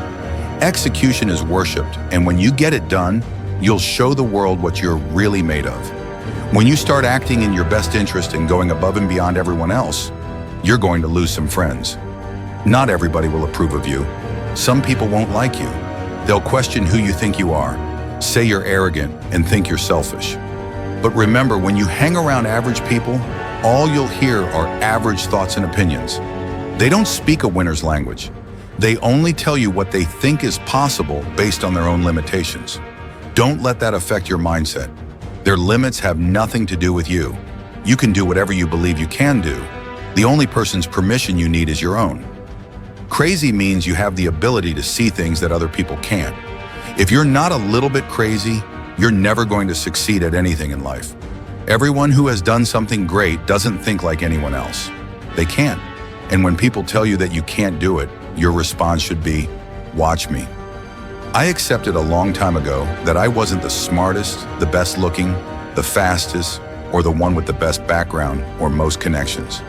Execution is worshipped, and when you get it done, you'll show the world what you're really made of. When you start acting in your best interest and going above and beyond everyone else, you're going to lose some friends. Not everybody will approve of you. Some people won't like you. They'll question who you think you are, say you're arrogant, and think you're selfish. But remember, when you hang around average people, all you'll hear are average thoughts and opinions. They don't speak a winner's language. They only tell you what they think is possible based on their own limitations. Don't let that affect your mindset. Their limits have nothing to do with you. You can do whatever you believe you can do. The only person's permission you need is your own. Crazy means you have the ability to see things that other people can't. If you're not a little bit crazy, you're never going to succeed at anything in life. Everyone who has done something great doesn't think like anyone else. They can't. And when people tell you that you can't do it, your response should be, watch me. I accepted a long time ago that I wasn't the smartest, the best looking, the fastest, or the one with the best background or most connections.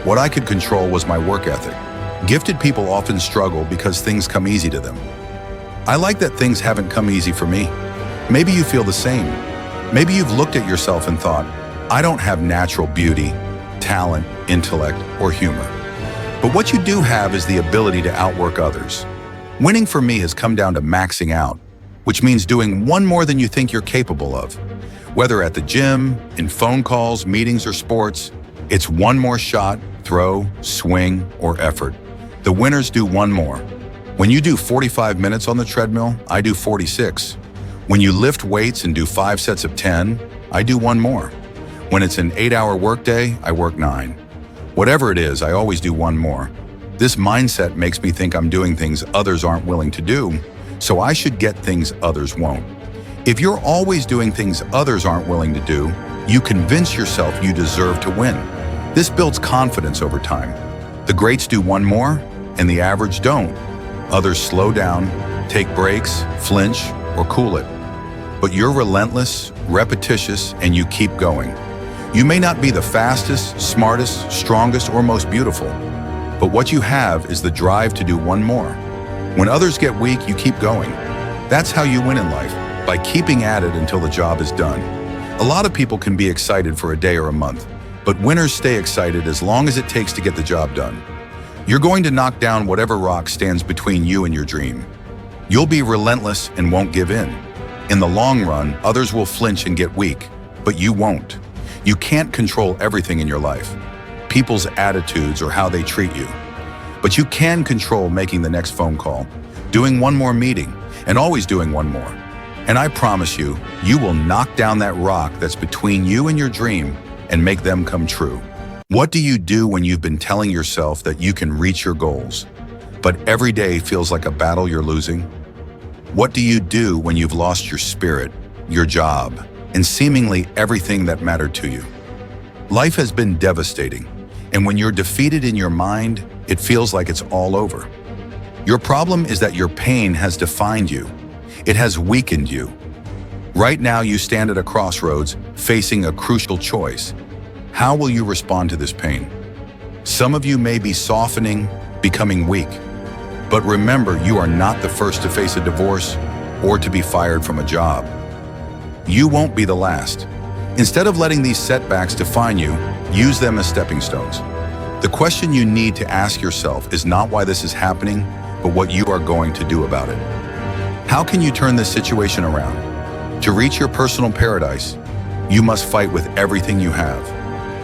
What I could control was my work ethic. Gifted people often struggle because things come easy to them. I like that things haven't come easy for me. Maybe you feel the same. Maybe you've looked at yourself and thought, I don't have natural beauty, talent, intellect, or humor. But what you do have is the ability to outwork others. Winning for me has come down to maxing out, which means doing one more than you think you're capable of. Whether at the gym, in phone calls, meetings, or sports, it's one more shot, throw, swing, or effort. The winners do one more. When you do 45 minutes on the treadmill, I do 46. When you lift weights and do 5 sets of 10, I do one more. When it's an 8-hour workday, I work 9. Whatever it is, I always do one more. This mindset makes me think I'm doing things others aren't willing to do, so I should get things others won't. If you're always doing things others aren't willing to do, you convince yourself you deserve to win. This builds confidence over time. The greats do one more, and the average don't. Others slow down, take breaks, flinch, or cool it. But you're relentless, repetitious, and you keep going. You may not be the fastest, smartest, strongest, or most beautiful, but what you have is the drive to do one more. When others get weak, you keep going. That's how you win in life, by keeping at it until the job is done. A lot of people can be excited for a day or a month, but winners stay excited as long as it takes to get the job done. You're going to knock down whatever rock stands between you and your dream. You'll be relentless and won't give in. In the long run, others will flinch and get weak, but you won't. You can't control everything in your life, people's attitudes or how they treat you. But you can control making the next phone call, doing one more meeting, and always doing one more. And I promise you, you will knock down that rock that's between you and your dream and make them come true. What do you do when you've been telling yourself that you can reach your goals, but every day feels like a battle you're losing? What do you do when you've lost your spirit, your job, and seemingly everything that mattered to you? Life has been devastating, and when you're defeated in your mind, it feels like it's all over. Your problem is that your pain has defined you. It has weakened you. Right now, you stand at a crossroads, facing a crucial choice. How will you respond to this pain? Some of you may be softening, becoming weak. But remember, you are not the first to face a divorce or to be fired from a job. You won't be the last. Instead of letting these setbacks define you, use them as stepping stones. The question you need to ask yourself is not why this is happening, but what you are going to do about it. How can you turn this situation around? To reach your personal paradise, you must fight with everything you have.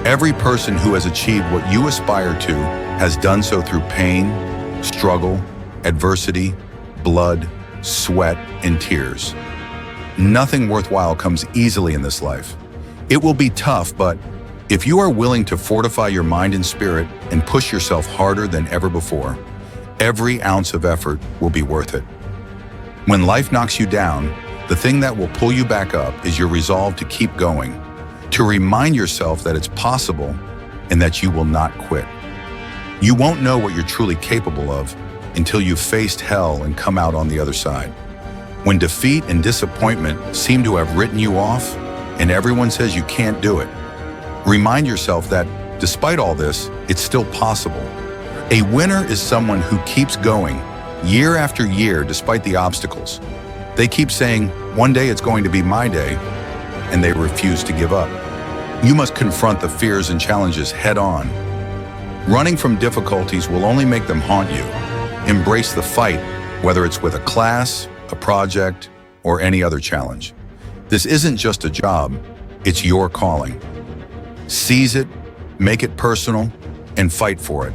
Every person who has achieved what you aspire to has done so through pain, struggle, adversity, blood, sweat, and tears. Nothing worthwhile comes easily in this life. It will be tough, but if you are willing to fortify your mind and spirit and push yourself harder than ever before, every ounce of effort will be worth it. When life knocks you down, the thing that will pull you back up is your resolve to keep going, to remind yourself that it's possible and that you will not quit. You won't know what you're truly capable of until you've faced hell and come out on the other side. When defeat and disappointment seem to have written you off and everyone says you can't do it, remind yourself that, despite all this, it's still possible. A winner is someone who keeps going year after year despite the obstacles. They keep saying, one day it's going to be my day, and they refuse to give up. You must confront the fears and challenges head on. Running from difficulties will only make them haunt you. Embrace the fight, whether it's with a class, a project, or any other challenge. This isn't just a job, it's your calling. Seize it, make it personal, and fight for it.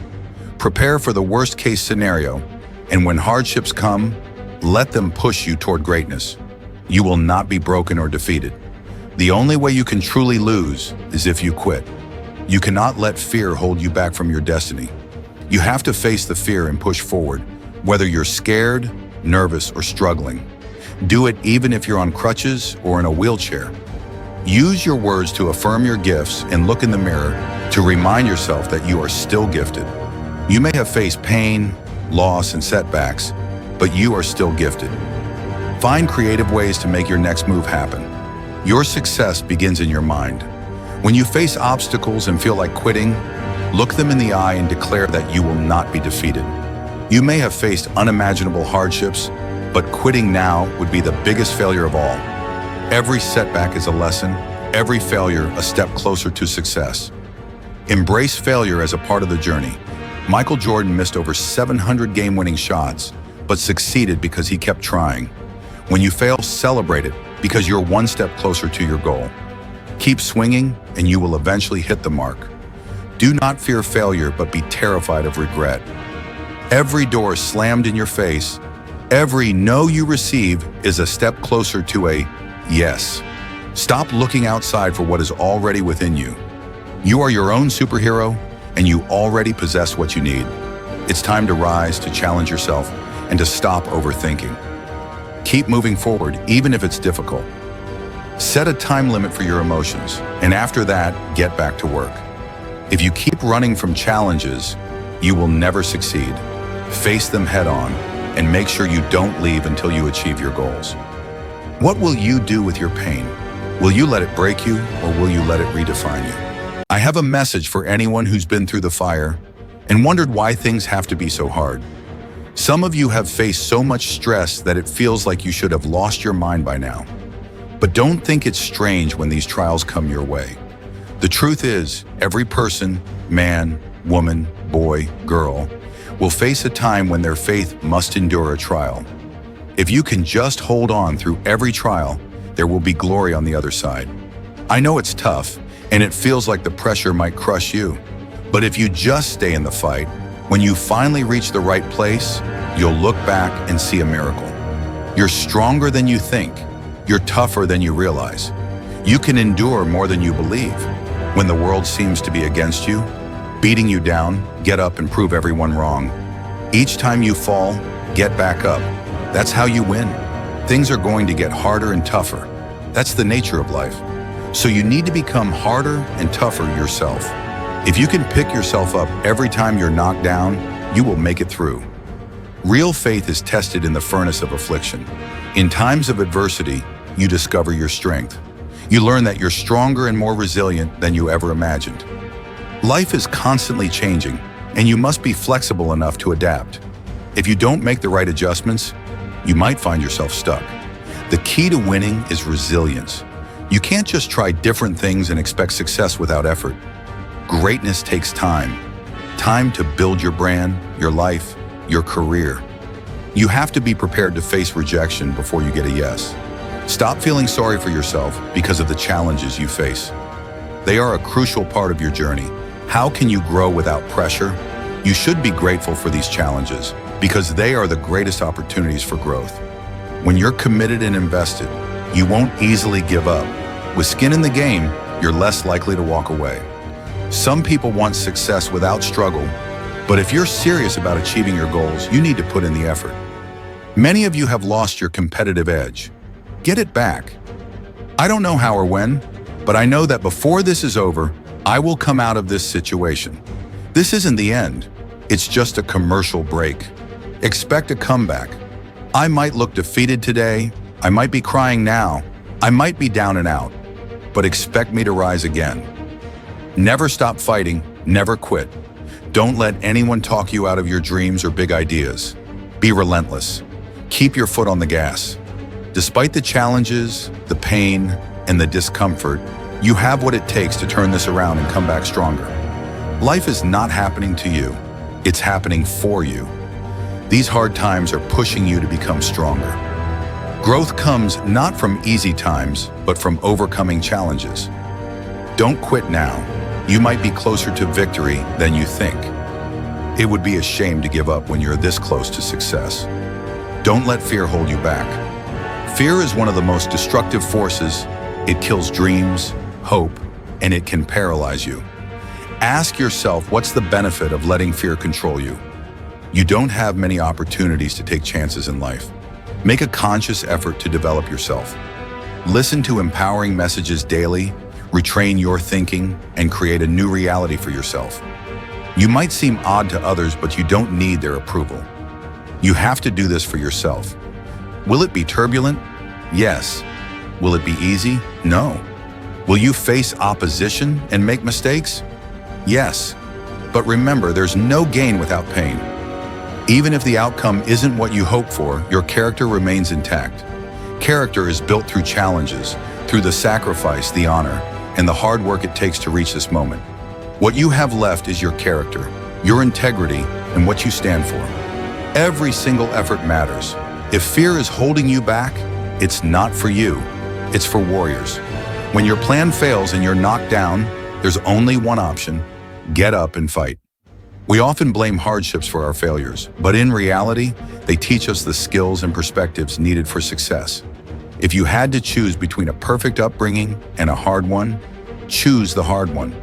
Prepare for the worst-case scenario, and when hardships come, let them push you toward greatness. You will not be broken or defeated. The only way you can truly lose is if you quit. You cannot let fear hold you back from your destiny. You have to face the fear and push forward, whether you're scared, nervous, or struggling. Do it even if you're on crutches or in a wheelchair. Use your words to affirm your gifts and look in the mirror to remind yourself that you are still gifted. You may have faced pain, loss, and setbacks, but you are still gifted. Find creative ways to make your next move happen. Your success begins in your mind. When you face obstacles and feel like quitting, look them in the eye and declare that you will not be defeated. You may have faced unimaginable hardships, but quitting now would be the biggest failure of all. Every setback is a lesson, every failure a step closer to success. Embrace failure as a part of the journey. Michael Jordan missed over 700 game-winning shots, but succeeded because he kept trying. When you fail, celebrate it, because you're one step closer to your goal. Keep swinging, and you will eventually hit the mark. Do not fear failure, but be terrified of regret. Every door slammed in your face, every no you receive is a step closer to a yes. Stop looking outside for what is already within you. You are your own superhero, and you already possess what you need. It's time to rise, to challenge yourself, and to stop overthinking. Keep moving forward, even if it's difficult. Set a time limit for your emotions, and after that, get back to work. If you keep running from challenges, you will never succeed. Face them head on, and make sure you don't leave until you achieve your goals. What will you do with your pain? Will you let it break you, or will you let it redefine you? I have a message for anyone who's been through the fire and wondered why things have to be so hard. Some of you have faced so much stress that it feels like you should have lost your mind by now. But don't think it's strange when these trials come your way. The truth is, every person, man, woman, boy, girl, will face a time when their faith must endure a trial. If you can just hold on through every trial, there will be glory on the other side. I know it's tough, and it feels like the pressure might crush you. But if you just stay in the fight, when you finally reach the right place, you'll look back and see a miracle. You're stronger than you think. You're tougher than you realize. You can endure more than you believe. When the world seems to be against you, beating you down, get up and prove everyone wrong. Each time you fall, get back up. That's how you win. Things are going to get harder and tougher. That's the nature of life. So you need to become harder and tougher yourself. If you can pick yourself up every time you're knocked down, you will make it through. Real faith is tested in the furnace of affliction. In times of adversity, you discover your strength. You learn that you're stronger and more resilient than you ever imagined. Life is constantly changing, and you must be flexible enough to adapt. If you don't make the right adjustments, you might find yourself stuck. The key to winning is resilience. You can't just try different things and expect success without effort. Greatness takes time. Time to build your brand, your life, your career. You have to be prepared to face rejection before you get a yes. Stop feeling sorry for yourself because of the challenges you face. They are a crucial part of your journey. How can you grow without pressure? You should be grateful for these challenges because they are the greatest opportunities for growth. When you're committed and invested, you won't easily give up. With skin in the game, you're less likely to walk away. Some people want success without struggle, but if you're serious about achieving your goals, you need to put in the effort. Many of you have lost your competitive edge. Get it back. I don't know how or when, but I know that before this is over, I will come out of this situation. This isn't the end. It's just a commercial break. Expect a comeback. I might look defeated today. I might be crying now. I might be down and out, but expect me to rise again. Never stop fighting. Never quit. Don't let anyone talk you out of your dreams or big ideas. Be relentless. Keep your foot on the gas. Despite the challenges, the pain, and the discomfort, you have what it takes to turn this around and come back stronger. Life is not happening to you. It's happening for you. These hard times are pushing you to become stronger. Growth comes not from easy times, but from overcoming challenges. Don't quit now. You might be closer to victory than you think. It would be a shame to give up when you're this close to success. Don't let fear hold you back. Fear is one of the most destructive forces. It kills dreams, hope, and it can paralyze you. Ask yourself, what's the benefit of letting fear control you? You don't have many opportunities to take chances in life. Make a conscious effort to develop yourself. Listen to empowering messages daily, retrain your thinking, and create a new reality for yourself. You might seem odd to others, but you don't need their approval. You have to do this for yourself. Will it be turbulent? Yes. Will it be easy? No. Will you face opposition and make mistakes? Yes. But remember, there's no gain without pain. Even if the outcome isn't what you hope for, your character remains intact. Character is built through challenges, through the sacrifice, the honor, and the hard work it takes to reach this moment. What you have left is your character, your integrity, and what you stand for. Every single effort matters. If fear is holding you back, it's not for you. It's for warriors. When your plan fails and you're knocked down, there's only one option: get up and fight. We often blame hardships for our failures, but in reality, they teach us the skills and perspectives needed for success. If you had to choose between a perfect upbringing and a hard one, choose the hard one.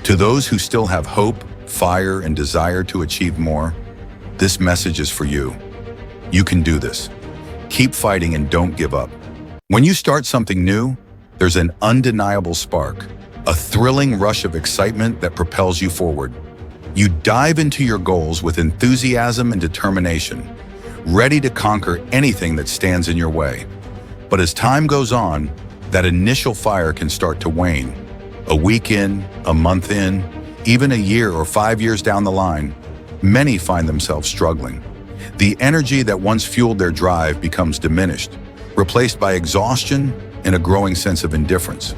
To those who still have hope, fire, and desire to achieve more, this message is for you. You can do this. Keep fighting and don't give up. When you start something new, there's an undeniable spark, a thrilling rush of excitement that propels you forward. You dive into your goals with enthusiasm and determination, ready to conquer anything that stands in your way. But as time goes on, that initial fire can start to wane. A week in, a month in, even a year or 5 years down the line, many find themselves struggling. The energy that once fueled their drive becomes diminished, replaced by exhaustion and a growing sense of indifference.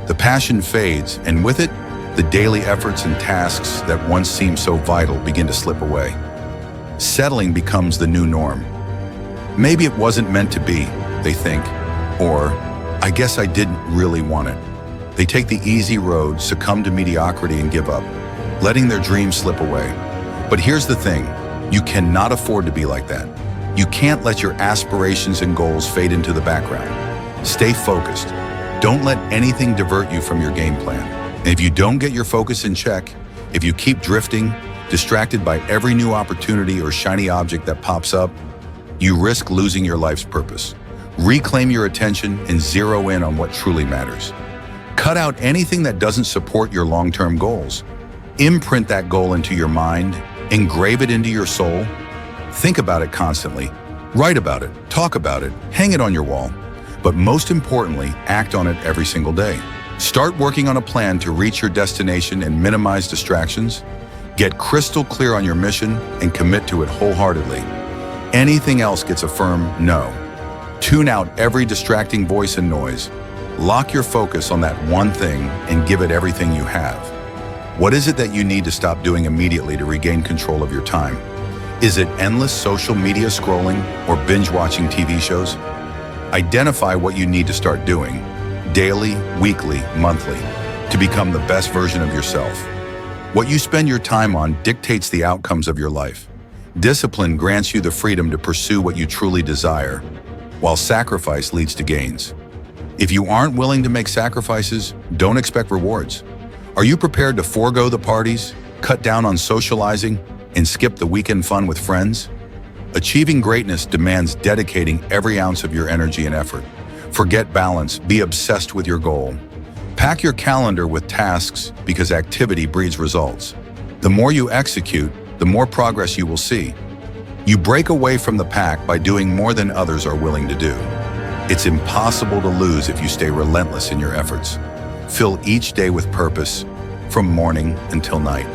The passion fades, and with it, the daily efforts and tasks that once seemed so vital begin to slip away. Settling becomes the new norm. Maybe it wasn't meant to be, they think, or I guess I didn't really want it. They take the easy road, succumb to mediocrity, and give up, letting their dreams slip away. But here's the thing, you cannot afford to be like that. You can't let your aspirations and goals fade into the background. Stay focused. Don't let anything divert you from your game plan. And if you don't get your focus in check, if you keep drifting, distracted by every new opportunity or shiny object that pops up, you risk losing your life's purpose. Reclaim your attention and zero in on what truly matters. Cut out anything that doesn't support your long-term goals. Imprint that goal into your mind, engrave it into your soul. Think about it constantly. Write about it, talk about it, hang it on your wall. But most importantly, act on it every single day. Start working on a plan to reach your destination and minimize distractions. Get crystal clear on your mission and commit to it wholeheartedly. Anything else gets a firm no. Tune out every distracting voice and noise. Lock your focus on that one thing and give it everything you have. What is it that you need to stop doing immediately to regain control of your time? Is it endless social media scrolling or binge-watching TV shows? Identify what you need to start doing, daily, weekly, monthly, to become the best version of yourself. What you spend your time on dictates the outcomes of your life. Discipline grants you the freedom to pursue what you truly desire, while sacrifice leads to gains. If you aren't willing to make sacrifices, don't expect rewards. Are you prepared to forego the parties, cut down on socializing, and skip the weekend fun with friends? Achieving greatness demands dedicating every ounce of your energy and effort. Forget balance, be obsessed with your goal. Pack your calendar with tasks because activity breeds results. The more you execute, the more progress you will see. You break away from the pack by doing more than others are willing to do. It's impossible to lose if you stay relentless in your efforts. Fill each day with purpose, from morning until night.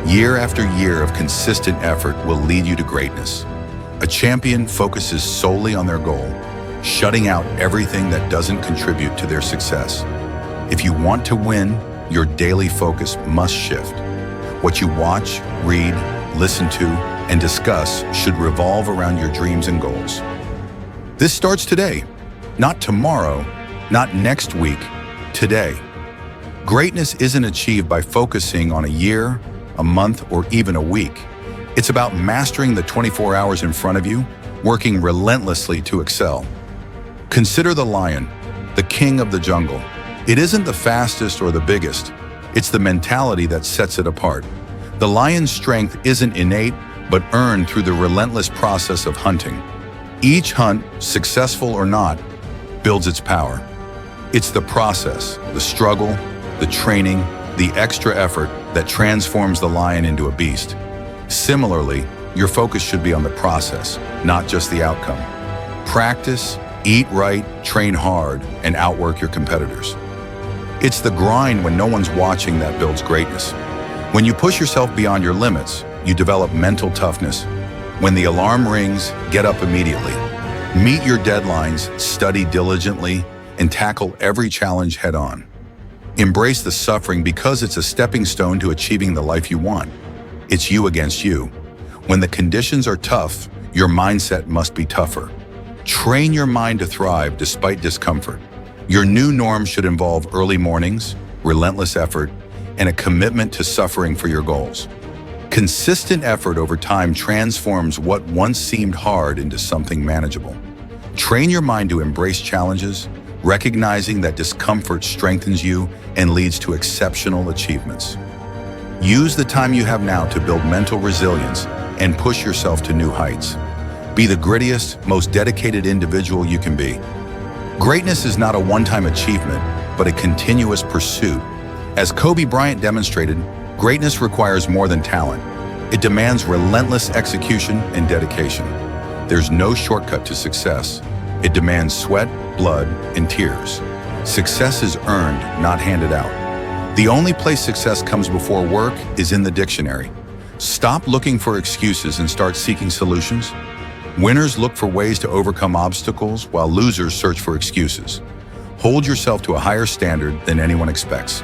Year after year of consistent effort will lead you to greatness. A champion focuses solely on their goal, shutting out everything that doesn't contribute to their success. If you want to win, your daily focus must shift. What you watch, read, listen to, and discuss should revolve around your dreams and goals. This starts today, not tomorrow, not next week, today. Greatness isn't achieved by focusing on a year, a month, or even a week. It's about mastering the 24 hours in front of you, working relentlessly to excel. Consider the lion, the king of the jungle. It isn't the fastest or the biggest. It's the mentality that sets it apart. The lion's strength isn't innate, but earned through the relentless process of hunting. Each hunt, successful or not, builds its power. It's the process, the struggle, the training, the extra effort that transforms the lion into a beast. Similarly, your focus should be on the process, not just the outcome. Practice, eat right, train hard, and outwork your competitors. It's the grind when no one's watching that builds greatness. When you push yourself beyond your limits, you develop mental toughness. When the alarm rings, get up immediately. Meet your deadlines, study diligently, and tackle every challenge head-on. Embrace the suffering because it's a stepping stone to achieving the life you want. It's you against you. When the conditions are tough, your mindset must be tougher. Train your mind to thrive despite discomfort. Your new norm should involve early mornings, relentless effort, and a commitment to suffering for your goals. Consistent effort over time transforms what once seemed hard into something manageable. Train your mind to embrace challenges, recognizing that discomfort strengthens you and leads to exceptional achievements. Use the time you have now to build mental resilience and push yourself to new heights. Be the grittiest, most dedicated individual you can be. Greatness is not a one-time achievement, but a continuous pursuit. As Kobe Bryant demonstrated, greatness requires more than talent. It demands relentless execution and dedication. There's no shortcut to success. It demands sweat, blood, and tears. Success is earned, not handed out. The only place success comes before work is in the dictionary. Stop looking for excuses and start seeking solutions. Winners look for ways to overcome obstacles, while losers search for excuses. Hold yourself to a higher standard than anyone expects.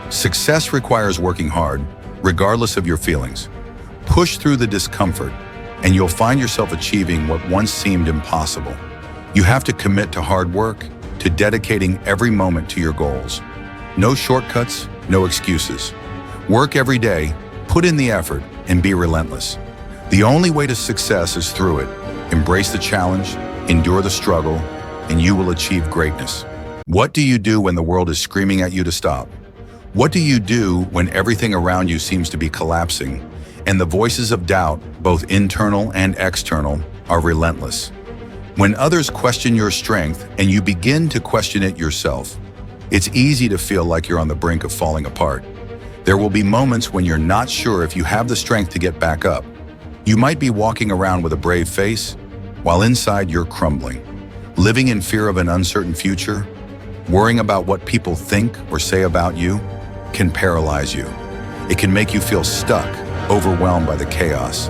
Success requires working hard, regardless of your feelings. Push through the discomfort, and you'll find yourself achieving what once seemed impossible. You have to commit to hard work, to dedicating every moment to your goals. No shortcuts, no excuses. Work every day, put in the effort, and be relentless. The only way to success is through it. Embrace the challenge, endure the struggle, and you will achieve greatness. What do you do when the world is screaming at you to stop? What do you do when everything around you seems to be collapsing and the voices of doubt, both internal and external, are relentless? When others question your strength and you begin to question it yourself, it's easy to feel like you're on the brink of falling apart. There will be moments when you're not sure if you have the strength to get back up. You might be walking around with a brave face, while inside you're crumbling. Living in fear of an uncertain future, worrying about what people think or say about you, can paralyze you. It can make you feel stuck, overwhelmed by the chaos.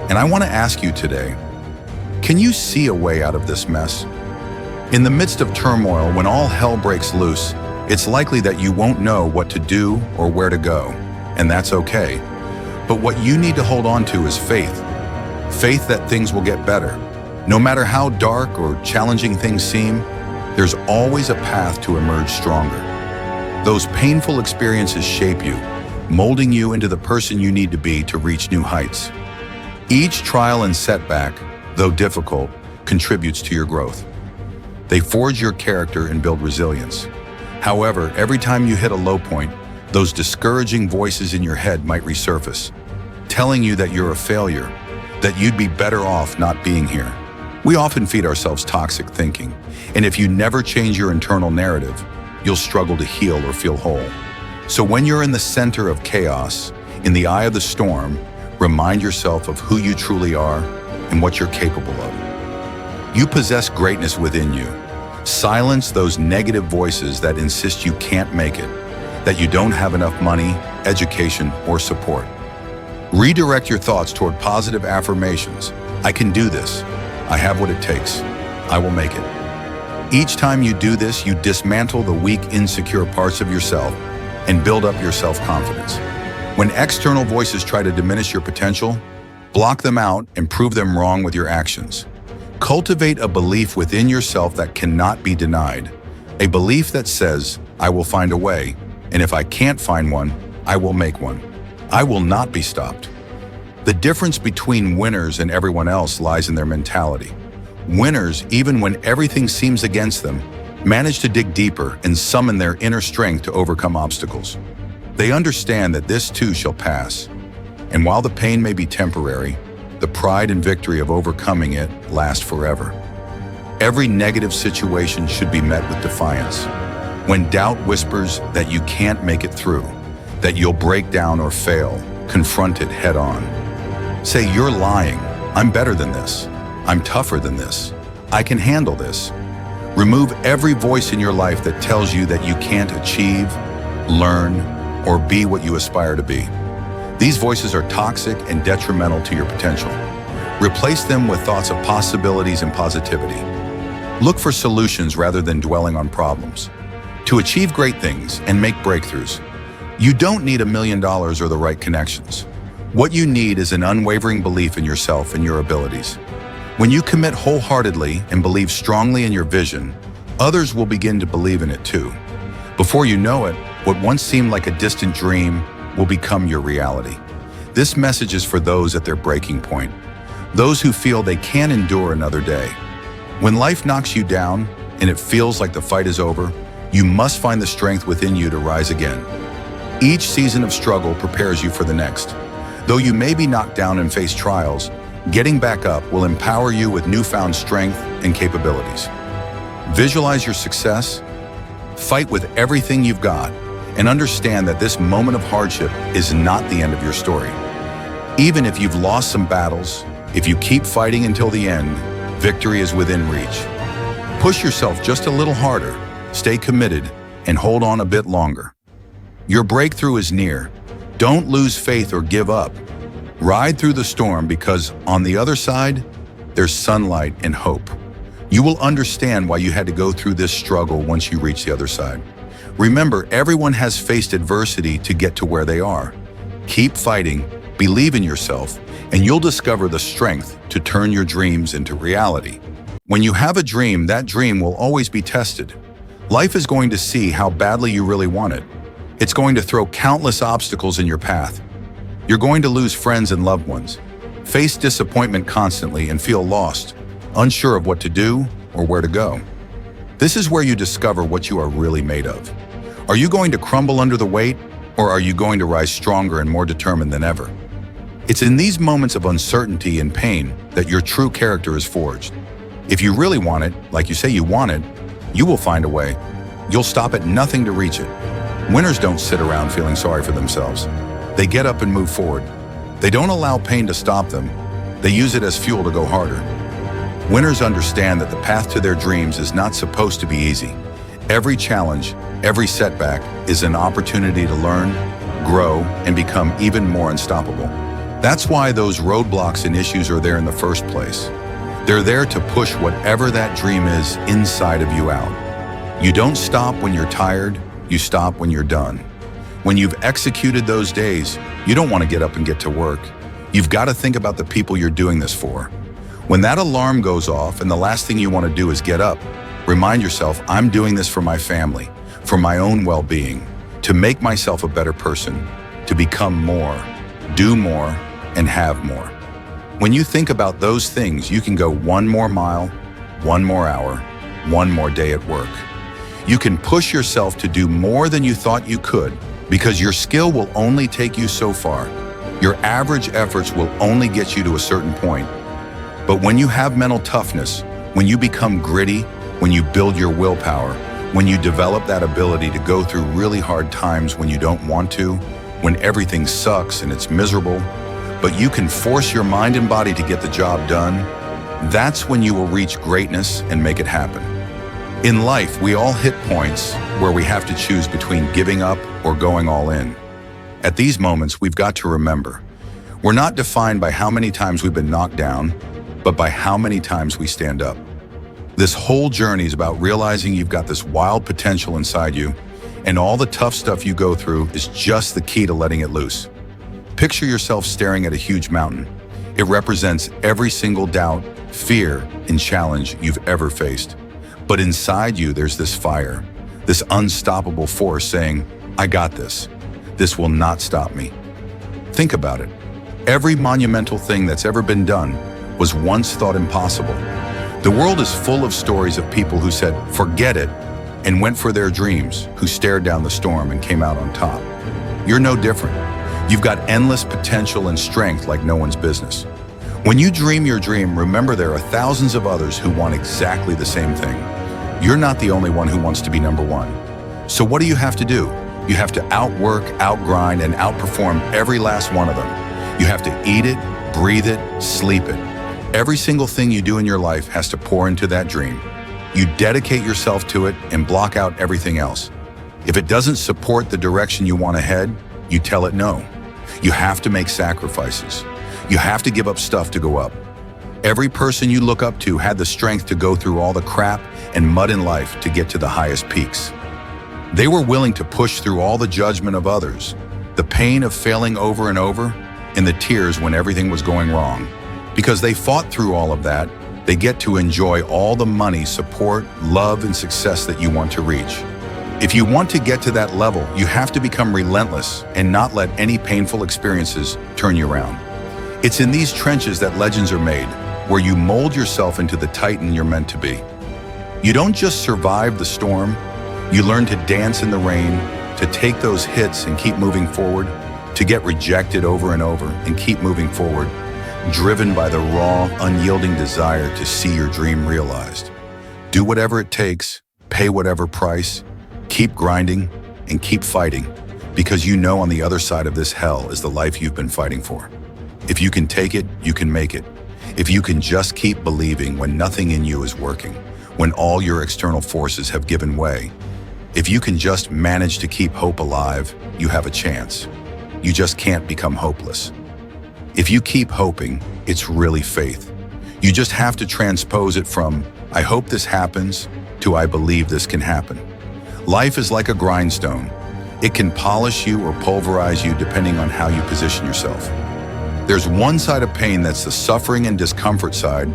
And I want to ask you today, can you see a way out of this mess? In the midst of turmoil, when all hell breaks loose, it's likely that you won't know what to do or where to go, and that's okay. But what you need to hold on to is faith. Faith that things will get better. No matter how dark or challenging things seem, there's always a path to emerge stronger. Those painful experiences shape you, molding you into the person you need to be to reach new heights. Each trial and setback, though difficult, contributes to your growth. They forge your character and build resilience. However, every time you hit a low point, those discouraging voices in your head might resurface, telling you that you're a failure, that you'd be better off not being here. We often feed ourselves toxic thinking, and if you never change your internal narrative, you'll struggle to heal or feel whole. So when you're in the center of chaos, in the eye of the storm, remind yourself of who you truly are and what you're capable of. You possess greatness within you. Silence those negative voices that insist you can't make it, that you don't have enough money, education, or support. Redirect your thoughts toward positive affirmations. I can do this. I have what it takes. I will make it. Each time you do this, you dismantle the weak, insecure parts of yourself and build up your self-confidence. When external voices try to diminish your potential, block them out and prove them wrong with your actions. Cultivate a belief within yourself that cannot be denied. A belief that says, I will find a way, and if I can't find one, I will make one. I will not be stopped. The difference between winners and everyone else lies in their mentality. Winners, even when everything seems against them, manage to dig deeper and summon their inner strength to overcome obstacles. They understand that this too shall pass, and while the pain may be temporary, the pride and victory of overcoming it last forever. Every negative situation should be met with defiance. When doubt whispers that you can't make it through, that you'll break down or fail, confront it head on. Say, "You're lying. I'm better than this. I'm tougher than this. I can handle this." Remove every voice in your life that tells you that you can't achieve, learn, or be what you aspire to be. These voices are toxic and detrimental to your potential. Replace them with thoughts of possibilities and positivity. Look for solutions rather than dwelling on problems. To achieve great things and make breakthroughs, you don't need $1 million or the right connections. What you need is an unwavering belief in yourself and your abilities. When you commit wholeheartedly and believe strongly in your vision, others will begin to believe in it too. Before you know it, what once seemed like a distant dream will become your reality. This message is for those at their breaking point, those who feel they can't endure another day. When life knocks you down and it feels like the fight is over, you must find the strength within you to rise again. Each season of struggle prepares you for the next. Though you may be knocked down and face trials, getting back up will empower you with newfound strength and capabilities. Visualize your success, fight with everything you've got, and understand that this moment of hardship is not the end of your story. Even if you've lost some battles, if you keep fighting until the end, victory is within reach. Push yourself just a little harder, stay committed, and hold on a bit longer. Your breakthrough is near. Don't lose faith or give up. Ride through the storm because on the other side, there's sunlight and hope. You will understand why you had to go through this struggle once you reach the other side. Remember, everyone has faced adversity to get to where they are. Keep fighting, believe in yourself, and you'll discover the strength to turn your dreams into reality. When you have a dream, that dream will always be tested. Life is going to see how badly you really want it. It's going to throw countless obstacles in your path. You're going to lose friends and loved ones, face disappointment constantly, and feel lost, unsure of what to do or where to go. This is where you discover what you are really made of. Are you going to crumble under the weight, or are you going to rise stronger and more determined than ever? It's in these moments of uncertainty and pain that your true character is forged. If you really want it, like you say you want it, you will find a way. You'll stop at nothing to reach it. Winners don't sit around feeling sorry for themselves. They get up and move forward. They don't allow pain to stop them. They use it as fuel to go harder. Winners understand that the path to their dreams is not supposed to be easy. Every challenge, every setback is an opportunity to learn, grow, and become even more unstoppable. That's why those roadblocks and issues are there in the first place. They're there to push whatever that dream is inside of you out. You don't stop when you're tired, you stop when you're done. When you've executed those days, you don't want to get up and get to work. You've got to think about the people you're doing this for. When that alarm goes off and the last thing you want to do is get up, remind yourself, I'm doing this for my family, for my own well-being, to make myself a better person, to become more, do more, and have more. When you think about those things, you can go 1 more mile, 1 more hour, 1 more day at work. You can push yourself to do more than you thought you could, because your skill will only take you so far. Your average efforts will only get you to a certain point. But when you have mental toughness, when you become gritty, when you build your willpower, when you develop that ability to go through really hard times when you don't want to, when everything sucks and it's miserable, but you can force your mind and body to get the job done, that's when you will reach greatness and make it happen. In life, we all hit points where we have to choose between giving up or going all in. At these moments, we've got to remember, we're not defined by how many times we've been knocked down, but by how many times we stand up. This whole journey is about realizing you've got this wild potential inside you, and all the tough stuff you go through is just the key to letting it loose. Picture yourself staring at a huge mountain. It represents every single doubt, fear, and challenge you've ever faced. But inside you, there's this fire, this unstoppable force saying, I got this. This will not stop me. Think about it. Every monumental thing that's ever been done was once thought impossible. The world is full of stories of people who said, forget it, and went for their dreams, who stared down the storm and came out on top. You're no different. You've got endless potential and strength like no one's business. When you dream your dream, remember there are thousands of others who want exactly the same thing. You're not the only one who wants to be number one. So what do you have to do? You have to outwork, outgrind, and outperform every last one of them. You have to eat it, breathe it, sleep it. Every single thing you do in your life has to pour into that dream. You dedicate yourself to it and block out everything else. If it doesn't support the direction you want to head, you tell it no. You have to make sacrifices. You have to give up stuff to go up. Every person you look up to had the strength to go through all the crap and mud in life to get to the highest peaks. They were willing to push through all the judgment of others, the pain of failing over and over, and the tears when everything was going wrong. Because they fought through all of that, they get to enjoy all the money, support, love, and success that you want to reach. If you want to get to that level, you have to become relentless and not let any painful experiences turn you around. It's in these trenches that legends are made, where you mold yourself into the titan you're meant to be. You don't just survive the storm, you learn to dance in the rain, to take those hits and keep moving forward, to get rejected over and over and keep moving forward, driven by the raw, unyielding desire to see your dream realized. Do whatever it takes, pay whatever price, keep grinding and keep fighting, because you know on the other side of this hell is the life you've been fighting for. If you can take it, you can make it. If you can just keep believing when nothing in you is working, when all your external forces have given way, if you can just manage to keep hope alive, you have a chance. You just can't become hopeless. If you keep hoping, it's really faith. You just have to transpose it from, I hope this happens, to I believe this can happen. Life is like a grindstone. It can polish you or pulverize you depending on how you position yourself. There's one side of pain that's the suffering and discomfort side,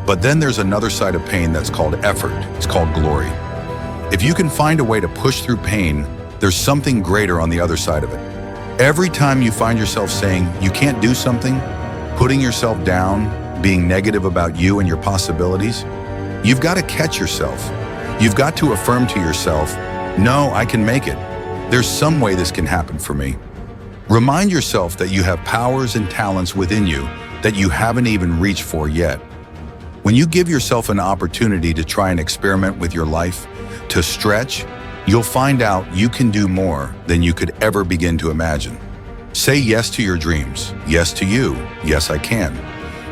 but then there's another side of pain that's called effort. It's called glory. If you can find a way to push through pain, there's something greater on the other side of it. Every time you find yourself saying you can't do something, putting yourself down, being negative about you and your possibilities, you've got to catch yourself. You've got to affirm to yourself, no, I can make it. There's some way this can happen for me. Remind yourself that you have powers and talents within you that you haven't even reached for yet. When you give yourself an opportunity to try and experiment with your life, to stretch, you'll find out you can do more than you could ever begin to imagine. Say yes to your dreams, yes to you, yes I can.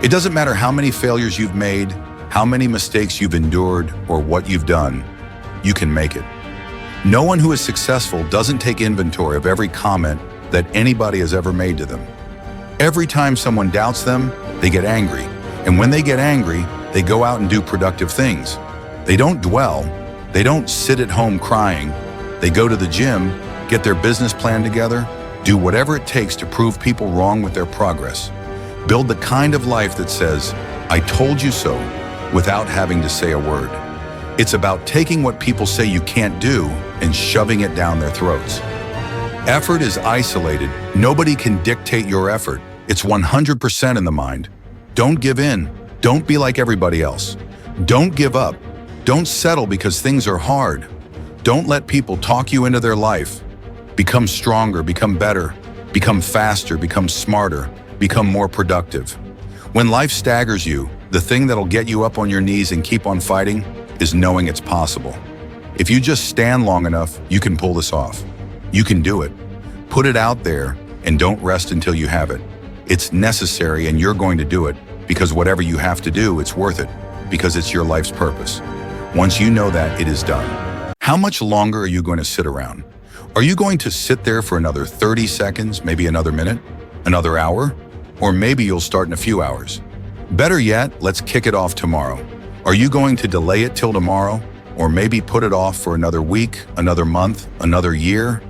It doesn't matter how many failures you've made, how many mistakes you've endured, or what you've done, you can make it. No one who is successful doesn't take inventory of every comment that anybody has ever made to them. Every time someone doubts them, they get angry. And when they get angry, they go out and do productive things. They don't dwell. They don't sit at home crying. They go to the gym, get their business plan together, do whatever it takes to prove people wrong with their progress. Build the kind of life that says, I told you so, without having to say a word. It's about taking what people say you can't do and shoving it down their throats. Effort is isolated. Nobody can dictate your effort. It's 100% in the mind. Don't give in. Don't be like everybody else. Don't give up. Don't settle because things are hard. Don't let people talk you into their life. Become stronger, become better, become faster, become smarter, become more productive. When life staggers you, the thing that'll get you up on your knees and keep on fighting is knowing it's possible. If you just stand long enough, you can pull this off. You can do it. Put it out there and don't rest until you have it. It's necessary and you're going to do it because whatever you have to do, it's worth it because it's your life's purpose. Once you know that, it is done. How much longer are you going to sit around? Are you going to sit there for another 30 seconds, maybe another minute, another hour? Or maybe you'll start in a few hours. Better yet, let's kick it off tomorrow. Are you going to delay it till tomorrow? Or maybe put it off for another week, another month, another year?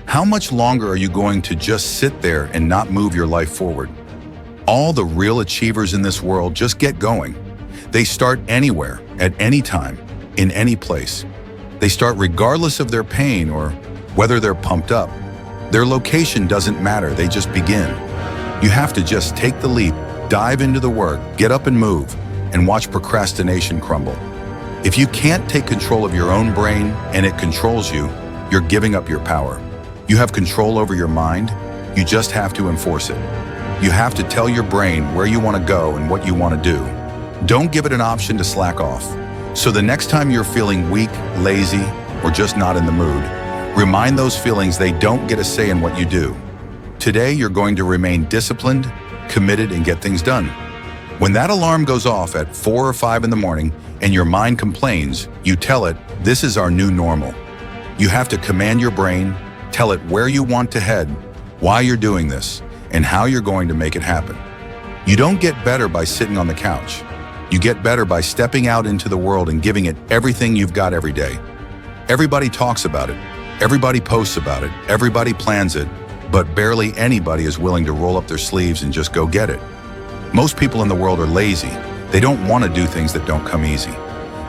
How much longer are you going to just sit there and not move your life forward? All the real achievers in this world just get going. They start anywhere, at any time, in any place. They start regardless of their pain or whether they're pumped up. Their location doesn't matter, they just begin. You have to just take the leap, dive into the work, get up and move, and watch procrastination crumble. If you can't take control of your own brain and it controls you, you're giving up your power. You have control over your mind, you just have to enforce it. You have to tell your brain where you want to go and what you want to do. Don't give it an option to slack off. So the next time you're feeling weak, lazy, or just not in the mood, remind those feelings they don't get a say in what you do. Today, you're going to remain disciplined, committed, and get things done. When that alarm goes off at 4 or 5 in the morning and your mind complains, you tell it, this is our new normal. You have to command your brain, tell it where you want to head, why you're doing this, and how you're going to make it happen. You don't get better by sitting on the couch. You get better by stepping out into the world and giving it everything you've got every day. Everybody talks about it. Everybody posts about it. Everybody plans it. But barely anybody is willing to roll up their sleeves and just go get it. Most people in the world are lazy. They don't want to do things that don't come easy.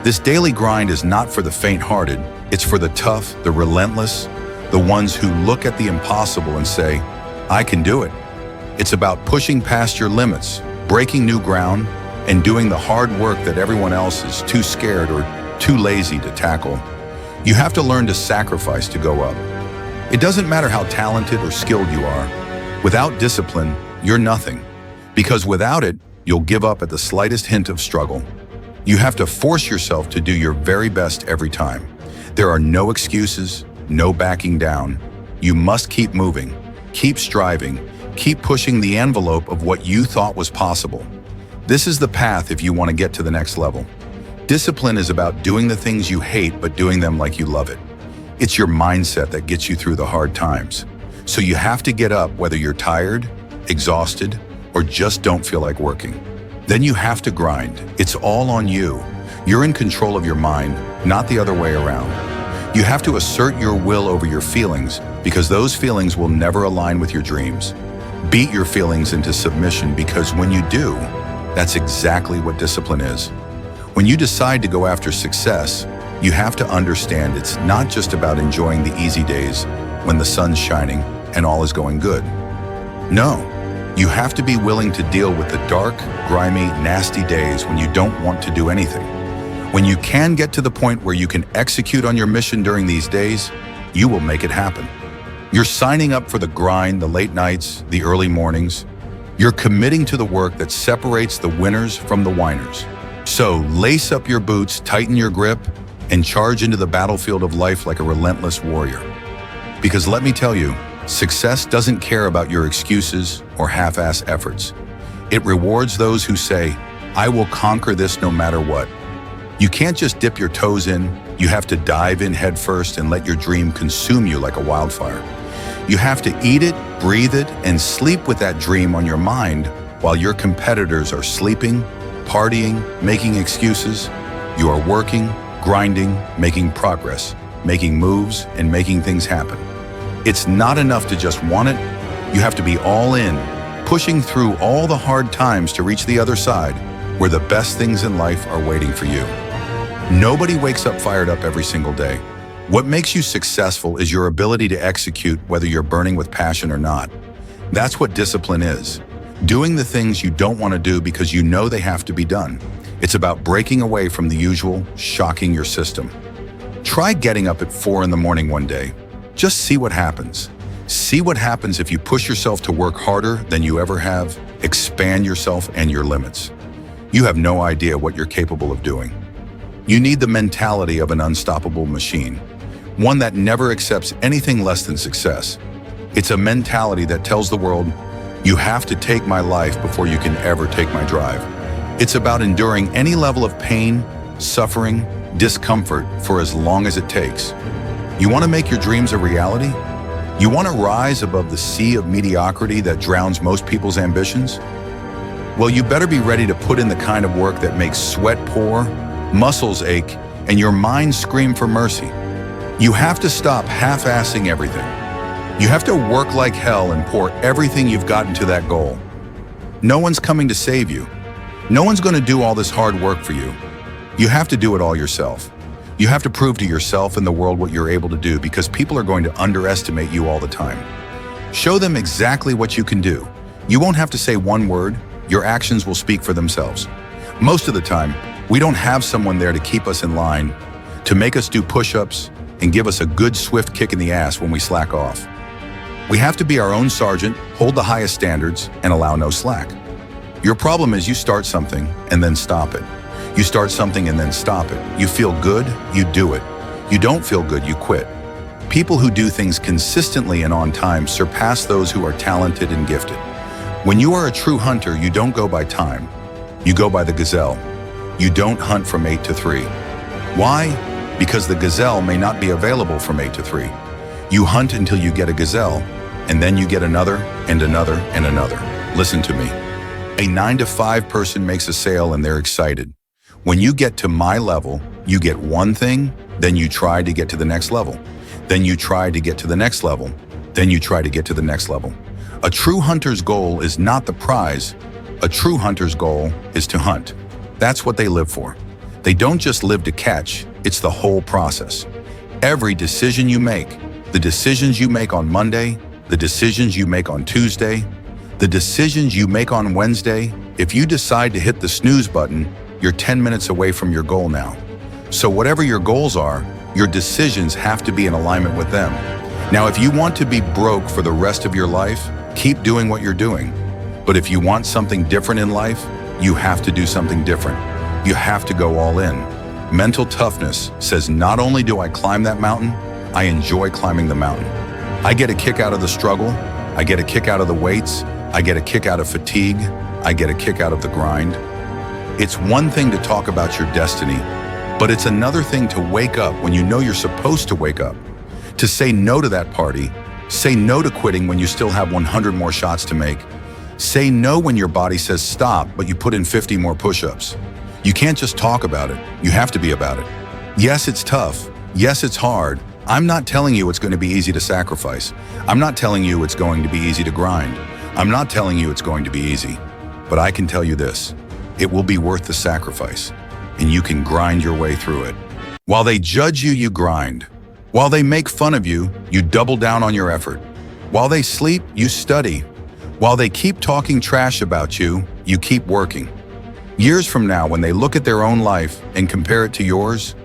This daily grind is not for the faint-hearted. It's for the tough, the relentless, the ones who look at the impossible and say, I can do it. It's about pushing past your limits, breaking new ground, and doing the hard work that everyone else is too scared or too lazy to tackle. You have to learn to sacrifice to go up. It doesn't matter how talented or skilled you are. Without discipline, you're nothing. Because without it, you'll give up at the slightest hint of struggle. You have to force yourself to do your very best every time. There are no excuses, no backing down. You must keep moving, keep striving, keep pushing the envelope of what you thought was possible. This is the path if you want to get to the next level. Discipline is about doing the things you hate but doing them like you love it. It's your mindset that gets you through the hard times. So you have to get up whether you're tired, exhausted, or just don't feel like working. Then you have to grind. It's all on you. You're in control of your mind, not the other way around. You have to assert your will over your feelings because those feelings will never align with your dreams. Beat your feelings into submission because when you do, that's exactly what discipline is. When you decide to go after success, you have to understand it's not just about enjoying the easy days when the sun's shining and all is going good. No. You have to be willing to deal with the dark, grimy, nasty days when you don't want to do anything. When you can get to the point where you can execute on your mission during these days, you will make it happen. You're signing up for the grind, the late nights, the early mornings. You're committing to the work that separates the winners from the whiners. So lace up your boots, tighten your grip, and charge into the battlefield of life like a relentless warrior. Because let me tell you, success doesn't care about your excuses or half-ass efforts. It rewards those who say, I will conquer this no matter what. You can't just dip your toes in. You have to dive in head first and let your dream consume you like a wildfire. You have to eat it, breathe it, and sleep with that dream on your mind while your competitors are sleeping, partying, making excuses. You are working, grinding, making progress, making moves, and making things happen. It's not enough to just want it. You have to be all in, pushing through all the hard times to reach the other side, where the best things in life are waiting for you. Nobody wakes up fired up every single day. What makes you successful is your ability to execute whether you're burning with passion or not. That's what discipline is. Doing the things you don't want to do because you know they have to be done. It's about breaking away from the usual, shocking your system. Try getting up at 4 in the morning one day. Just see what happens. See what happens if you push yourself to work harder than you ever have, expand yourself and your limits. You have no idea what you're capable of doing. You need the mentality of an unstoppable machine, one that never accepts anything less than success. It's a mentality that tells the world, you have to take my life before you can ever take my drive. It's about enduring any level of pain, suffering, discomfort for as long as it takes. You want to make your dreams a reality? You want to rise above the sea of mediocrity that drowns most people's ambitions? Well, you better be ready to put in the kind of work that makes sweat pour, muscles ache, and your mind scream for mercy. You have to stop half-assing everything. You have to work like hell and pour everything you've got into that goal. No one's coming to save you. No one's going to do all this hard work for you. You have to do it all yourself. You have to prove to yourself and the world what you're able to do because people are going to underestimate you all the time. Show them exactly what you can do. You won't have to say one word. Your actions will speak for themselves. Most of the time, we don't have someone there to keep us in line, to make us do push-ups and give us a good swift kick in the ass when we slack off. We have to be our own sergeant, hold the highest standards, and allow no slack. Your problem is you start something and then stop it. You start something and then stop it. You feel good, you do it. You don't feel good, you quit. People who do things consistently and on time surpass those who are talented and gifted. When you are a true hunter, you don't go by time. You go by the gazelle. You don't hunt from 8 to 3. Why? Because the gazelle may not be available from 8 to 3. You hunt until you get a gazelle, and then you get another and another and another. Listen to me. A 9 to 5 person makes a sale and they're excited. When you get to my level, you get one thing, then you try to get to the next level. Then you try to get to the next level. Then you try to get to the next level. A true hunter's goal is not the prize. A true hunter's goal is to hunt. That's what they live for. They don't just live to catch, it's the whole process. Every decision you make, the decisions you make on Monday, the decisions you make on Tuesday, the decisions you make on Wednesday, if you decide to hit the snooze button, you're 10 minutes away from your goal now. So whatever your goals are, your decisions have to be in alignment with them. Now, if you want to be broke for the rest of your life, keep doing what you're doing. But if you want something different in life, you have to do something different. You have to go all in. Mental toughness says not only do I climb that mountain, I enjoy climbing the mountain. I get a kick out of the struggle. I get a kick out of the weights. I get a kick out of fatigue. I get a kick out of the grind. It's one thing to talk about your destiny, but it's another thing to wake up when you know you're supposed to wake up. To say no to that party. Say no to quitting when you still have 100 more shots to make. Say no when your body says stop, but you put in 50 more push-ups. You can't just talk about it. You have to be about it. Yes, it's tough. Yes, it's hard. I'm not telling you it's going to be easy to sacrifice. I'm not telling you it's going to be easy to grind. I'm not telling you it's going to be easy. But I can tell you this. It will be worth the sacrifice, and you can grind your way through it. While they judge you, you grind. While they make fun of you, you double down on your effort. While they sleep, you study. While they keep talking trash about you, you keep working. Years from now, when they look at their own life and compare it to yours,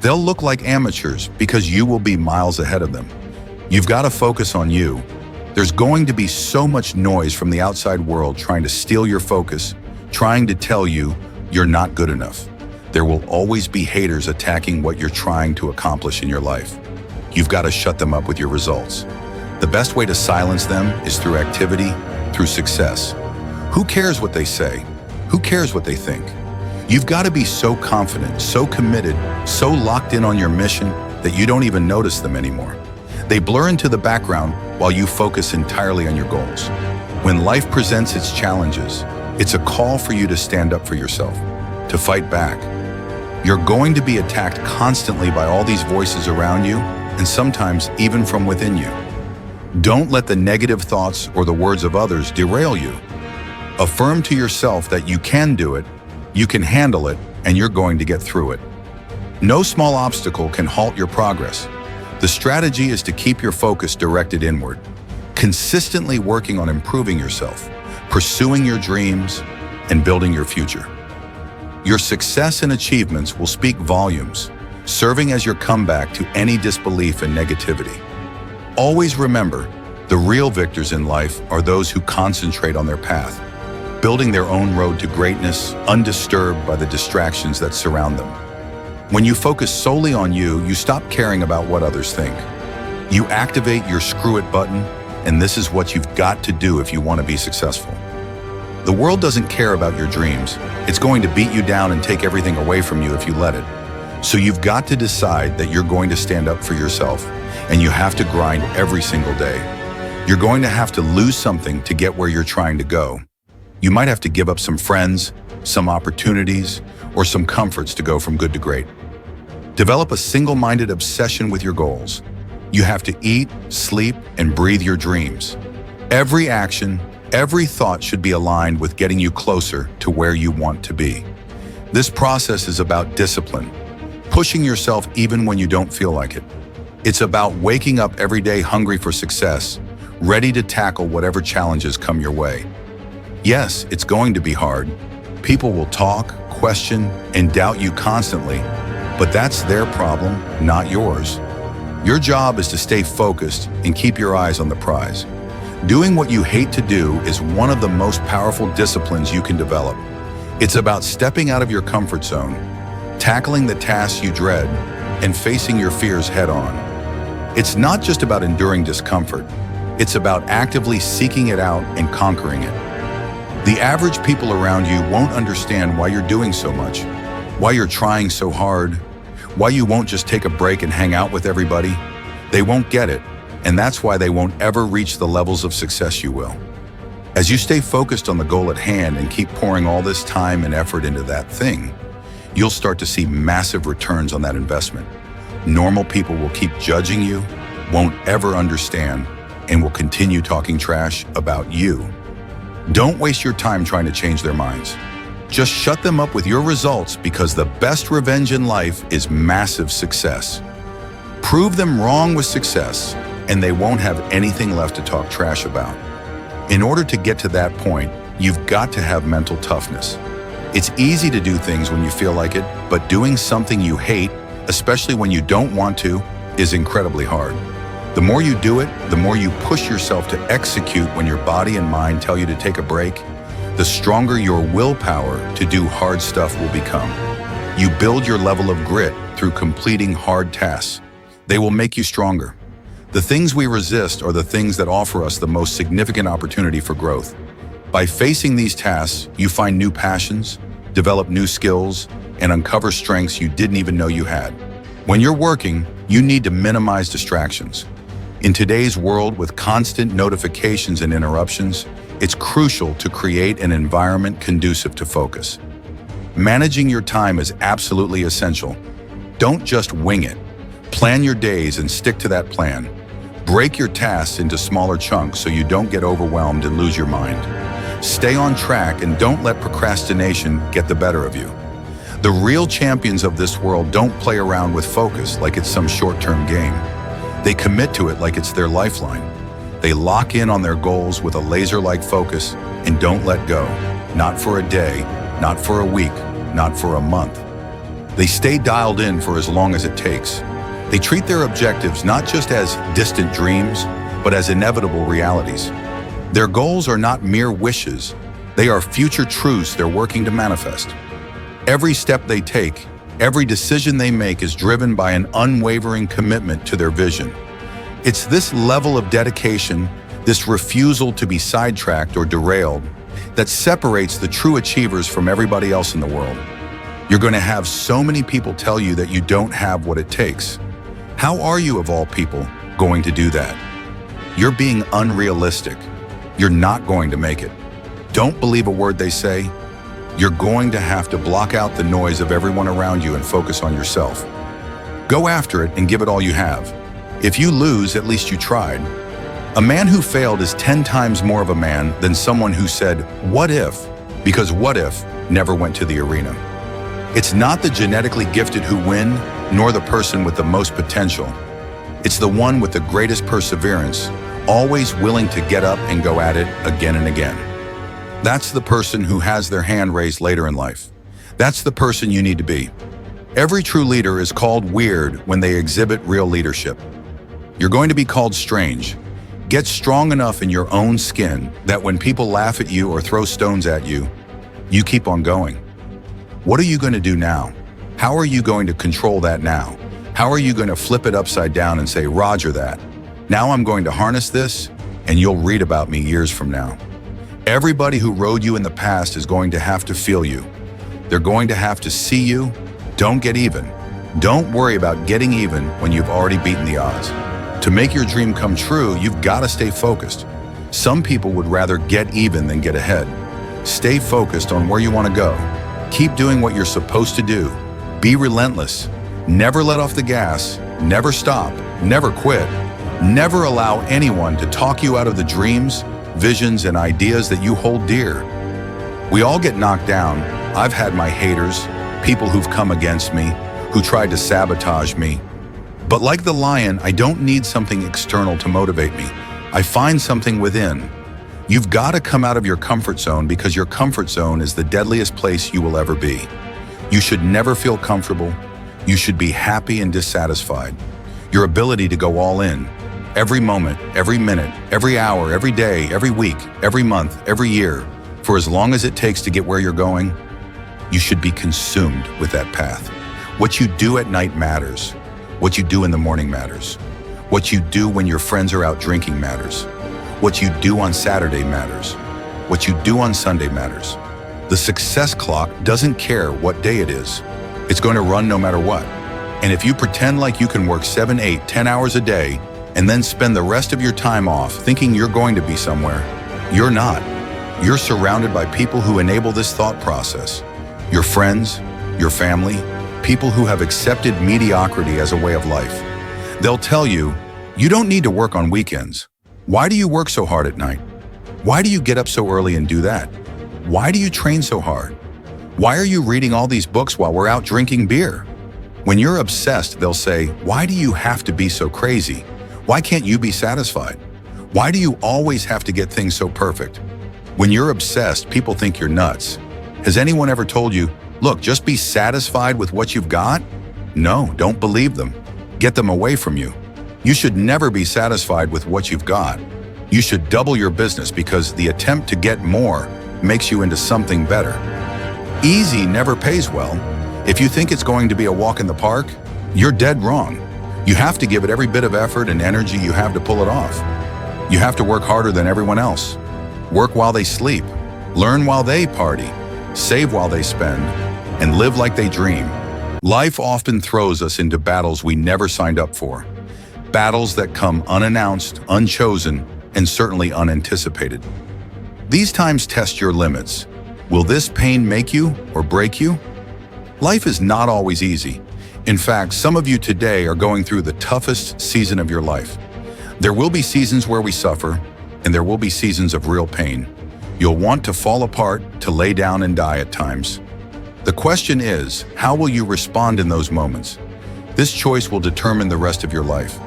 they'll look like amateurs because you will be miles ahead of them. You've got to focus on you. There's going to be so much noise from the outside world trying to steal your focus, trying to tell you you're not good enough. There will always be haters attacking what you're trying to accomplish in your life. You've got to shut them up with your results. The best way to silence them is through activity, through success. Who cares what they say? Who cares what they think? You've got to be so confident, so committed, so locked in on your mission that you don't even notice them anymore. They blur into the background while you focus entirely on your goals. When life presents its challenges, it's a call for you to stand up for yourself, to fight back. You're going to be attacked constantly by all these voices around you, and sometimes even from within you. Don't let the negative thoughts or the words of others derail you. Affirm to yourself that you can do it, you can handle it, and you're going to get through it. No small obstacle can halt your progress. The strategy is to keep your focus directed inward, consistently working on improving yourself, pursuing your dreams, and building your future. Your success and achievements will speak volumes, serving as your comeback to any disbelief and negativity. Always remember, the real victors in life are those who concentrate on their path, building their own road to greatness, undisturbed by the distractions that surround them. When you focus solely on you, you stop caring about what others think. You activate your screw it button, and this is what you've got to do if you want to be successful. The world doesn't care about your dreams. It's going to beat you down and take everything away from you if you let it. So you've got to decide that you're going to stand up for yourself, and you have to grind every single day. You're going to have to lose something to get where you're trying to go. You might have to give up some friends, some opportunities, or some comforts to go from good to great. Develop a single-minded obsession with your goals. You have to eat, sleep, and breathe your dreams. Every action, every thought should be aligned with getting you closer to where you want to be. This process is about discipline, pushing yourself even when you don't feel like it. It's about waking up every day hungry for success, ready to tackle whatever challenges come your way. Yes, it's going to be hard. People will talk, question, and doubt you constantly, but that's their problem, not yours. Your job is to stay focused and keep your eyes on the prize. Doing what you hate to do is one of the most powerful disciplines you can develop. It's about stepping out of your comfort zone, tackling the tasks you dread, and facing your fears head on. It's not just about enduring discomfort. It's about actively seeking it out and conquering it. The average people around you won't understand why you're doing so much, why you're trying so hard, why you won't just take a break and hang out with everybody. They won't get it, and that's why they won't ever reach the levels of success you will. As you stay focused on the goal at hand and keep pouring all this time and effort into that thing, you'll start to see massive returns on that investment. Normal people will keep judging you, won't ever understand, and will continue talking trash about you. Don't waste your time trying to change their minds. Just shut them up with your results, because the best revenge in life is massive success. Prove them wrong with success, and they won't have anything left to talk trash about. In order to get to that point, you've got to have mental toughness. It's easy to do things when you feel like it, but doing something you hate, especially when you don't want to, is incredibly hard. The more you do it, the more you push yourself to execute when your body and mind tell you to take a break, the stronger your willpower to do hard stuff will become. You build your level of grit through completing hard tasks. They will make you stronger. The things we resist are the things that offer us the most significant opportunity for growth. By facing these tasks, you find new passions, develop new skills, and uncover strengths you didn't even know you had. When you're working, you need to minimize distractions. In today's world with constant notifications and interruptions, it's crucial to create an environment conducive to focus. Managing your time is absolutely essential. Don't just wing it. Plan your days and stick to that plan. Break your tasks into smaller chunks so you don't get overwhelmed and lose your mind. Stay on track and don't let procrastination get the better of you. The real champions of this world don't play around with focus like it's some short-term game. They commit to it like it's their lifeline. They lock in on their goals with a laser-like focus and don't let go. Not for a day, not for a week, not for a month. They stay dialed in for as long as it takes. They treat their objectives not just as distant dreams, but as inevitable realities. Their goals are not mere wishes. They are future truths they're working to manifest. Every step they take, every decision they make is driven by an unwavering commitment to their vision. It's this level of dedication, this refusal to be sidetracked or derailed, that separates the true achievers from everybody else in the world. You're going to have so many people tell you that you don't have what it takes. How are you, of all people, going to do that? You're being unrealistic. You're not going to make it. Don't believe a word they say. You're going to have to block out the noise of everyone around you and focus on yourself. Go after it and give it all you have. If you lose, at least you tried. A man who failed is 10 times more of a man than someone who said, "What if?" Because what if never went to the arena. It's not the genetically gifted who win, nor the person with the most potential. It's the one with the greatest perseverance, always willing to get up and go at it again and again. That's the person who has their hand raised later in life. That's the person you need to be. Every true leader is called weird when they exhibit real leadership. You're going to be called strange. Get strong enough in your own skin that when people laugh at you or throw stones at you, you keep on going. What are you going to do now? How are you going to control that now? How are you going to flip it upside down and say, "Roger that. Now I'm going to harness this, and you'll read about me years from now." Everybody who rode you in the past is going to have to feel you. They're going to have to see you. Don't get even. Don't worry about getting even when you've already beaten the odds. To make your dream come true, you've got to stay focused. Some people would rather get even than get ahead. Stay focused on where you want to go. Keep doing what you're supposed to do. Be relentless. Never let off the gas. Never stop. Never quit. Never allow anyone to talk you out of the dreams, visions, and ideas that you hold dear. We all get knocked down. I've had my haters, people who've come against me, who tried to sabotage me. But like the lion, I don't need something external to motivate me. I find something within. You've got to come out of your comfort zone, because your comfort zone is the deadliest place you will ever be. You should never feel comfortable. You should be happy and dissatisfied. Your ability to go all in, every moment, every minute, every hour, every day, every week, every month, every year, for as long as it takes to get where you're going, you should be consumed with that path. What you do at night matters. What you do in the morning matters. What you do when your friends are out drinking matters. What you do on Saturday matters. What you do on Sunday matters. The success clock doesn't care what day it is. It's going to run no matter what. And if you pretend like you can work 7, 8, 10 hours a day and then spend the rest of your time off thinking you're going to be somewhere, you're not. You're surrounded by people who enable this thought process. Your friends, your family, people who have accepted mediocrity as a way of life. They'll tell you, you don't need to work on weekends. Why do you work so hard at night? Why do you get up so early and do that? Why do you train so hard? Why are you reading all these books while we're out drinking beer? When you're obsessed, they'll say, why do you have to be so crazy? Why can't you be satisfied? Why do you always have to get things so perfect? When you're obsessed, people think you're nuts. Has anyone ever told you, look, just be satisfied with what you've got? No, don't believe them. Get them away from you. You should never be satisfied with what you've got. You should double your business because the attempt to get more makes you into something better. Easy never pays well. If you think it's going to be a walk in the park, you're dead wrong. You have to give it every bit of effort and energy you have to pull it off. You have to work harder than everyone else. Work while they sleep, learn while they party, save while they spend, and live like they dream. Life often throws us into battles we never signed up for. Battles that come unannounced, unchosen, and certainly unanticipated. These times test your limits. Will this pain make you or break you? Life is not always easy. In fact, some of you today are going through the toughest season of your life. There will be seasons where we suffer, and there will be seasons of real pain. You'll want to fall apart, to lay down and die at times. The question is, how will you respond in those moments? This choice will determine the rest of your life.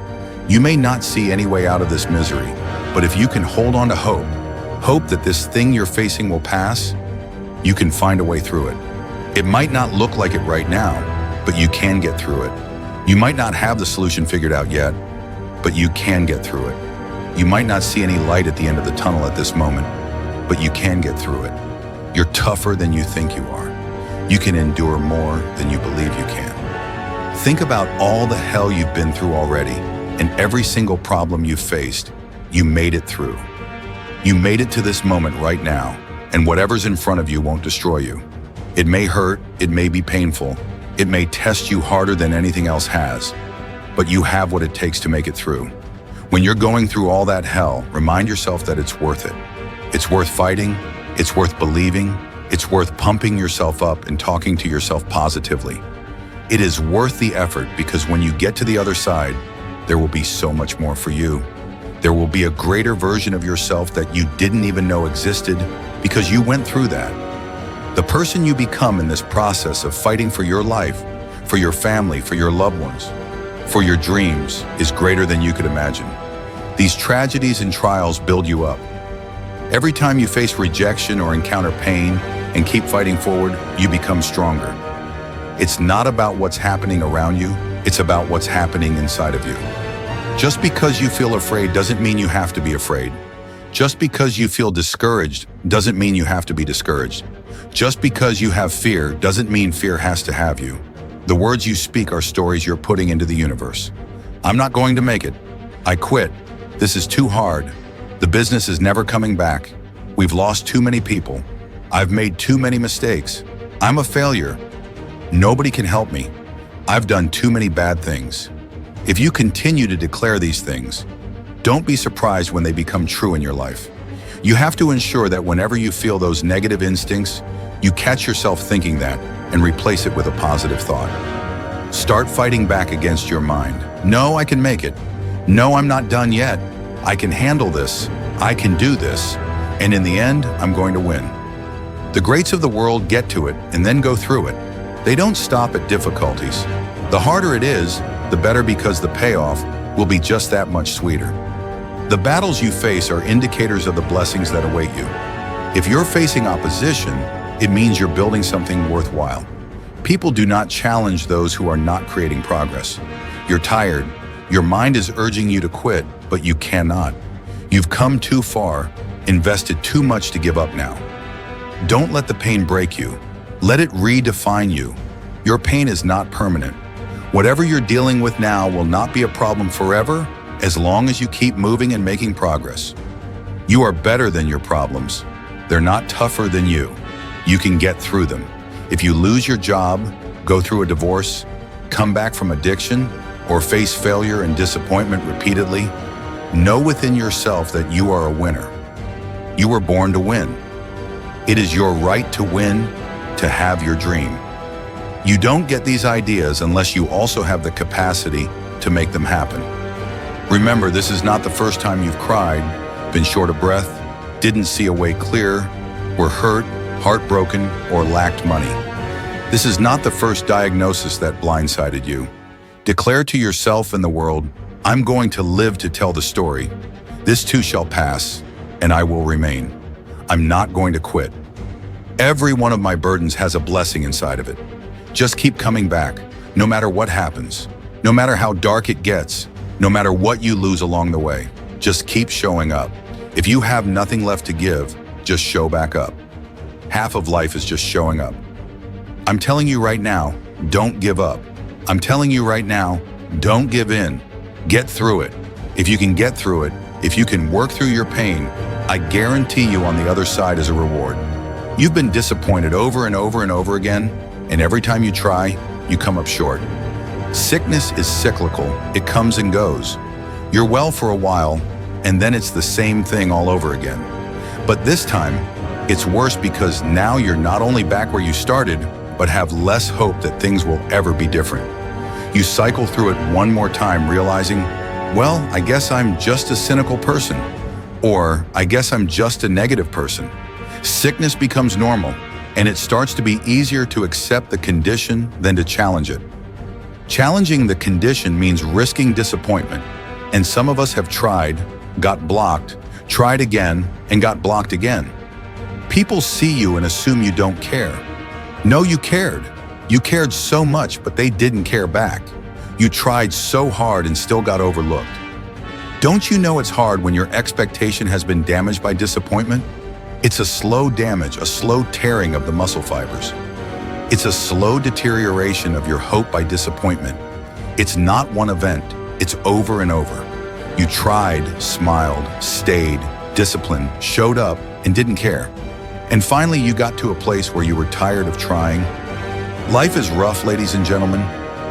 You may not see any way out of this misery, but if you can hold on to hope that this thing you're facing will pass, you can find a way through it. It might not look like it right now, but you can get through it. You might not have the solution figured out yet, but you can get through it. You might not see any light at the end of the tunnel at this moment, but you can get through it. You're tougher than you think you are. You can endure more than you believe you can. Think about all the hell you've been through already, and every single problem you've faced, you made it through. You made it to this moment right now, and whatever's in front of you won't destroy you. It may hurt, it may be painful, it may test you harder than anything else has, but you have what it takes to make it through. When you're going through all that hell, remind yourself that it's worth it. It's worth fighting, it's worth believing, it's worth pumping yourself up and talking to yourself positively. It is worth the effort because when you get to the other side, there will be so much more for you. There will be a greater version of yourself that you didn't even know existed because you went through that. The person you become in this process of fighting for your life, for your family, for your loved ones, for your dreams is greater than you could imagine. These tragedies and trials build you up. Every time you face rejection or encounter pain and keep fighting forward, you become stronger. It's not about what's happening around you, it's about what's happening inside of you. Just because you feel afraid doesn't mean you have to be afraid. Just because you feel discouraged doesn't mean you have to be discouraged. Just because you have fear doesn't mean fear has to have you. The words you speak are stories you're putting into the universe. I'm not going to make it. I quit. This is too hard. The business is never coming back. We've lost too many people. I've made too many mistakes. I'm a failure. Nobody can help me. I've done too many bad things. If you continue to declare these things, don't be surprised when they become true in your life. You have to ensure that whenever you feel those negative instincts, you catch yourself thinking that and replace it with a positive thought. Start fighting back against your mind. No, I can make it. No, I'm not done yet. I can handle this. I can do this. And in the end, I'm going to win. The greats of the world get to it and then go through it. They don't stop at difficulties. The harder it is, the better because the payoff will be just that much sweeter. The battles you face are indicators of the blessings that await you. If you're facing opposition, it means you're building something worthwhile. People do not challenge those who are not creating progress. You're tired. Your mind is urging you to quit, but you cannot. You've come too far, invested too much to give up now. Don't let the pain break you. Let it redefine you. Your pain is not permanent. Whatever you're dealing with now will not be a problem forever as long as you keep moving and making progress. You are better than your problems. They're not tougher than you. You can get through them. If you lose your job, go through a divorce, come back from addiction, or face failure and disappointment repeatedly, know within yourself that you are a winner. You were born to win. It is your right to win, to have your dream. You don't get these ideas unless you also have the capacity to make them happen. Remember, this is not the first time you've cried, been short of breath, didn't see a way clear, were hurt, heartbroken, or lacked money. This is not the first diagnosis that blindsided you. Declare to yourself and the world, I'm going to live to tell the story. This too shall pass, and I will remain. I'm not going to quit. Every one of my burdens has a blessing inside of it. Just keep coming back, no matter what happens, no matter how dark it gets, no matter what you lose along the way. Just keep showing up. If you have nothing left to give, just show back up. Half of life is just showing up. I'm telling you right now, don't give up. I'm telling you right now, don't give in. Get through it. If you can get through it, if you can work through your pain, I guarantee you on the other side is a reward. You've been disappointed over and over and over again, and every time you try, you come up short. Sickness is cyclical. It comes and goes. You're well for a while, and then it's the same thing all over again. But this time, it's worse because now you're not only back where you started, but have less hope that things will ever be different. You cycle through it one more time realizing, well, I guess I'm just a cynical person, or I guess I'm just a negative person. Sickness becomes normal, and it starts to be easier to accept the condition than to challenge it. Challenging the condition means risking disappointment, and some of us have tried, got blocked, tried again, and got blocked again. People see you and assume you don't care. No, you cared. You cared so much, but they didn't care back. You tried so hard and still got overlooked. Don't you know it's hard when your expectation has been damaged by disappointment? It's a slow damage, a slow tearing of the muscle fibers. It's a slow deterioration of your hope by disappointment. It's not one event, it's over and over. You tried, smiled, stayed, disciplined, showed up, and didn't care. And finally, you got to a place where you were tired of trying. Life is rough, ladies and gentlemen.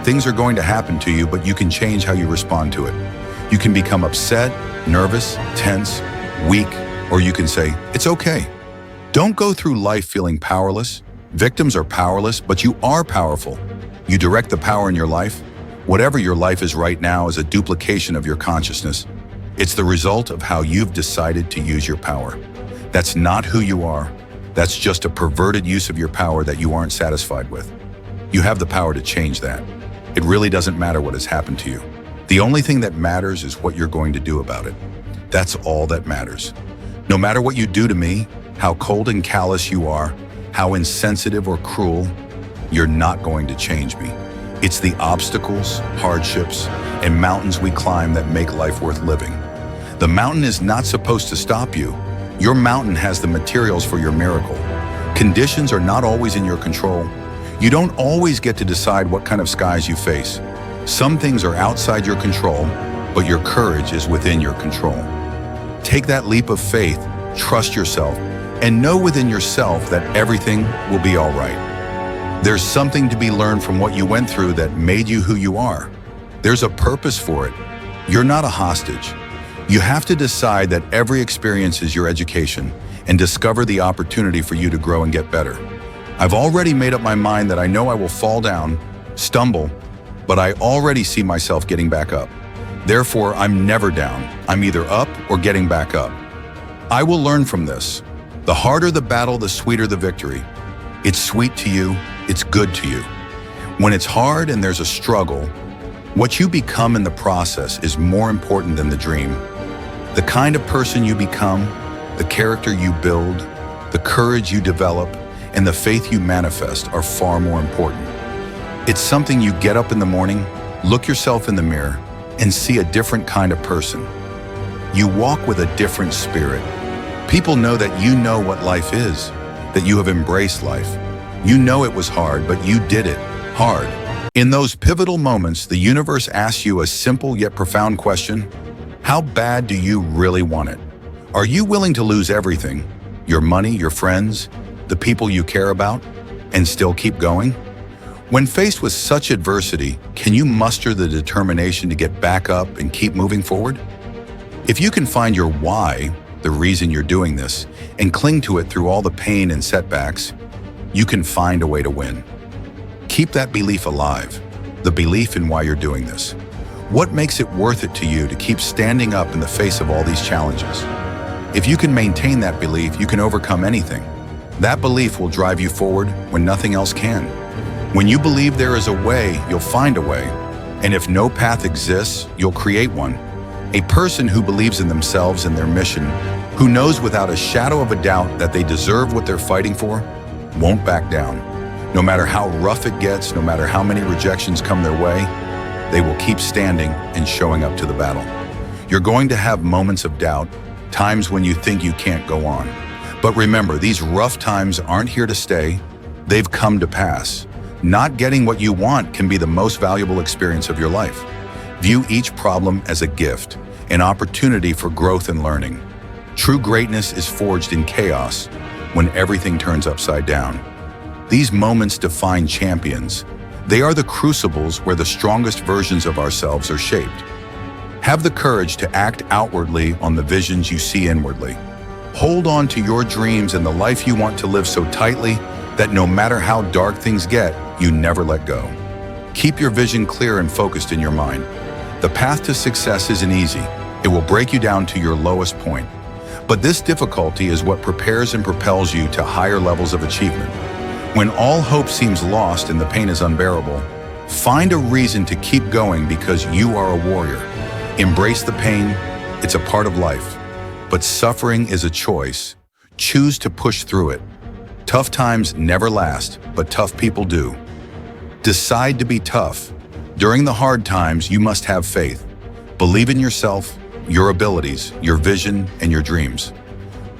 Things are going to happen to you, but you can change how you respond to it. You can become upset, nervous, tense, weak, or you can say, it's okay. Don't go through life feeling powerless. Victims are powerless, but you are powerful. You direct the power in your life. Whatever your life is right now is a duplication of your consciousness. It's the result of how you've decided to use your power. That's not who you are. That's just a perverted use of your power that you aren't satisfied with. You have the power to change that. It really doesn't matter what has happened to you. The only thing that matters is what you're going to do about it. That's all that matters. No matter what you do to me, how cold and callous you are, how insensitive or cruel, you're not going to change me. It's the obstacles, hardships, and mountains we climb that make life worth living. The mountain is not supposed to stop you. Your mountain has the materials for your miracle. Conditions are not always in your control. You don't always get to decide what kind of skies you face. Some things are outside your control, but your courage is within your control. Take that leap of faith, trust yourself, and know within yourself that everything will be all right. There's something to be learned from what you went through that made you who you are. There's a purpose for it. You're not a hostage. You have to decide that every experience is your education and discover the opportunity for you to grow and get better. I've already made up my mind that I know I will fall down, stumble, but I already see myself getting back up. Therefore, I'm never down. I'm either up or getting back up. I will learn from this. The harder the battle, the sweeter the victory. It's sweet to you, it's good to you. When it's hard and there's a struggle, what you become in the process is more important than the dream. The kind of person you become, the character you build, the courage you develop, and the faith you manifest are far more important. It's something you get up in the morning, look yourself in the mirror, and see a different kind of person. You walk with a different spirit. People know that you know what life is, that you have embraced life. You know it was hard, but you did it hard. In those pivotal moments, the universe asks you a simple yet profound question: how bad do you really want it? Are you willing to lose everything, your money, your friends, the people you care about, and still keep going? When faced with such adversity, can you muster the determination to get back up and keep moving forward? If you can find your why, the reason you're doing this, and cling to it through all the pain and setbacks, you can find a way to win. Keep that belief alive, the belief in why you're doing this. What makes it worth it to you to keep standing up in the face of all these challenges? If you can maintain that belief, you can overcome anything. That belief will drive you forward when nothing else can. When you believe there is a way, you'll find a way. And if no path exists, you'll create one. A person who believes in themselves and their mission, who knows without a shadow of a doubt that they deserve what they're fighting for, won't back down. No matter how rough it gets, no matter how many rejections come their way, they will keep standing and showing up to the battle. You're going to have moments of doubt, times when you think you can't go on. But remember, these rough times aren't here to stay. They've come to pass. Not getting what you want can be the most valuable experience of your life. View each problem as a gift, an opportunity for growth and learning. True greatness is forged in chaos when everything turns upside down. These moments define champions. They are the crucibles where the strongest versions of ourselves are shaped. Have the courage to act outwardly on the visions you see inwardly. Hold on to your dreams and the life you want to live so tightly that no matter how dark things get, you never let go. Keep your vision clear and focused in your mind. The path to success isn't easy. It will break you down to your lowest point. But this difficulty is what prepares and propels you to higher levels of achievement. When all hope seems lost and the pain is unbearable, find a reason to keep going because you are a warrior. Embrace the pain. It's a part of life. But suffering is a choice. Choose to push through it. Tough times never last, but tough people do. Decide to be tough. During the hard times, you must have faith. Believe in yourself, your abilities, your vision, and your dreams.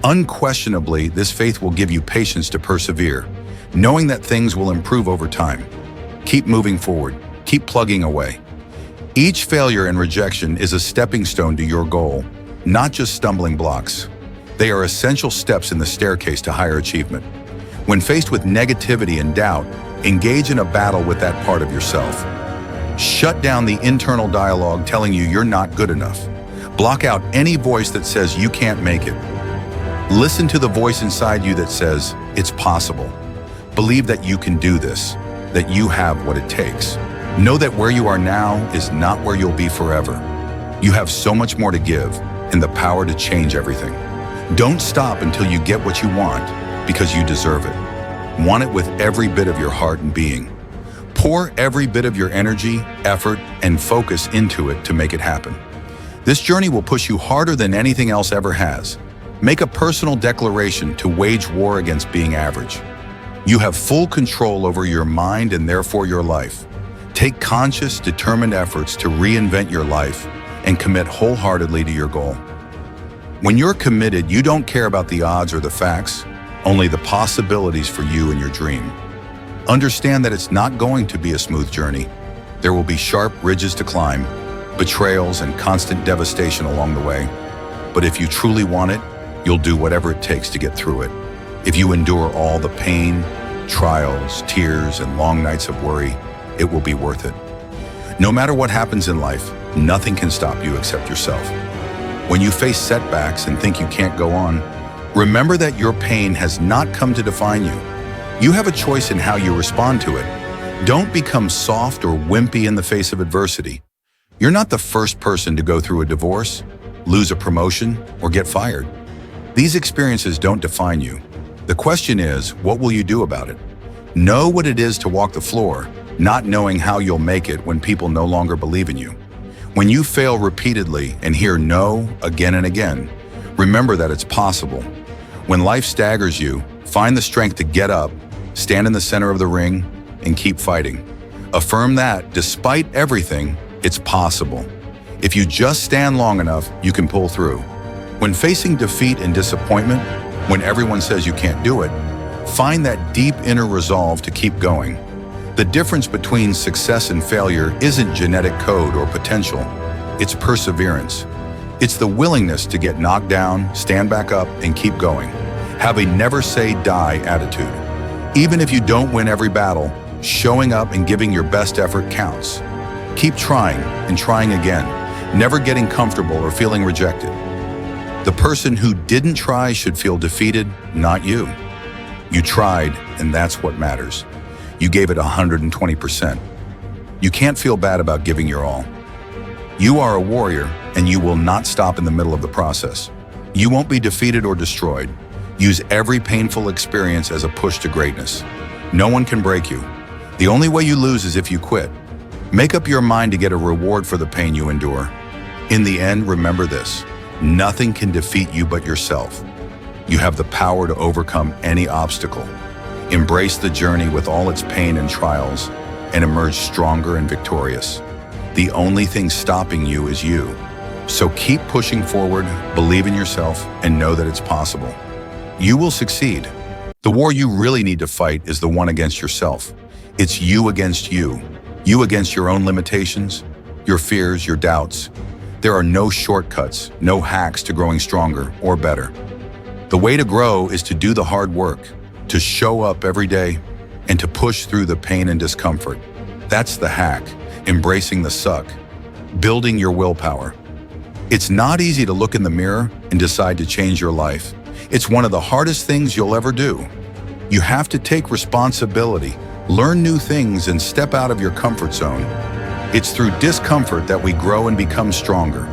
Unquestionably, this faith will give you patience to persevere, knowing that things will improve over time. Keep moving forward. Keep plugging away. Each failure and rejection is a stepping stone to your goal, not just stumbling blocks. They are essential steps in the staircase to higher achievement. When faced with negativity and doubt, engage in a battle with that part of yourself. Shut down the internal dialogue telling you you're not good enough. Block out any voice that says you can't make it. Listen to the voice inside you that says, it's possible. Believe that you can do this, that you have what it takes. Know that where you are now is not where you'll be forever. You have so much more to give and the power to change everything. Don't stop until you get what you want because you deserve it. Want it with every bit of your heart and being. Pour every bit of your energy, effort, and focus into it to make it happen. This journey will push you harder than anything else ever has. Make a personal declaration to wage war against being average. You have full control over your mind and therefore your life. Take conscious, determined efforts to reinvent your life and commit wholeheartedly to your goal. When you're committed, you don't care about the odds or the facts, only the possibilities for you and your dream. Understand that it's not going to be a smooth journey. There will be sharp ridges to climb, betrayals and constant devastation along the way. But if you truly want it, you'll do whatever it takes to get through it. If you endure all the pain, trials, tears, and long nights of worry, it will be worth it. No matter what happens in life, nothing can stop you except yourself. When you face setbacks and think you can't go on, remember that your pain has not come to define you. You have a choice in how you respond to it. Don't become soft or wimpy in the face of adversity. You're not the first person to go through a divorce, lose a promotion, or get fired. These experiences don't define you. The question is, what will you do about it? Know what it is to walk the floor, not knowing how you'll make it when people no longer believe in you. When you fail repeatedly and hear no again and again, remember that it's possible. When life staggers you, find the strength to get up, stand in the center of the ring, and keep fighting. Affirm that, despite everything, it's possible. If you just stand long enough, you can pull through. When facing defeat and disappointment, when everyone says you can't do it, find that deep inner resolve to keep going. The difference between success and failure isn't genetic code or potential, it's perseverance. It's the willingness to get knocked down, stand back up, and keep going. Have a never say die attitude. Even if you don't win every battle, showing up and giving your best effort counts. Keep trying and trying again, never getting comfortable or feeling rejected. The person who didn't try should feel defeated, not you. You tried, and that's what matters. You gave it 120%. You can't feel bad about giving your all. You are a warrior, and you will not stop in the middle of the process. You won't be defeated or destroyed. Use every painful experience as a push to greatness. No one can break you. The only way you lose is if you quit. Make up your mind to get a reward for the pain you endure. In the end, remember this: nothing can defeat you but yourself. You have the power to overcome any obstacle. Embrace the journey with all its pain and trials, and emerge stronger and victorious. The only thing stopping you is you. So keep pushing forward, believe in yourself, and know that it's possible. You will succeed. The war you really need to fight is the one against yourself. It's you against you. You against your own limitations, your fears, your doubts. There are no shortcuts, no hacks to growing stronger or better. The way to grow is to do the hard work, to show up every day, and to push through the pain and discomfort. That's the hack, embracing the suck, building your willpower. It's not easy to look in the mirror and decide to change your life. It's one of the hardest things you'll ever do. You have to take responsibility, learn new things, and step out of your comfort zone. It's through discomfort that we grow and become stronger.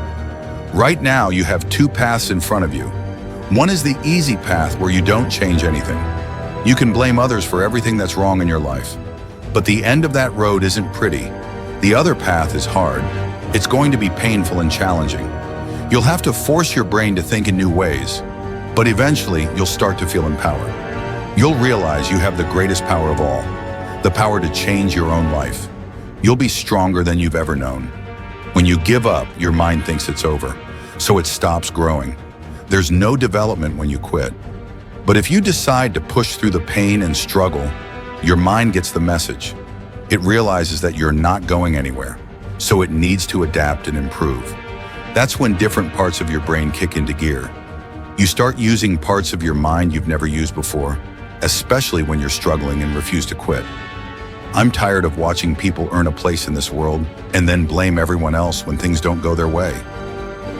Right now, you have two paths in front of you. One is the easy path where you don't change anything. You can blame others for everything that's wrong in your life. But the end of that road isn't pretty. The other path is hard. It's going to be painful and challenging. You'll have to force your brain to think in new ways, but eventually you'll start to feel empowered. You'll realize you have the greatest power of all, the power to change your own life. You'll be stronger than you've ever known. When you give up, your mind thinks it's over, so it stops growing. There's no development when you quit. But if you decide to push through the pain and struggle, your mind gets the message. It realizes that you're not going anywhere, so it needs to adapt and improve. That's when different parts of your brain kick into gear. You start using parts of your mind you've never used before, especially when you're struggling and refuse to quit. I'm tired of watching people earn a place in this world and then blame everyone else when things don't go their way.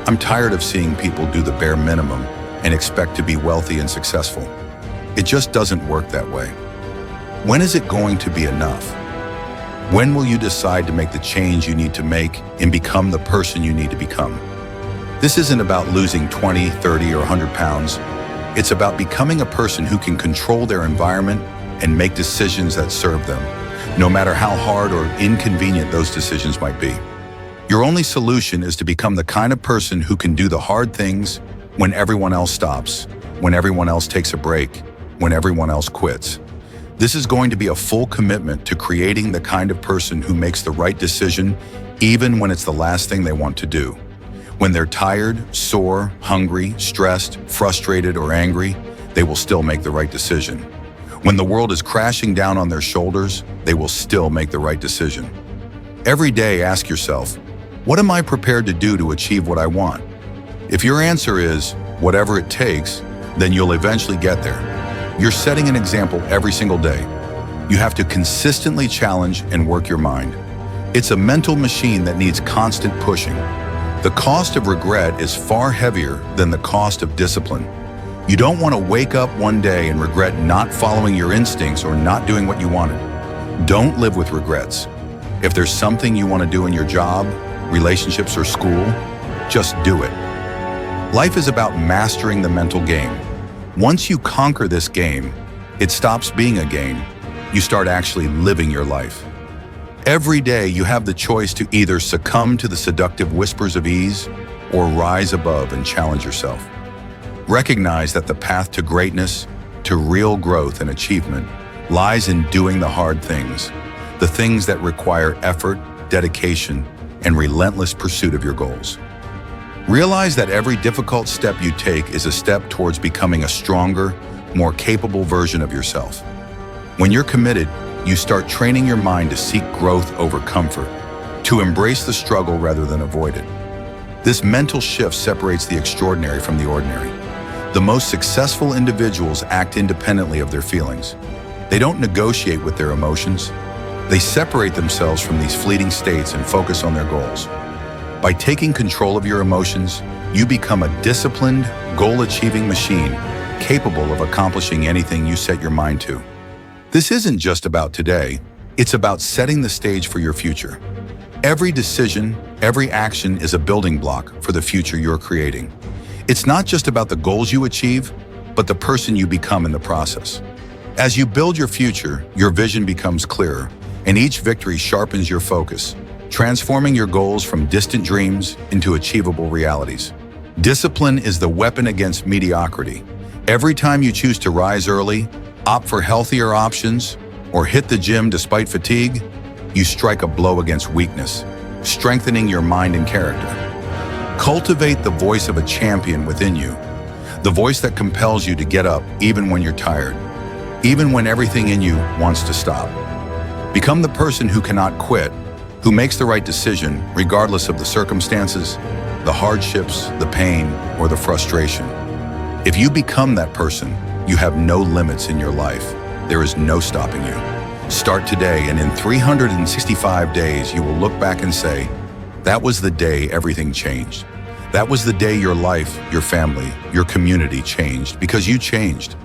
I'm tired of seeing people do the bare minimum and expect to be wealthy and successful. It just doesn't work that way. When is it going to be enough? When will you decide to make the change you need to make and become the person you need to become? This isn't about losing 20, 30, or 100 pounds. It's about becoming a person who can control their environment and make decisions that serve them, no matter how hard or inconvenient those decisions might be. Your only solution is to become the kind of person who can do the hard things when everyone else stops, when everyone else takes a break, when everyone else quits. This is going to be a full commitment to creating the kind of person who makes the right decision even when it's the last thing they want to do. When they're tired, sore, hungry, stressed, frustrated, or angry, they will still make the right decision. When the world is crashing down on their shoulders, they will still make the right decision. Every day, ask yourself, what am I prepared to do to achieve what I want? If your answer is, whatever it takes, then you'll eventually get there. You're setting an example every single day. You have to consistently challenge and work your mind. It's a mental machine that needs constant pushing. The cost of regret is far heavier than the cost of discipline. You don't want to wake up one day and regret not following your instincts or not doing what you wanted. Don't live with regrets. If there's something you want to do in your job, relationships, or school, just do it. Life is about mastering the mental game. Once you conquer this game, it stops being a game. You start actually living your life. Every day you have the choice to either succumb to the seductive whispers of ease or rise above and challenge yourself. Recognize that the path to greatness, to real growth and achievement, lies in doing the hard things, the things that require effort, dedication, and relentless pursuit of your goals. Realize that every difficult step you take is a step towards becoming a stronger, more capable version of yourself. When you're committed, you start training your mind to seek growth over comfort, to embrace the struggle rather than avoid it. This mental shift separates the extraordinary from the ordinary. The most successful individuals act independently of their feelings. They don't negotiate with their emotions. They separate themselves from these fleeting states and focus on their goals. By taking control of your emotions, you become a disciplined, goal-achieving machine capable of accomplishing anything you set your mind to. This isn't just about today, it's about setting the stage for your future. Every decision, every action is a building block for the future you're creating. It's not just about the goals you achieve, but the person you become in the process. As you build your future, your vision becomes clearer, and each victory sharpens your focus, transforming your goals from distant dreams into achievable realities. Discipline is the weapon against mediocrity. Every time you choose to rise early, opt for healthier options, or hit the gym despite fatigue, you strike a blow against weakness, strengthening your mind and character. Cultivate the voice of a champion within you, the voice that compels you to get up even when you're tired, even when everything in you wants to stop. Become the person who cannot quit, who makes the right decision regardless of the circumstances, the hardships, the pain, or the frustration. If you become that person, you have no limits in your life. There is no stopping you. Start today, and in 365 days, you will look back and say, that was the day everything changed. That was the day your life, your family, your community changed because you changed.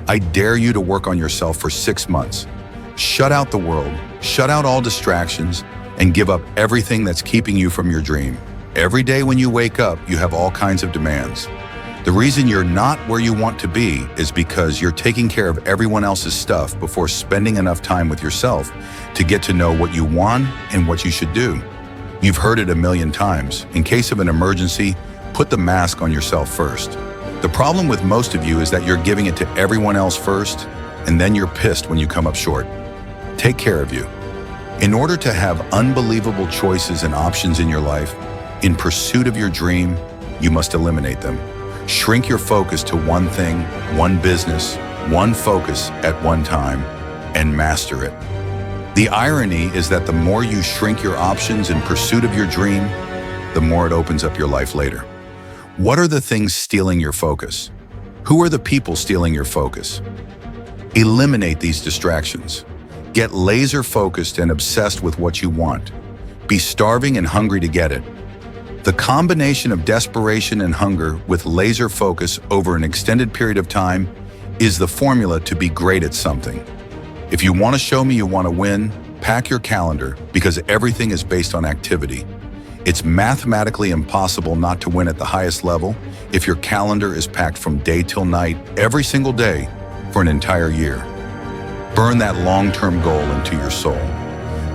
I dare you to work on yourself for 6 months. Shut out the world, shut out all distractions, and give up everything that's keeping you from your dream. Every day when you wake up, you have all kinds of demands. The reason you're not where you want to be is because you're taking care of everyone else's stuff before spending enough time with yourself to get to know what you want and what you should do. You've heard it a million times. In case of an emergency, put the mask on yourself first. The problem with most of you is that you're giving it to everyone else first, and then you're pissed when you come up short. Take care of you. In order to have unbelievable choices and options in your life, in pursuit of your dream, you must eliminate them. Shrink your focus to one thing, one business, one focus at one time, and master it. The irony is that the more you shrink your options in pursuit of your dream, the more it opens up your life later. What are the things stealing your focus? Who are the people stealing your focus? Eliminate these distractions. Get laser focused and obsessed with what you want. Be starving and hungry to get it. The combination of desperation and hunger with laser focus over an extended period of time is the formula to be great at something. If you want to show me you want to win, pack your calendar because everything is based on activity. It's mathematically impossible not to win at the highest level if your calendar is packed from day till night every single day for an entire year. Burn that long-term goal into your soul.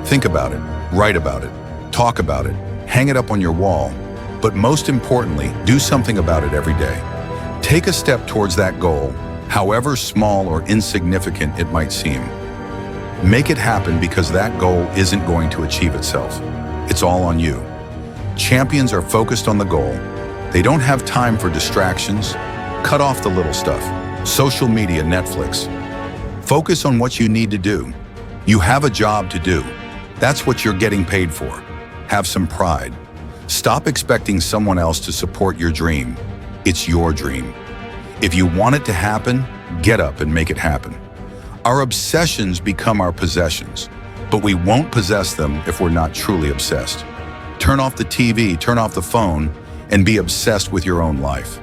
Think about it, write about it, talk about it, hang it up on your wall, but most importantly, do something about it every day. Take a step towards that goal, however small or insignificant it might seem. Make it happen because that goal isn't going to achieve itself. It's all on you. Champions are focused on the goal. They don't have time for distractions. Cut off the little stuff. Social media, Netflix. Focus on what you need to do. You have a job to do. That's what you're getting paid for. Have some pride. Stop expecting someone else to support your dream. It's your dream. If you want it to happen, get up and make it happen. Our obsessions become our possessions, but we won't possess them if we're not truly obsessed. Turn off the TV, turn off the phone, and be obsessed with your own life.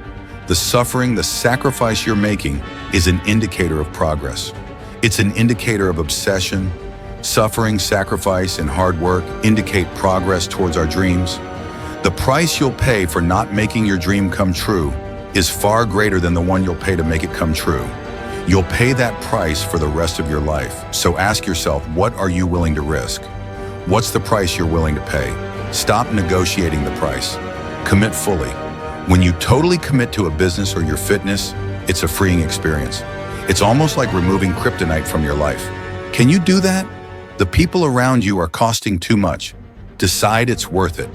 The suffering, the sacrifice you're making is an indicator of progress. It's an indicator of obsession. Suffering, sacrifice, and hard work indicate progress towards our dreams. The price you'll pay for not making your dream come true is far greater than the one you'll pay to make it come true. You'll pay that price for the rest of your life. So ask yourself, what are you willing to risk? What's the price you're willing to pay? Stop negotiating the price. Commit fully. When you totally commit to a business or your fitness, it's a freeing experience. It's almost like removing kryptonite from your life. Can you do that? The people around you are costing too much. Decide it's worth it.